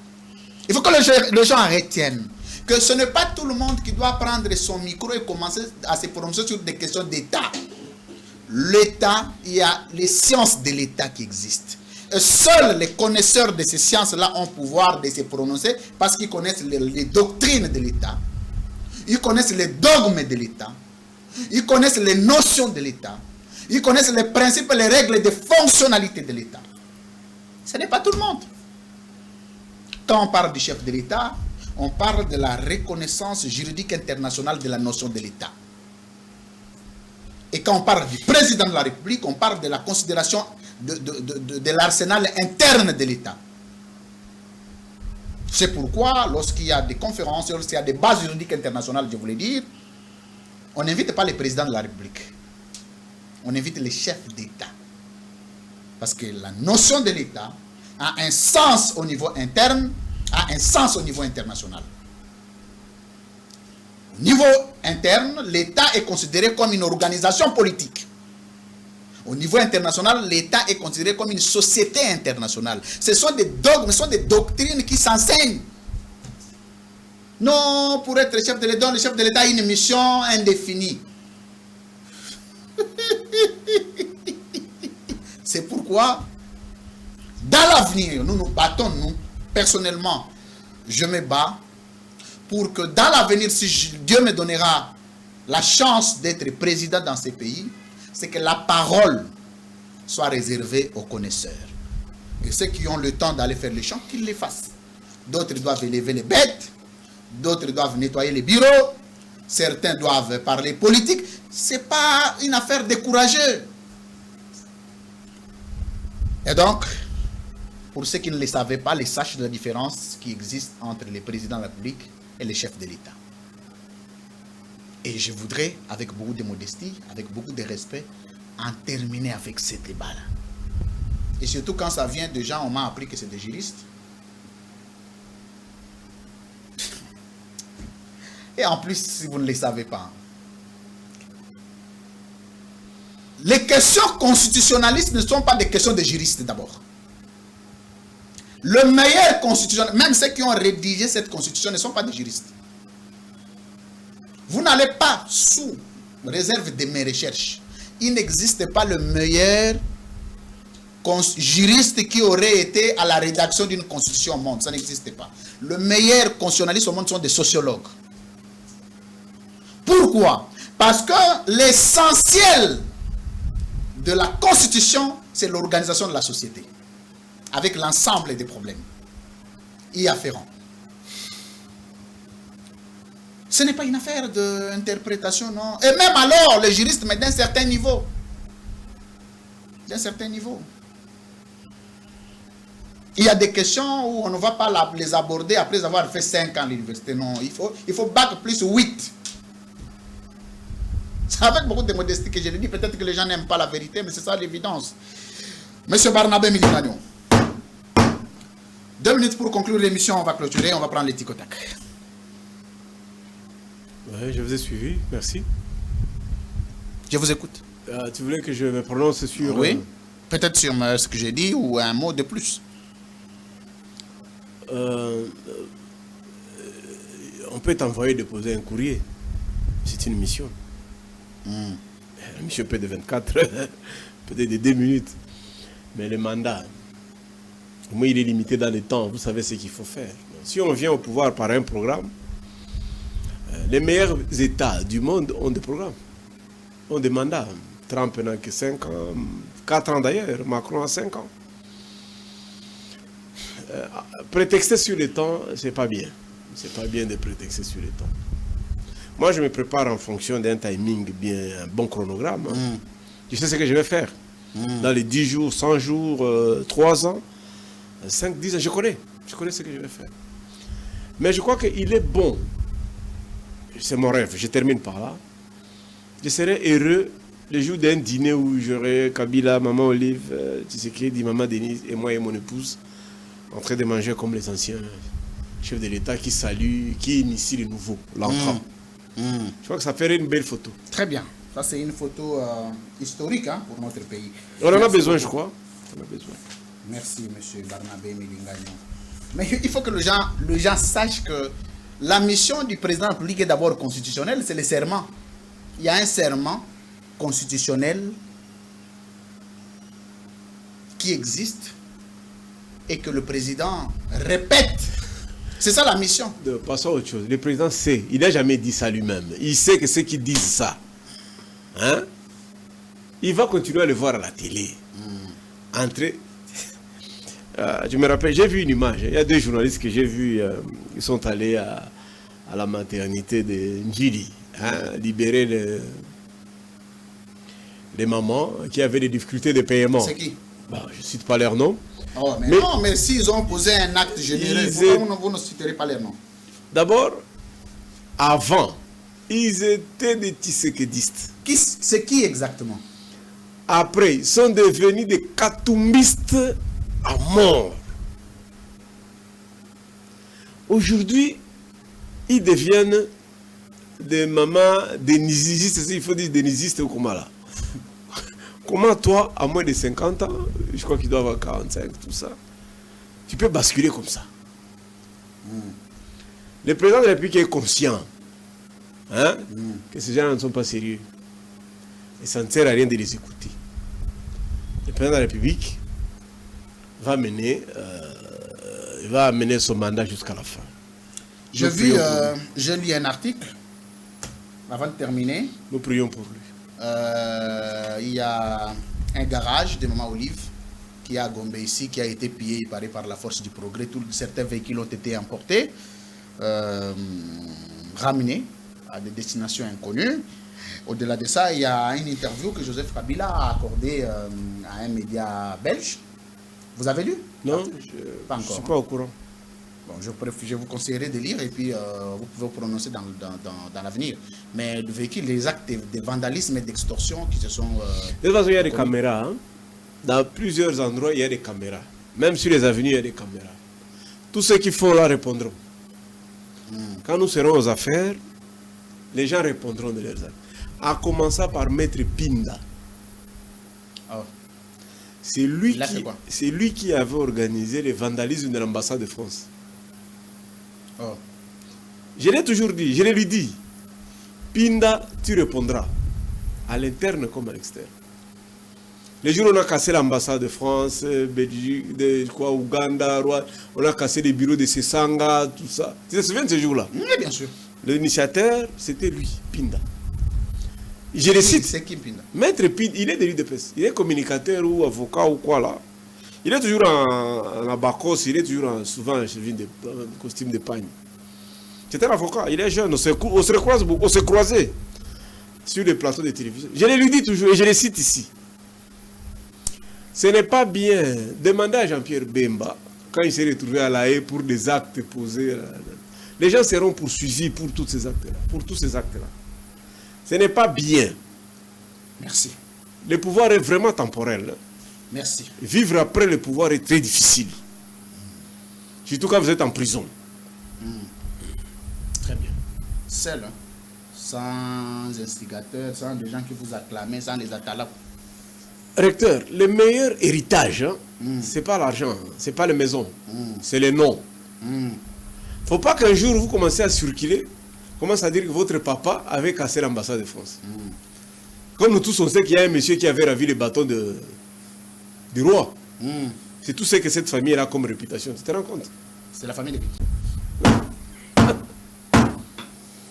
Il faut que les gens retiennent que ce n'est pas tout le monde qui doit prendre son micro et commencer à se prononcer sur des questions d'État. L'État, il y a les sciences de l'État qui existent. Et seuls les connaisseurs de ces sciences-là ont pouvoir de se prononcer parce qu'ils connaissent les doctrines de l'État. Ils connaissent les dogmes de l'État. Ils connaissent les notions de l'État. Ils connaissent les principes et les règles de fonctionnalité de l'État. Ce n'est pas tout le monde. Quand on parle du chef de l'État, on parle de la reconnaissance juridique internationale de la notion de l'État. Et quand on parle du président de la République, on parle de la considération de l'arsenal interne de l'État. C'est pourquoi, lorsqu'il y a des conférences, lorsqu'il y a des bases juridiques internationales, je voulais dire, on n'invite pas le président de la République. On invite les chefs d'État. Parce que la notion de l'État a un sens au niveau interne, a un sens au niveau international. Au niveau interne, l'État est considéré comme une organisation politique. Au niveau international, l'État est considéré comme une société internationale. Ce sont des dogmes, ce sont des doctrines qui s'enseignent. Non, pour être chef de l'État, le chef de l'État a une mission indéfinie. C'est pourquoi, dans l'avenir, nous nous battons, nous, personnellement, je me bats pour que dans l'avenir, si Dieu me donnera la chance d'être président dans ces pays, c'est que la parole soit réservée aux connaisseurs. Et ceux qui ont le temps d'aller faire les champs, qu'ils les fassent. D'autres doivent élever les bêtes, d'autres doivent nettoyer les bureaux, certains doivent parler politique. Ce n'est pas une affaire décourageuse. Et donc, pour ceux qui ne le savaient pas, les sachent de la différence qui existe entre les présidents de la République et les chefs de l'État. Et je voudrais, avec beaucoup de modestie, avec beaucoup de respect, en terminer avec ce débat-là. Et surtout quand ça vient de gens, on m'a appris que c'est des juristes. Et en plus, si vous ne le savez pas, les questions constitutionnalistes ne sont pas des questions de juristes d'abord. Le meilleur constitutionnaliste, même ceux qui ont rédigé cette constitution ne sont pas des juristes. Vous n'allez pas, sous réserve de mes recherches, il n'existe pas le meilleur juriste qui aurait été à la rédaction d'une constitution au monde. Ça n'existe pas. Le meilleur constitutionnaliste au monde sont des sociologues. Pourquoi? Parce que l'essentiel de la constitution, c'est l'organisation de la société, avec l'ensemble des problèmes y afférents. Ce n'est pas une affaire d'interprétation, non. Et même alors, les juristes, mais d'un certain niveau. D'un certain niveau. Il y a des questions où on ne va pas les aborder après avoir fait 5 ans à l'université. Non, il faut bac plus 8. C'est avec beaucoup de modestie que je le dis. Peut-être que les gens n'aiment pas la vérité, mais c'est ça l'évidence. Monsieur Barnabé Milingagnon. 2 minutes pour conclure l'émission, on va clôturer, on va prendre les tic au tac. Ouais, je vous ai suivi, merci. Je vous écoute. Tu voulais que je me prononce sur... Oui, peut-être sur ce que j'ai dit ou un mot de plus. On peut t'envoyer déposer un courrier. C'est une mission. La mission peut être de 24 heures, peut-être de 2 minutes. Mais le mandat, moi, il est limité dans le temps. Vous savez ce qu'il faut faire. Si on vient au pouvoir par un programme, les meilleurs États du monde ont des programmes, ont des mandats. Trump n'a que 5 ans, 4 ans d'ailleurs, Macron a 5 ans. Prétexter sur le temps, c'est pas bien. C'est pas bien de prétexter sur le temps. Moi, je me prépare en fonction d'un timing bien, un bon chronogramme. Je sais ce que je vais faire. Dans les 10 jours, 100 jours, 3 ans, 5, 10 ans, je connais ce que je vais faire. Mais je crois qu'il est bon, c'est mon rêve, je termine par là. Je serais heureux le jour d'un dîner où j'aurai Kabila, Maman Olive, Tshisekedi, Maman Denise et moi et mon épouse en train de manger comme les anciens chefs de l'État qui saluent, qui initient les nouveaux, l'entrant. Je crois que ça ferait une belle photo. Très bien. Ça, c'est une photo historique pour notre pays. On en a besoin, je crois. On a besoin. Merci, M. Barnabé Milingagnon. Mais il faut que les gens sachent que la mission du président de la République est d'abord constitutionnelle, c'est le serment. Il y a un serment constitutionnel qui existe et que le président répète. C'est ça la mission. Passons à autre chose. Le président sait, il n'a jamais dit ça lui-même. Il sait que ceux qui disent ça, hein, il va continuer à le voir à la télé. Entrer. Je me rappelle, j'ai vu une image. Il y a 2 journalistes que j'ai vus, ils sont allés à la maternité de Njili, hein, libérer les mamans qui avaient des difficultés de paiement. C'est qui? Je ne cite pas leur nom. Oh, mais non, mais s'ils ont posé un acte généreux, pourquoi vous ne citerez pas leur nom? D'abord, avant, ils étaient des tshisekédistes. C'est qui exactement? Après, ils sont devenus des katoumbistes à mort. Aujourd'hui, ils deviennent des mamans dénisistes, il faut dire dénisistes ou comment là. Comment toi, à moins de 50 ans, je crois qu'il doit avoir 45, tout ça, tu peux basculer comme ça. Le président de la République est conscient, hein, que ces gens ne sont pas sérieux. Et ça ne sert à rien de les écouter. Le président de la République va mener son mandat jusqu'à la fin. J'ai lu un article, avant de terminer. Nous prions pour lui. Il y a un garage de Maman Olive qui est à Gombe ici, qui a été pillé, il paraît, par la force du progrès. Certains véhicules ont été emportés, ramenés à des destinations inconnues. Au-delà de ça, il y a une interview que Joseph Kabila a accordée à un média belge. Vous avez lu? Non, pas encore. Je ne suis pas au courant. Bon, je vous conseillerais de lire et puis vous pouvez vous prononcer dans l'avenir. Mais le véhicule, les actes de vandalisme et d'extorsion qui se sont... de toute façon, il y a des caméras. Hein? Dans plusieurs endroits, il y a des caméras. Même sur les avenues, il y a des caméras. Tous ceux qui font là répondront. Quand nous serons aux affaires, les gens répondront de leurs actes. À commencer par Maître Pinda. Oh. C'est lui qui avait organisé le vandalisme de l'ambassade de France. Oh. Je l'ai toujours dit, je l'ai lui dit. Pinda, tu répondras. À l'interne comme à l'externe. Les jours où on a cassé l'ambassade de France, Belgique, Ouganda, on a cassé les bureaux de Sesanga, tout ça. Tu te souviens de ces jours-là? Oui, bien sûr. L'initiateur, c'était lui, Pinda. Je le cite. C'est qui Pinda? Maître Pinda, il est de l'UDPS. Il est communicateur ou avocat ou quoi là. Il est toujours en abacos, il est toujours souvent en costume de pagne. C'est un avocat, il est jeune, on se croise beaucoup, on se croisait sur les plateaux de télévision. Je le lui dis toujours et je le cite ici. Ce n'est pas bien. Demandez à Jean-Pierre Bemba, quand il s'est retrouvé à La Haye pour des actes posés, les gens seront poursuivis pour tous ces actes-là. Pour tous ces actes-là. Ce n'est pas bien. Merci. Le pouvoir est vraiment temporel. Merci. Vivre après le pouvoir est très difficile. Surtout quand vous êtes en prison. Très bien. Seul, hein? Sans instigateur, sans des gens qui vous acclament, sans les atalabs. Recteur, le meilleur héritage, c'est pas l'argent, c'est pas les maisons, c'est les noms. Faut pas qu'un jour vous commencez à circuler, commence à dire que votre papa avait cassé l'ambassade de France. Comme nous tous on sait qu'il y a un monsieur qui avait ravi le bâton du roi. C'est tout ce que cette famille a comme réputation, tu te rends compte? C'est la famille de Piquet.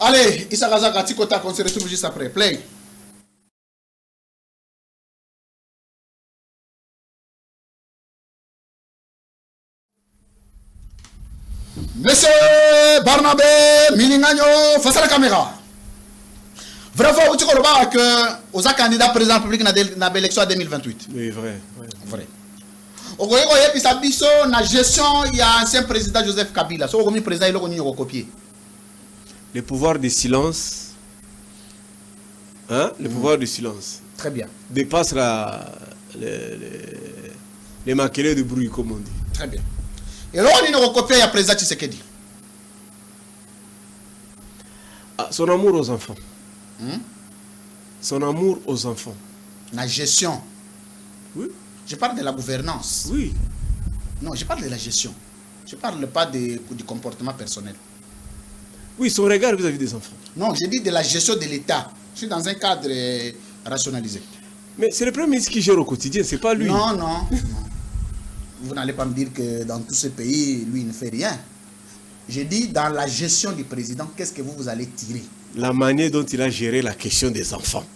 Allez, Issa Razaka, Tikota, on se retrouve juste après. Play. Monsieur Barnabé Milingagno, face à la caméra. Vraiment, tu crois que aux candidats président de la République dans l'élection 2028? Oui, vrai. Vrai. Au Goye, na gestion, il y a ancien président Joseph Kabila. So, le président, il a copié. Le pouvoir du silence, hein? Le pouvoir du silence. Très bien. Dépasse les maquillés de bruit, comme on dit. Très bien. Et là, on a copié le président Tshisekedi. Ah, son amour aux enfants. Son amour aux enfants. La gestion. Oui. Je parle de la gouvernance. Oui. Non, je parle de la gestion. Je ne parle pas du comportement personnel. Oui, son regard vis-à-vis des enfants. Non, je dis de la gestion de l'État. Je suis dans un cadre rationalisé. Mais c'est le Premier ministre qui gère au quotidien, c'est pas lui. Non. Vous n'allez pas me dire que dans tous ces pays, lui, il ne fait rien. Je dis dans la gestion du président, qu'est-ce que vous allez tirer? La manière dont il a géré la question des enfants.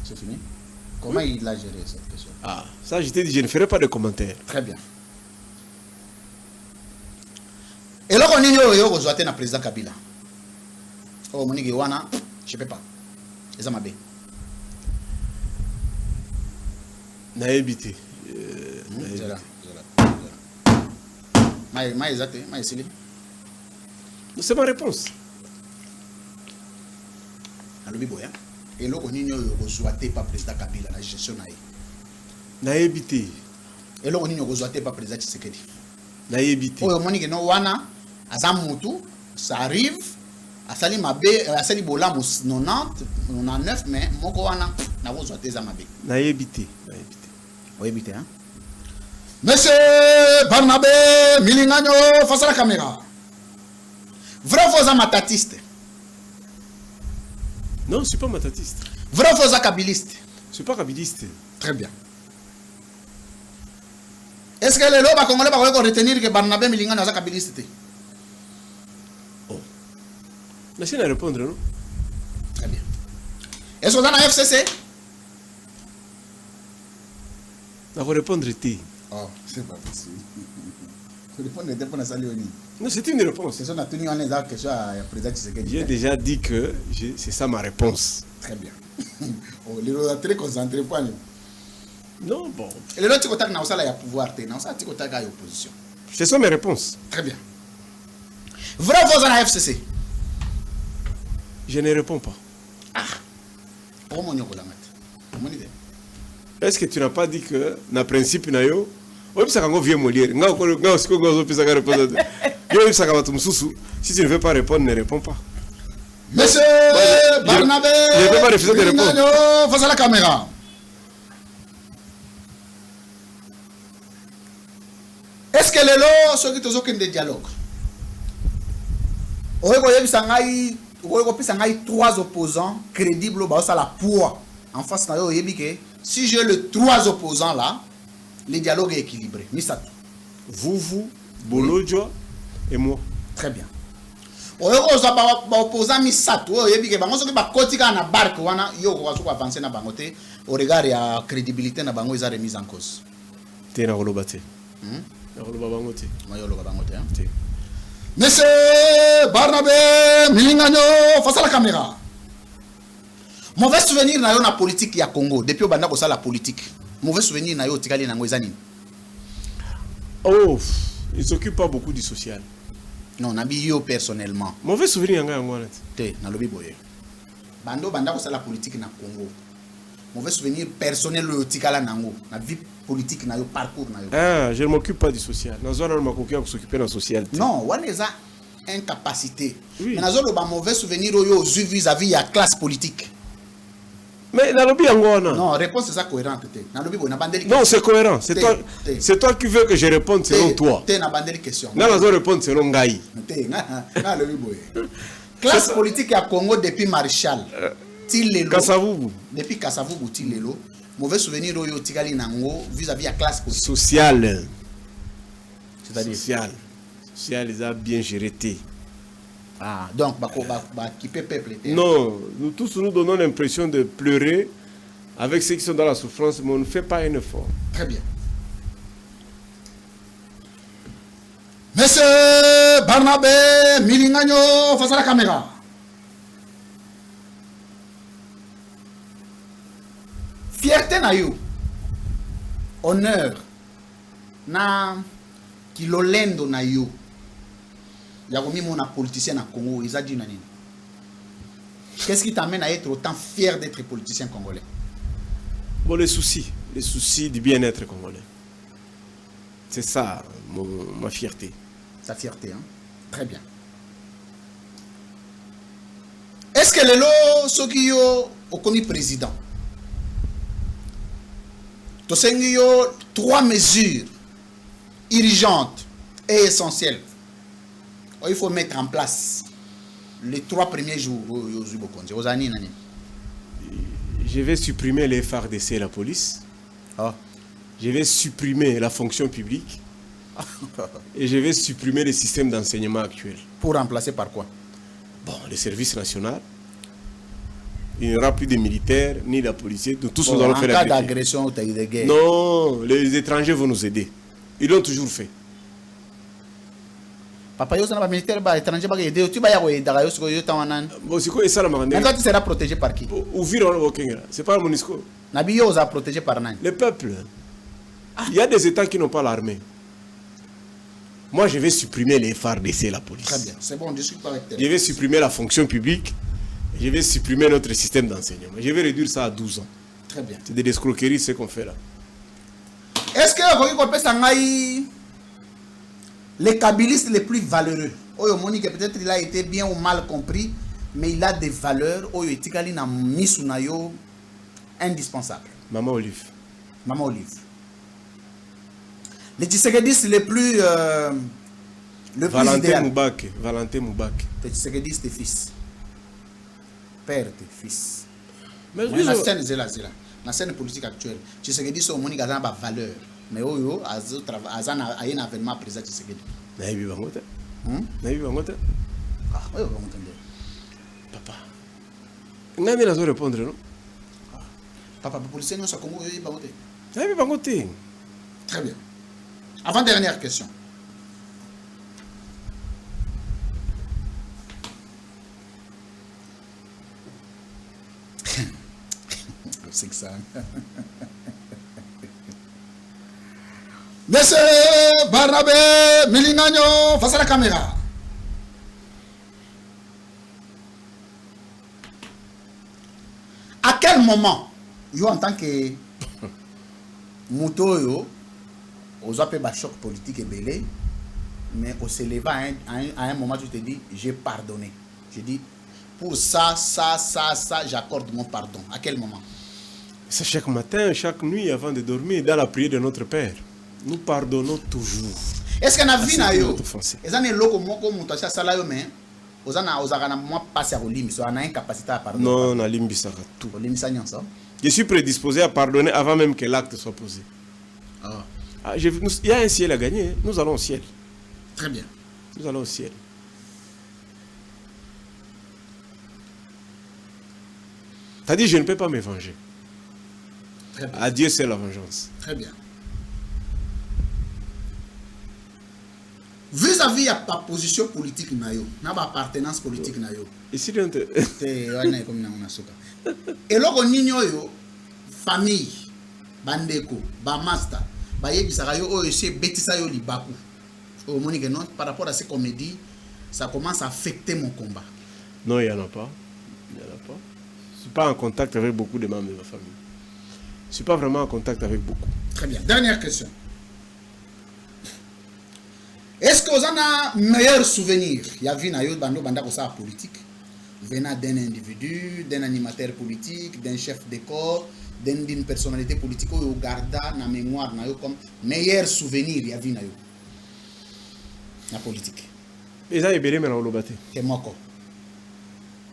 C'est fini? Comment il a géré cette question? Ah, ça je t'ai dit, je ne ferai pas de commentaires. Très bien. Et là, on est le président Kabila. Oh, Monique Wana, je ne peux pas. Et ça m'a bien. Naïbité. C'est ma réponse. Et là, on est le président Kabila, la gestion. Naïbité. Et là, on est le président Tshisekedi. Naïbité. Oh, Monique Wana, Azamutu, ça arrive. Asali Mabé, Asali Bola 90, 99, mais Moko Wana, n'a pas besoin de Zamabe. Naïbité. Oui, hein. Monsieur Barnabé Milingagno, face à la caméra. Vrai faux matatiste. Non, je ne suis pas matatiste. Vrai faux kabiliste. Je ne suis pas kabiliste. Très bien. Est-ce que les lobes congolais vont retenir que Barnabé Milingagno est kabiliste? Oh. Laissez-nous répondre, non? Très bien. Est-ce que vous avez un FCC? On va répondre T. Oh, c'est pas possible. Répondre T pour la saluer. Non, c'est une réponse. C'est ça, on a tenu en exemple que ça a présenté. J'ai déjà dit que c'est ça ma réponse. Très bien. Oh, les gens sont très concentrés. Non, bon. Et les autres, il y a pouvoir, il y a opposition. C'est ça mes réponses. Très bien. Vrai ou faux dans la FCC? Je ne réponds pas. Ah. Est-ce que tu n'as pas dit que, dans le principe, si tu ne veux pas répondre, ne réponds pas. Monsieur Barnabé, je ne peux pas refuser de répondre. Face à la caméra. Est-ce que les lots sont qui ont des dialogues? Vous avez trois opposants crédibles à la poids en face de si j'ai les trois opposants là, le dialogue est équilibré. Vous, Bolodjo et moi. Très bien. Vous avez opposants Misato, vous avez dit que vous avez na barque wana yo ko avancer na bangote au regard de la crédibilité na bango est remise en cause. Té na kolobate. Na koloba bangote. Mayo loba bangote hein. Monsieur Barnabé Milingano, face à la caméra. Mauvais souvenir na yo na politique ya Congo depuis au banda ko la politique. Mauvais souvenir na yo tikali na ngwezani. Oh, il s'occupe pas beaucoup du social. Non, nabi yo personnellement. Mauvais souvenir nga ngwana. Te na lobi boye. Bando banda ko la politique na Congo. Mauvais souvenir personnel yo tikala nango na vie politique na yo parcours na yo. Ah, je ne m'occupe pas du social. Na zona ma kokia ko s'occuper na social. Non, waneza incapacité. Oui. Mais na zo ba mauvais souvenir yo vis-à-vis ya classe politique. Mais la lobby angona. Non, réponse c'est ça cohérente. Non, c'est cohérent. C'est toi qui veux que je réponde selon toi. Question. Non, je répondre selon Ngaï. Classe politique à Congo depuis Maréchal. Kasavubu. Depuis Kasavubu, Tilelo. Mauvais souvenir au Tigali Nango vis-à-vis de la classe politique. Social. C'est-à-dire social, ils ont bien géré. Ah, donc, qui peut peuple. Non, nous tous nous donnons l'impression de pleurer avec ceux qui sont dans la souffrance, mais on ne fait pas un effort. Très bien. Monsieur Barnabé Milingano, face à la caméra. Fierté na yo. Honneur. Na kilolendo na yo. Yagomi mon politicien na Congo, ils a dit nani. Qu'est-ce qui t'amène à être autant fier d'être politicien congolais? Bon, les soucis du bien-être congolais. C'est ça, ma fierté. Ta fierté, hein? Très bien. Est-ce que les lots, ceux qui ont commis président, tu as 3 mesures urgentes et essentielles. Il faut mettre en place les 3 premiers jours. Je vais supprimer les FARDC et la police. Oh. Je vais supprimer la fonction publique. Et je vais supprimer le système d'enseignement actuel. Pour remplacer par quoi? Bon, le service national. Il n'y aura plus de militaires ni de policiers. Tous nous allons faire la En cas d'agression ou de guerre. Non, les étrangers vont nous aider. Ils l'ont toujours fait. Papa, yo sana ba militaire ba étranger ba aider, tu ba ya ko aider yo siko yo tawanan. Bon, c'est quoi ça la marande? Maintenant tu seras protégé par qui? Ouvrir au Kenya. C'est pas Monisco. Nabi yo za protégé par nani? Le peuple. Il y a des États qui n'ont pas l'armée. Moi, je vais supprimer les FARDC et la police. Très bien, c'est bon, on discute pas avec Je vais supprimer la fonction publique. Je vais supprimer notre système d'enseignement. Je vais réduire ça à 12 ans. Très bien. C'est des escroqueries, ce qu'on fait là. Est-ce que les kabylistes les plus valeureux, peut-être il a été bien ou mal compris, mais il a des valeurs indispensables. Maman Olive. Maman Olive. Les Tshisekedi les plus Valentin Moubake. Valentin Moubake. Les Tshisekedi tes fils. Père tes fils. Mais la scène c'est là. La scène politique actuelle. Tshisekedi sont moni gazan ba valeur. Mais oyo azana ayena avènement président Tshisekedi. Naïbi bangote. Naïbi bangote. Ah, oyo bangote. Papa. Nani nazo répondre non? Papa, pour policier nous ça Congo oyo bangote. Naïbi bangote. Très bien. Avant-dernière question. C'est que ça. Monsieur Barnabé Milingano, face à la caméra. À quel moment, yo en tant que Mouto yo, aux appels de choc politique et belé, mais au s'éleva à un moment, tu te dis, j'ai pardonné. Je dis, pour ça, j'accorde mon pardon. À quel moment? C'est chaque matin, chaque nuit, avant de dormir, dans la prière de notre Père. Nous pardonnons toujours. Est-ce qu'on a vu na yo? Est-ce qu'on a loko moko mutasha salayo mais ozana moi passer à Olim, so on a incapacité à pardonner. Non, on a limbisaka tout. Ça. Je suis prédisposé à pardonner avant même que l'acte soit posé. Ah. Il y a un ciel à gagner, nous allons au ciel. Très bien. Nous allons au ciel. T'as dit je ne peux pas me venger. À Dieu c'est la vengeance. Très bien. vis-à-vis ya pa position politique na yo na ba appartenance politique na yo ici donc te wana comme na unasuka eloko nini oyo famille bandeko ba master ba yebisaka yo oyo c'est betisa yo libaku au monique non par rapport à ces comédies ça commence à affecter mon combat. Non, il y en a pas. Il y en a pas. Je suis pas en contact avec beaucoup de membres de ma famille. Je suis pas vraiment en contact avec beaucoup. Très bien. Dernière question. Est-ce que vous en avez meilleur souvenir? Il y a vu nayo bando banda ko sa politique venant d'un individu, d'un animateur politique, d'un chef de corps, d'une personnalité politique ou garda na mémoire nayo comme meilleur souvenir il y a vu nayo na politique. Et ça est belé mais na olobate. C'est moko.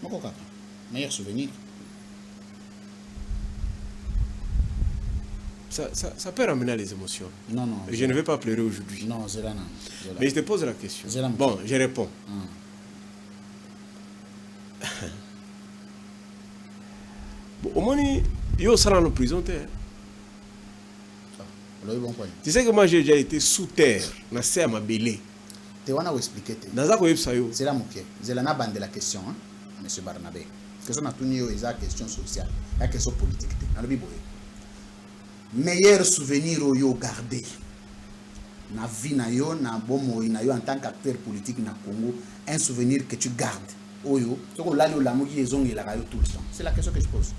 Moko kaka. Meilleur souvenir. Ça peut ramener les émotions. Non, non. Je ne vais pas pleurer aujourd'hui. Non, c'est là, non. Mais je te pose la question. Zéla. Bon, je réponds. Bon, au moins, yo sera en prison. Tu sais que moi j'ai déjà été sous terre, na à ma belé. Tu vas nous expliquer. C'est là, ok. C'est là, na bande de la question, hein, monsieur Barnabé. Question na tout niveau, c'est la question sociale, la question politique. Dans le Bible. Meilleur souvenir au yo gardé. Na vie na yo, na bomo na yo en tant qu'acteur politique na Congo, un souvenir que tu gardes. Oyo, c'est comme là où la mouille est la rayo tout le temps. C'est la question que je pose.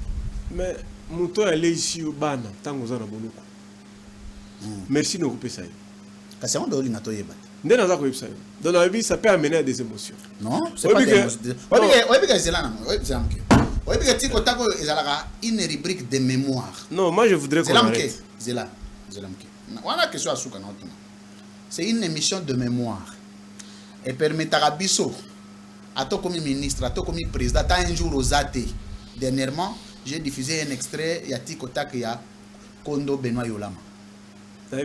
Mais mon tour est ici au ban, tant que vous en avez beaucoup. Merci de couper ça. Parce que on doit l'inato yebat. Dans la vie, ça peut amener à des émotions. Non, c'est pas des émotions. Oui, parce que c'est là, oui, c'est là. Oui, parce que tu as une rubrique de mémoire. Non, moi je voudrais qu'on arrête. C'est là. Voilà question à Souka. C'est une émission de mémoire. Et permet à Rabisso, à toi comme ministre, à toi comme président, à un jour aux athées. Dernièrement, j'ai diffusé un extrait, il y a Tikota qui a Kondo Benoît Yolama.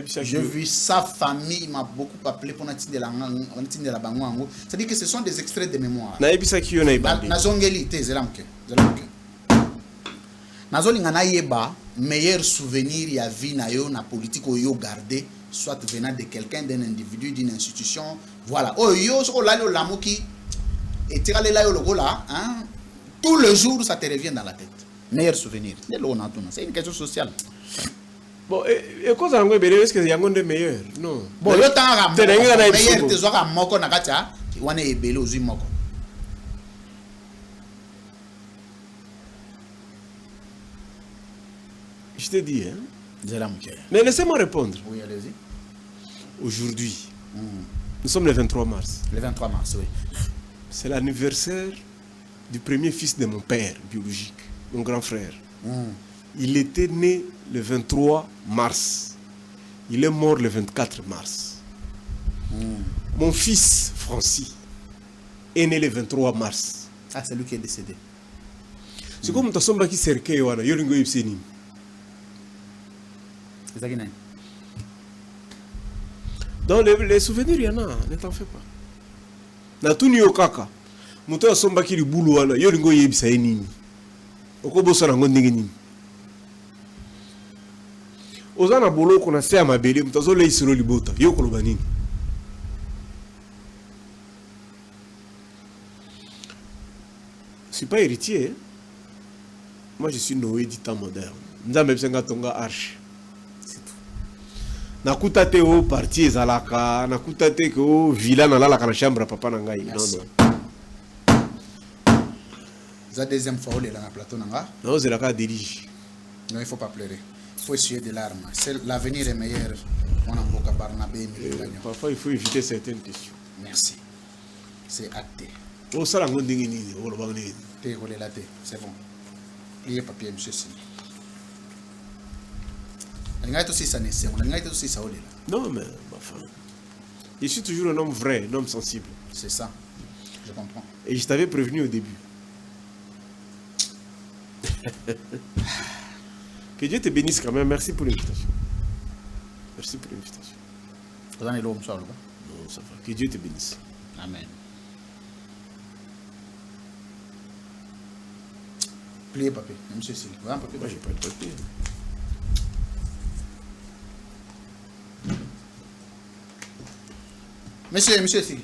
J'ai vu sa famille m'a beaucoup appelé pour de la bango. C'est-à-dire que ce sont des extraits de mémoire. Nazongeli te zelamke. Nazolinga na yeba meilleur souvenir ya vie na yo na politique yo gardé soit venant de quelqu'un, d'un individu, d'une institution. Voilà. Oh yo so la yo lamoki et tira la yo logo là, hein. Tous les jours ça te revient dans la tête. Meilleur souvenir. C'est une question sociale. Bon, et quoi ça est-ce que y a un de meilleur? Non. Bon, le temps à meilleur te zoka moko na kacha, wane ebele ozi moko. Je te dis, hein. Mais laissez-moi répondre. Oui, allez-y. Aujourd'hui, nous sommes le 23 mars. Le 23 mars, oui. C'est l'anniversaire du premier fils de mon père biologique, mon grand frère. Il était né le 23 mars. Il est mort le 24 mars. Mon fils, Francis, est né le 23 mars. Ah, c'est lui qui est décédé. C'est comme Tassomba qui s'est recueilli. Yoringo Ypseni. C'est ça qui n'est. Dans les souvenirs, il y en a. Ne t'en fais pas. Na tout ni okaka. Muto Tassomba qui boulou wana. Yoringo Ypseni. Okobo sana ngondingini. Ozana bolo kona se amabele mutazo le isiro libota yoko lobanini. Je suis pas héritier. Hein? Moi je suis Noé du temps moderne. Nzambe psenga tonga arche. C'est tout. Nakuta te o parti ezalaka, nakuta te ko villa na la kana chambre papa na ngai. Non non. La deuxième fois on est dans la plateau nanga. Non, c'est la cas dirige. Non, il faut pas pleurer. Il faut essuyer des larmes. L'avenir est meilleur. On a beaucoup Barnabé. Parfois, il faut éviter certaines questions. Merci. C'est acté. Oh, ça, c'est bon. Il y a papier, monsieur Sini. Non, mais je suis toujours un homme vrai, un homme sensible. C'est ça. Je comprends. Et je t'avais prévenu au début. Que Dieu te bénisse quand même. Merci pour l'invitation. Merci pour l'invitation. Non, ça va. Que Dieu te bénisse. Amen. Pliez papier. Monsieur Sylvie. Moi, j'ai pas de papier. Monsieur Siri.